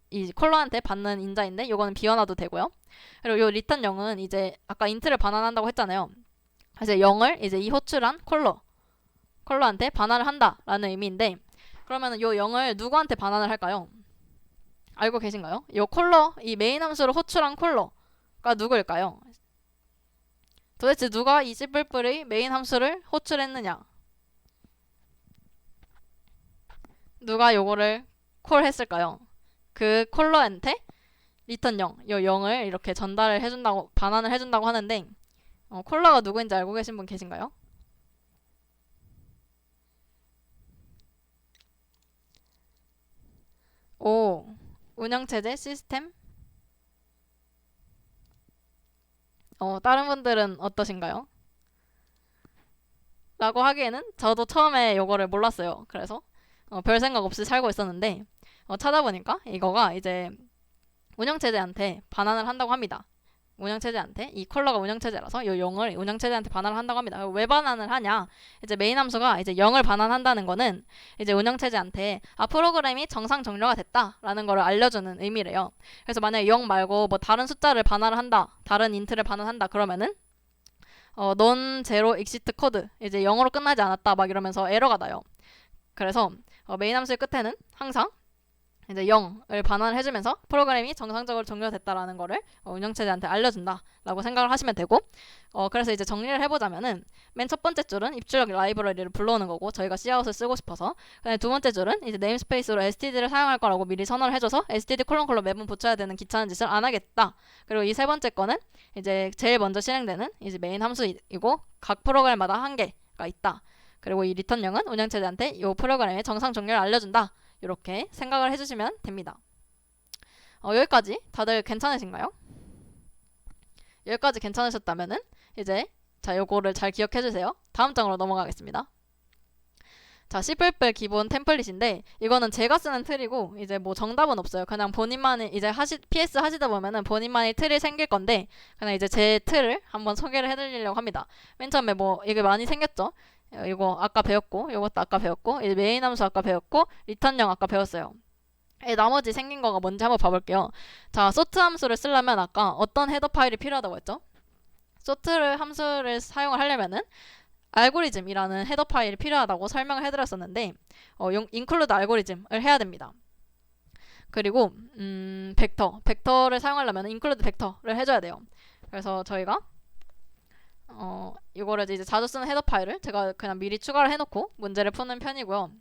이 콜러한테 받는 인자인데 요거는 비워놔도 되고요. 그리고 요 리턴 0은 이제 아까 인트를 반환한다고 했잖아요. 그래서 0을 이제 이 호출한 콜러한테 반환을 한다라는 의미인데, 그러면 요 0을 누구한테 반환을 할까요? 알고 계신가요? 이 메인 함수를 호출한 콜러가 누구일까요? 도대체 누가 이 C++의 메인 함수를 호출했느냐? 누가 요거를 콜했을까요? 그 콜러한테 리턴 0, 요 0을 이렇게 전달을 해준다고, 반환을 해준다고 하는데, 콜러가 누구인지 알고 계신 분 계신가요? 오, 운영체제, 시스템? 다른 분들은 어떠신가요? 라고 하기에는 저도 처음에 요거를 몰랐어요. 그래서 별 생각 없이 살고 있었는데 찾아보니까 이거가 이제 운영체제한테 반환을 한다고 합니다. 운영체제한테 이 컬러가 운영체제라서 이 0을 운영체제한테 반환을 한다고 합니다. 왜 반환을 하냐? 이제 메인 함수가 이제 0을 반환한다는 거는 이제 운영체제한테 프로그램이 정상 종료가 됐다라는 걸 알려주는 의미래요. 그래서 만약에 0 말고 뭐 다른 숫자를 반환을 한다, 다른 인트를 반환한다 그러면은 non zero exit code 이제 0으로 끝나지 않았다 막 이러면서 에러가 나요. 그래서 메인 함수의 끝에는 항상 이제 0을 반환을 해주면서 프로그램이 정상적으로 종료됐다라는 거를 운영체제한테 알려준다라고 생각을 하시면 되고, 그래서 이제 정리를 해보자면은 맨 첫 번째 줄은 입출력 라이브러리를 불러오는 거고 저희가 Cout을 쓰고 싶어서, 그다음에 두 번째 줄은 이제 네임스페이스로 std를 사용할 거라고 미리 선언을 해줘서 std 콜론 매번 붙여야 되는 귀찮은 짓을 안 하겠다. 그리고 이 세 번째 거는 이제 제일 먼저 실행되는 이제 메인 함수이고 각 프로그램마다 한계가 있다. 그리고 이 리턴 0은 운영체제한테 이 프로그램의 정상 종료를 알려준다. 이렇게 생각을 해주시면 됩니다. 여기까지 다들 괜찮으신가요? 여기까지 괜찮으셨다면은 이제 요거를 잘 기억해주세요. 다음 장으로 넘어가겠습니다. 자, C++ 기본 템플릿인데 이거는 제가 쓰는 틀이고 이제 뭐 정답은 없어요. 그냥 본인만이 이제 PS 하시다 보면은 본인만의 틀이 생길 건데 그냥 이제 제 틀을 한번 소개를 해드리려고 합니다. 맨 처음에 뭐 이게 많이 생겼죠. 이거 아까 배웠고 이것도 아까 배웠고 이제 메인 함수 아까 배웠고 리턴 0 아까 배웠어요. 나머지 생긴 거가 뭔지 한번 봐볼게요. 자, sort 함수를 쓰려면 아까 어떤 헤더 파일이 필요하다고 했죠? sort 함수를 사용을 하려면은 알고리즘이라는 헤더 파일이 필요하다고 설명을 해드렸었는데 include 알고리즘을 해야 됩니다. 그리고 벡터를 사용하려면 include 벡터를 해줘야 돼요. 그래서 저희가 이거를 이제 자주 쓰는 헤더 파일을 제가 그냥 미리 추가를 해놓고 문제를 푸는 편이고요.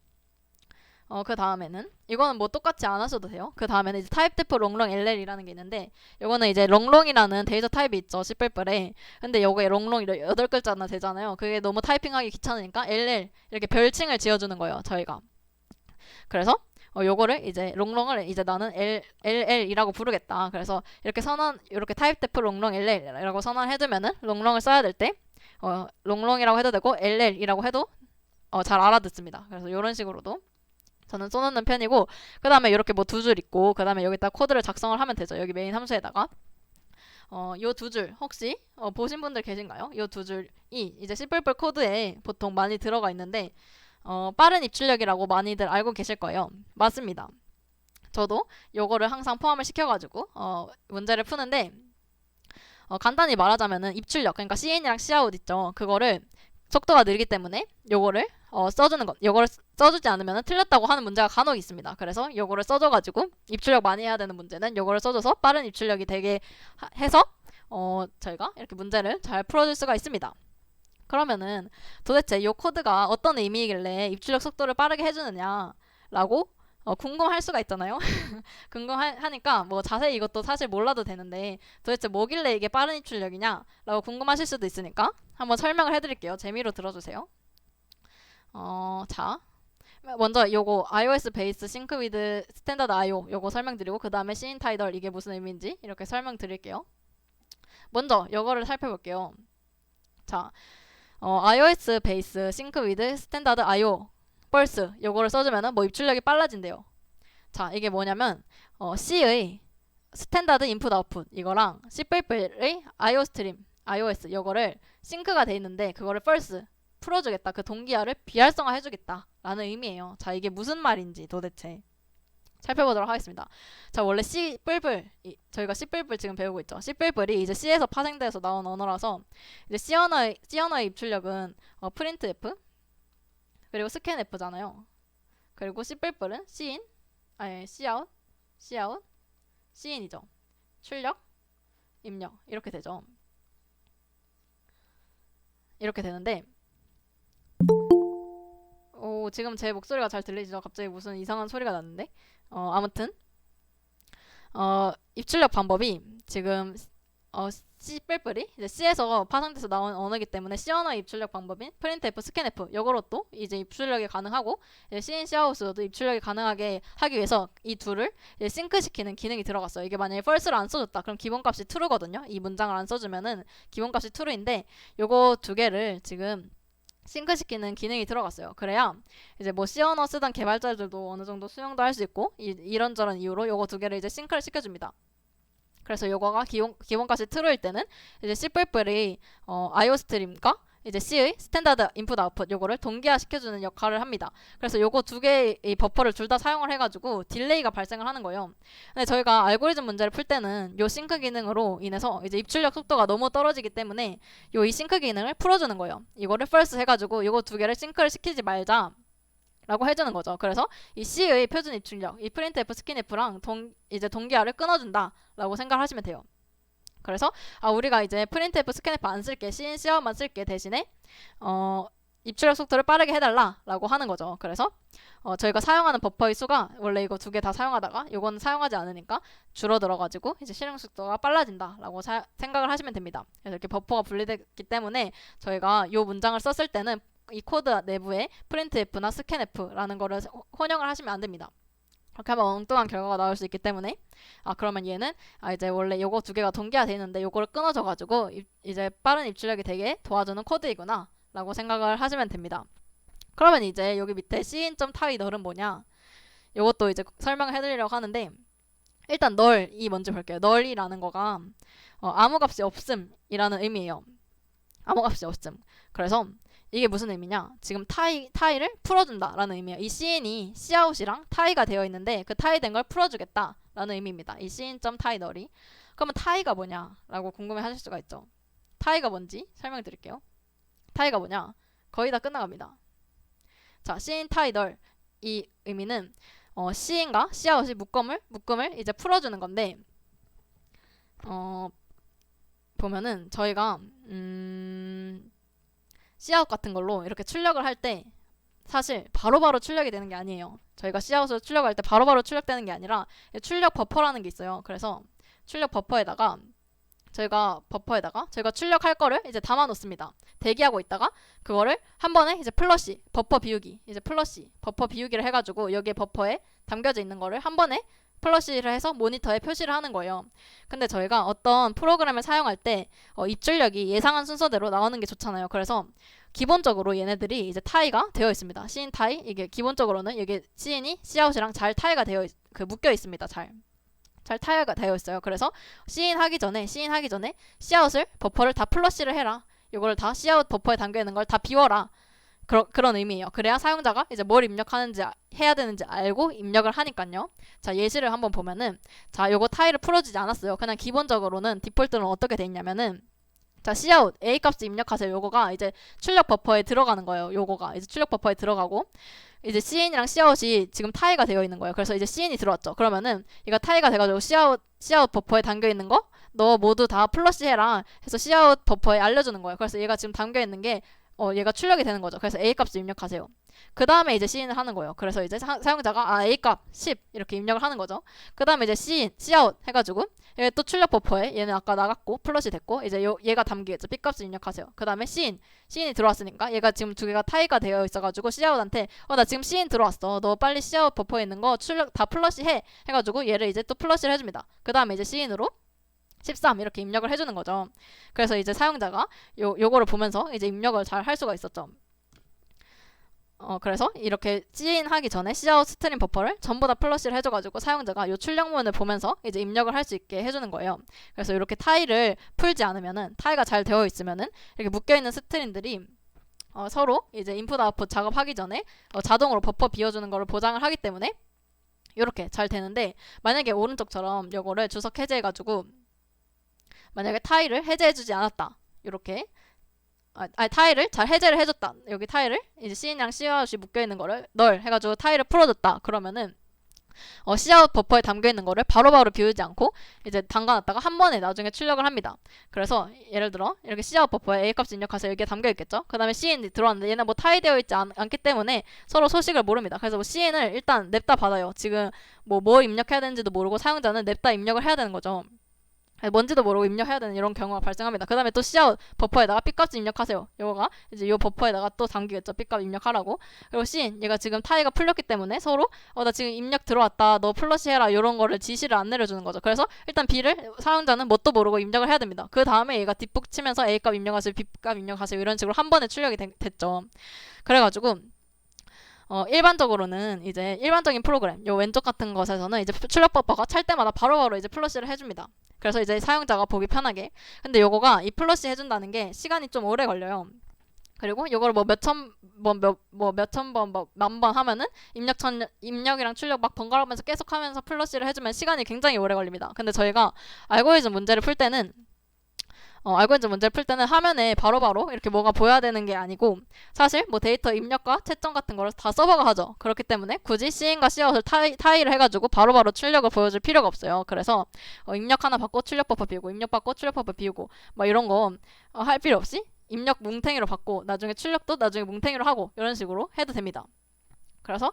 그 다음에는 이거는 뭐 똑같이 안 하셔도 돼요. 그 다음에는 이제 typedef 롱롱 LL이라는 게 있는데 이거는 이제 롱롱이라는 데이터 타입이 있죠. C++에. 근데 요거에 롱롱 8글자나 되잖아요. 그게 너무 타이핑하기 귀찮으니까 LL 이렇게 별칭을 지어주는 거예요. 저희가. 그래서 요거를 이제 롱롱을 이제 나는 LL이라고 부르겠다. 그래서 이렇게 typedef 롱롱 LL이라고 선언해두면은 롱롱을 써야 될 때 롱롱이라고 해도 되고 LL이라고 해도 잘 알아듣습니다. 그래서 이런 식으로도 저는 써놓는 편이고, 그 다음에 이렇게 뭐 두 줄 있고 그 다음에 여기다 코드를 작성을 하면 되죠. 여기 메인 함수에다가 요 두 줄 혹시 보신 분들 계신가요? 요 두 줄이 이제 C++ 코드에 보통 많이 들어가 있는데 빠른 입출력이라고 많이들 알고 계실 거예요. 맞습니다. 저도 요거를 항상 포함을 시켜가지고 문제를 푸는데 간단히 말하자면은 입출력, 그러니까 CN이랑 Cout 있죠. 그거를 속도가 느리기 때문에 요거를 써주는 것, 요거를 써주지 않으면 틀렸다고 하는 문제가 간혹 있습니다. 그래서 요거를 써줘가지고 입출력 많이 해야 되는 문제는 요거를 써줘서 빠른 입출력이 되게 해서 저희가 이렇게 문제를 잘 풀어줄 수가 있습니다. 그러면은 도대체 요 코드가 어떤 의미이길래 입출력 속도를 빠르게 해주느냐라고 궁금할 수가 있잖아요. 궁금하니까 뭐 자세히 이것도 사실 몰라도 되는데 도대체 뭐길래 이게 빠른 입출력이냐 라고 궁금하실 수도 있으니까 한번 설명을 해드릴게요. 재미로 들어주세요. 자, 먼저 요거 iOS 베이스 싱크 위드 스탠다드 IO 요거 설명드리고 그 다음에 cin-tidal 이게 무슨 의미인지 이렇게 설명드릴게요. 먼저 요거를 살펴볼게요. 자, iOS 베이스 싱크 위드 스탠다드 IO 벌스 요거를 써주면은 뭐 입출력이 빨라진대요. 자, 이게 뭐냐면 C의 스탠다드 인풋 아웃풋 이거랑 C++의 IO 스트림 iOS 요거를 싱크가 돼 있는데 그거를 first 풀어주겠다. 그 동기화를 비활성화 해주겠다 라는 의미예요. 자, 이게 무슨 말인지 도대체 살펴보도록 하겠습니다. 자, 원래 C++, 저희가 C++ 지금 배우고 있죠. C++이 이제 C에서 파생돼서 나온 언어라서 이제 C 언어의 입출력은 printf 그리고 scanf잖아요. 그리고 C++은 Cin, 아니 Cout, Cin이죠. 출력, 입력 이렇게 되죠. 이렇게 되는데 지금 제 목소리가 잘 들리시죠? 갑자기 무슨 이상한 소리가 났는데 아무튼 입출력 방법이 지금 C++이 이제 C에서 파생돼서 나온 언어이기 때문에 C 언어의 입출력 방법인 printf, scanf 요거로 또 이제 입출력이 가능하고 Cin, Cout도 입출력이 가능하게 하기 위해서 이 둘을 싱크시키는 기능이 들어갔어요. 이게 만약에 false를 안 써줬다 그럼 기본값이 true거든요. 이 문장을 안 써주면은 기본값이 true인데 요거 두 개를 지금 싱크시키는 기능이 들어갔어요. 그래야 이제 뭐 C 언어 쓰던 개발자들도 어느 정도 수용도 할 수 있고 이런저런 이유로 요거 두 개를 이제 싱크를 시켜줍니다. 그래서 요거가 기본값이 true일 때는 이제 C++이 IO스트림과 이제 C의 스탠다드 인풋 아웃풋 요거를 동기화 시켜주는 역할을 합니다. 그래서 요거 두 개의 버퍼를 둘 다 사용을 해가지고 딜레이가 발생을 하는 거예요. 근데 저희가 알고리즘 문제를 풀 때는 요 싱크 기능으로 인해서 이제 입출력 속도가 너무 떨어지기 때문에 이 싱크 기능을 풀어주는 거예요. 이거를 first 해가지고 요거 두 개를 싱크를 시키지 말자 라고 해주는 거죠. 그래서 이 C의 표준 입출력, 이 printf, scanf랑 이제 동기화를 끊어준다 라고 생각하시면 돼요. 그래서 우리가 이제 printf, scanf 안 쓸게, cin, cout만 쓸게 대신에 입출력 속도를 빠르게 해달라 라고 하는 거죠. 그래서 저희가 사용하는 버퍼의 수가 원래 이거 두 개 다 사용하다가 이건 사용하지 않으니까 줄어들어가지고 이제 실행 속도가 빨라진다 라고 생각을 하시면 됩니다. 그래서 이렇게 버퍼가 분리됐기 때문에 저희가 이 문장을 썼을 때는 이 코드 내부에 printf나 scanf라는 거를 혼용을 하시면 안 됩니다. 그렇게 하면 엉뚱한 결과가 나올 수 있기 때문에 그러면 얘는 이제 원래 요거 두 개가 동기화 돼 있는데 요거를 끊어줘가지고 이제 빠른 입출력이 되게 도와주는 코드이구나 라고 생각을 하시면 됩니다. 그러면 이제 여기 밑에 cin.ty널은 뭐냐 요것도 이제 설명을 해드리려고 하는데 일단 널이 먼저 볼게요. 널이라는 거가 아무 값이 없음이라는 의미예요. 아무 값이 없음. 그래서 이게 무슨 의미냐? 지금 타이를 풀어준다라는 의미예요. 이 cin이 cout이랑 타이가 되어 있는데 그 타이 된 걸 풀어주겠다라는 의미입니다. 이 cin.tie 널이. 그러면 타이가 뭐냐라고 궁금해하실 수가 있죠. 타이가 뭔지 설명드릴게요. 타이가 뭐냐? 거의 다 끝나갑니다. 자, cin.tie 널 이 의미는 cin과 cout이 묶음을 이제 풀어주는 건데 보면은 저희가 cout 같은 걸로 이렇게 출력을 할 때 사실 바로바로 출력이 되는 게 아니에요. 저희가 cout을 출력할 때 바로바로 출력되는 게 아니라 출력 버퍼라는 게 있어요. 그래서 출력 버퍼에다가 저희가 출력할 거를 이제 담아 놓습니다. 대기하고 있다가 그거를 한 번에 이제 플러시 버퍼 비우기를 해가지고 여기에 버퍼에 담겨져 있는 거를 한 번에 플러시를 해서 모니터에 표시를 하는 거예요. 근데 저희가 어떤 프로그램을 사용할 때 입출력이 예상한 순서대로 나오는 게 좋잖아요. 그래서 기본적으로 얘네들이 이제 타이가 되어 있습니다. cin 타이 이게 기본적으로는 여기 cin이 cout이랑 잘 타이가 묶여 있습니다. 잘 타이가 되어 있어요. 그래서 cin 하기 전에 cout을 버퍼를 다 플러시를 해라. 이거를 다 cout 버퍼에 담겨 있는 걸 다 비워라. 그런 의미예요. 그래야 사용자가 이제 뭘 입력하는지 해야 되는지 알고 입력을 하니까요. 자, 예시를 한번 보면은 자, 요거 타이를 풀어주지 않았어요. 그냥 기본적으로는 디폴트는 어떻게 돼 있냐면은 자, cout A 값을 입력하세요. 요거가 이제 출력 버퍼에 들어가는 거예요. 요거가 이제 출력 버퍼에 들어가고 이제 cin이랑 cout이 지금 타이가 되어 있는 거예요. 그래서 이제 cin이 들어왔죠. 그러면은 이거 타이가 돼가지고 cout 버퍼에 담겨 있는 거 너 모두 다 플러시해라 해서 cout 버퍼에 알려주는 거예요. 그래서 얘가 지금 담겨 있는 게 얘가 출력이 되는 거죠. 그래서 A 값을 입력하세요. 그 다음에 이제 cin을 하는 거예요. 그래서 이제 사용자가 A 값 10 이렇게 입력을 하는 거죠. 그 다음에 이제 cout 해가지고 얘 또 출력 버퍼에 얘는 아까 나갔고 플러시 됐고 이제 얘가 담기겠죠. B 값을 입력하세요. 그 다음에 cin이 들어왔으니까 얘가 지금 두 개가 타이가 되어 있어가지고 cout한테 나 지금 cin 들어왔어. 너 빨리 cout 버퍼에 있는 거 출력 다 플러시해 해가지고 얘를 이제 또 플러시를 해줍니다. 그 다음에 이제 cin으로 13 이렇게 입력을 해주는 거죠. 그래서 이제 사용자가 요거를 보면서 이제 입력을 잘 할 수가 있었죠. 그래서 이렇게 시인하기 전에 시아웃 스트림 버퍼를 전부 다 플러시를 해줘가지고 사용자가 이 출력문을 보면서 이제 입력을 할 수 있게 해주는 거예요. 그래서 이렇게 타일을 풀지 않으면은 타일가 잘 되어 있으면은 이렇게 묶여있는 스트림들이 서로 이제 인풋 아웃풋 작업하기 전에 자동으로 버퍼 비워주는 거를 보장을 하기 때문에 이렇게 잘 되는데, 만약에 오른쪽처럼 요거를 주석 해제해가지고 만약에 타일을 해제해주지 않았다, 이렇게 타일을 잘 해제를 해줬다, 여기 타일을 이제 C인이랑 Cout이 묶여있는 거를 널 해가지고 타일을 풀어줬다, 그러면은 Cout 버퍼에 담겨있는 거를 바로바로 비우지 않고 이제 담가놨다가 한 번에 나중에 출력을 합니다. 그래서 예를 들어 이렇게 Cout 버퍼에 A 값 입력해서 여기에 담겨있겠죠. 그 다음에 C인이 들어왔는데 얘는 뭐 타일되어 있지 않기 때문에 서로 소식을 모릅니다. 그래서 뭐 C인을 일단 냅다 받아요. 지금 뭘 입력해야 되는지도 모르고 사용자는 냅다 입력을 해야 되는 거죠. 뭔지도 모르고 입력해야 되는 이런 경우가 발생합니다. 그 다음에 또 Cout 버퍼에다가 B값 입력하세요. 요거가 이제 요 버퍼에다가 또 담기겠죠. B값 입력하라고. 그리고 C인, 얘가 지금 타이가 풀렸기 때문에 서로 나 지금 입력 들어왔다, 너 플러시 해라, 요런 거를 지시를 안 내려주는 거죠. 그래서 일단 B를 사용자는 뭣도 모르고 입력을 해야 됩니다. 그 다음에 얘가 뒷북 치면서 A값 입력하세요, B값 입력하세요, 이런 식으로 한 번에 출력이 됐죠. 그래가지고 일반적으로는 이제 일반적인 프로그램, 요 왼쪽 같은 것에서는 이제 출력 버퍼가 찰 때마다 바로바로 이제 플러시를 해줍니다. 그래서 이제 사용자가 보기 편하게. 근데 요거가 이 플러시 해준다는 게 시간이 좀 오래 걸려요. 그리고 요거를 뭐 몇천 번, 만 번 하면은 입력이랑 출력 막 번갈아가면서 계속 하면서 플러시를 해주면 시간이 굉장히 오래 걸립니다. 근데 저희가 알고리즘 문제를 풀 때는 화면에 바로바로 이렇게 뭐가 보여야 되는 게 아니고, 사실 뭐 데이터 입력과 채점 같은 거를 다 서버가 하죠. 그렇기 때문에 굳이 C인과 Cout을 타일을 해가지고 바로바로 출력을 보여줄 필요가 없어요. 그래서 입력 하나 받고 출력 버퍼 비우고, 입력 받고 출력 버퍼 비우고, 막 이런 거 할 필요 없이 입력 뭉탱이로 받고 나중에 출력도 나중에 뭉탱이로 하고, 이런 식으로 해도 됩니다. 그래서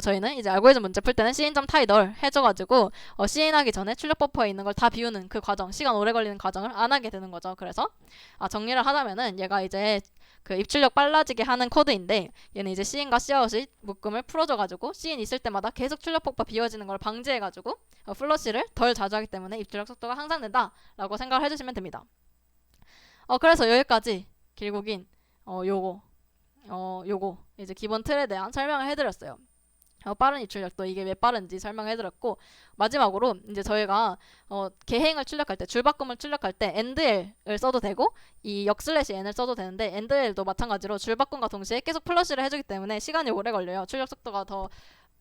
저희는 이제 알고리즘 문제 풀 때는 C인.타이 널 해줘가지고 C인하기 전에 출력 버퍼에 있는 걸 다 비우는 그 과정, 시간 오래 걸리는 과정을 안 하게 되는 거죠. 그래서 정리를 하자면은 얘가 이제 그 입출력 빨라지게 하는 코드인데, 얘는 이제 C인과 Cout이 묶음을 풀어줘가지고 C인 있을 때마다 계속 출력 버퍼 비워지는 걸 방지해가지고 플러시를 덜 자주 하기 때문에 입출력 속도가 향상된다라고 생각을 해주시면 됩니다. 그래서 여기까지 길고 긴 요거 이제 기본 틀에 대한 설명을 해드렸어요. 빠른 입출력도 이게 왜 빠른지 설명해드렸고, 마지막으로 이제 저희가 개행을 출력할 때, 줄바꿈을 출력할 때 endl을 써도 되고 이 역/n을 써도 되는데, endl도 마찬가지로 줄바꿈과 동시에 계속 플러시를 해주기 때문에 시간이 오래 걸려요. 출력 속도가 더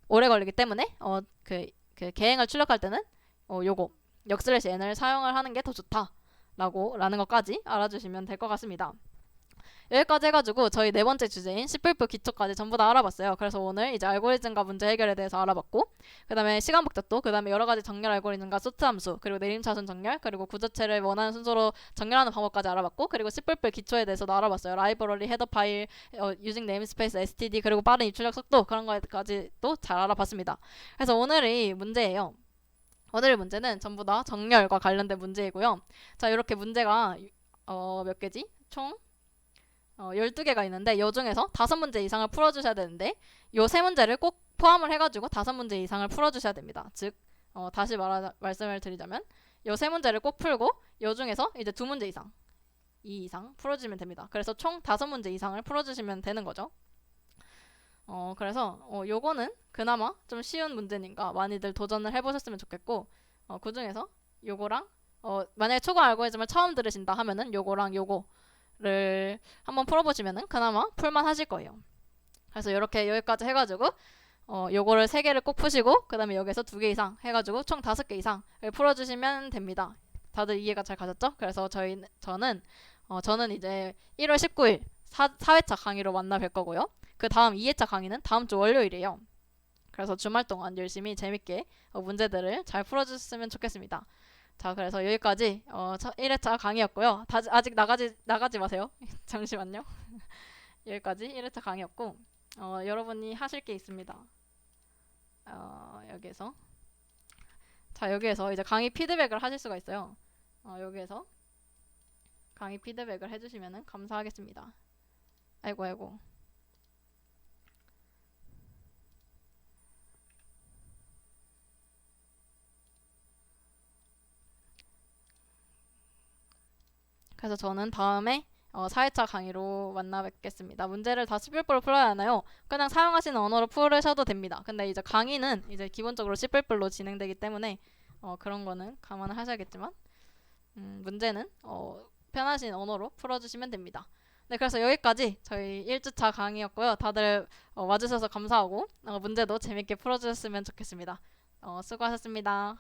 오래 걸리기 때문에 그 개행을 출력할 때는 요거 역/n을 사용을 하는 게 더 좋다라는 것까지 알아주시면 될 것 같습니다. 여기까지 해가지고 저희 네 번째 주제인 C++ 기초까지 전부 다 알아봤어요. 그래서 오늘 이제 알고리즘과 문제 해결에 대해서 알아봤고, 그 다음에 시간 복잡도, 그 다음에 여러 가지 정렬 알고리즘과 소트 함수, 그리고 내림차순 정렬, 그리고 구조체를 원하는 순서로 정렬하는 방법까지 알아봤고, 그리고 C++ 기초에 대해서도 알아봤어요. 라이브러리, 헤더 파일, 유징 네임스페이스, std, 그리고 빠른 입출력 속도, 그런 거까지도 잘 알아봤습니다. 그래서 오늘의 문제예요. 오늘의 문제는 전부 다 정렬과 관련된 문제이고요. 자, 이렇게 문제가 몇 개지? 총 12개가 있는데, 요 중에서 5문제 이상을 풀어주셔야 되는데, 요 3문제를 꼭 포함을 해가지고 5문제 이상을 풀어주셔야 됩니다. 즉 다시 말씀을 드리자면 요 3문제를 꼭 풀고 요 중에서 이제 2문제 이상, 2 이상 풀어주시면 됩니다. 그래서 총 5문제 이상을 풀어주시면 되는 거죠. 그래서 요거는 그나마 좀 쉬운 문제니까 많이들 도전을 해보셨으면 좋겠고, 그 중에서 요거랑 만약에 초과 알고리즘을 처음 들으신다 하면은 요거랑 요거를 한번 풀어보시면은 그나마 풀만 하실 거예요. 그래서 이렇게 여기까지 해가지고 요거를 3개를 꼭 푸시고, 그 다음에 여기서 2개 이상 해가지고 총 5개 이상을 풀어주시면 됩니다. 다들 이해가 잘 가셨죠? 그래서 저는 이제 1월 19일 4회차 강의로 만나 뵐 거고요. 그 다음 2회차 강의는 다음 주 월요일이에요. 그래서 주말 동안 열심히 재밌게 문제들을 잘 풀어주셨으면 좋겠습니다. 자, 그래서 여기까지 1회차 강의였고요. 아직 나가지 마세요. 잠시만요. 여기까지 1회차 강의였고, 여러분이 하실 게 있습니다. 여기에서 이제 강의 피드백을 하실 수가 있어요. 여기에서 강의 피드백을 해주시면 감사하겠습니다. 아이고. 그래서 저는 다음에 4회차 강의로 만나 뵙겠습니다. 문제를 다 C++로 풀어야 하나요? 그냥 사용하시는 언어로 풀으셔도 됩니다. 근데 이제 강의는 이제 기본적으로 C++로 진행되기 때문에 그런 거는 감안을 하셔야겠지만 문제는 편하신 언어로 풀어주시면 됩니다. 네, 그래서 여기까지 저희 1주차 강의였고요. 다들 와주셔서 감사하고 문제도 재밌게 풀어주셨으면 좋겠습니다. 수고하셨습니다.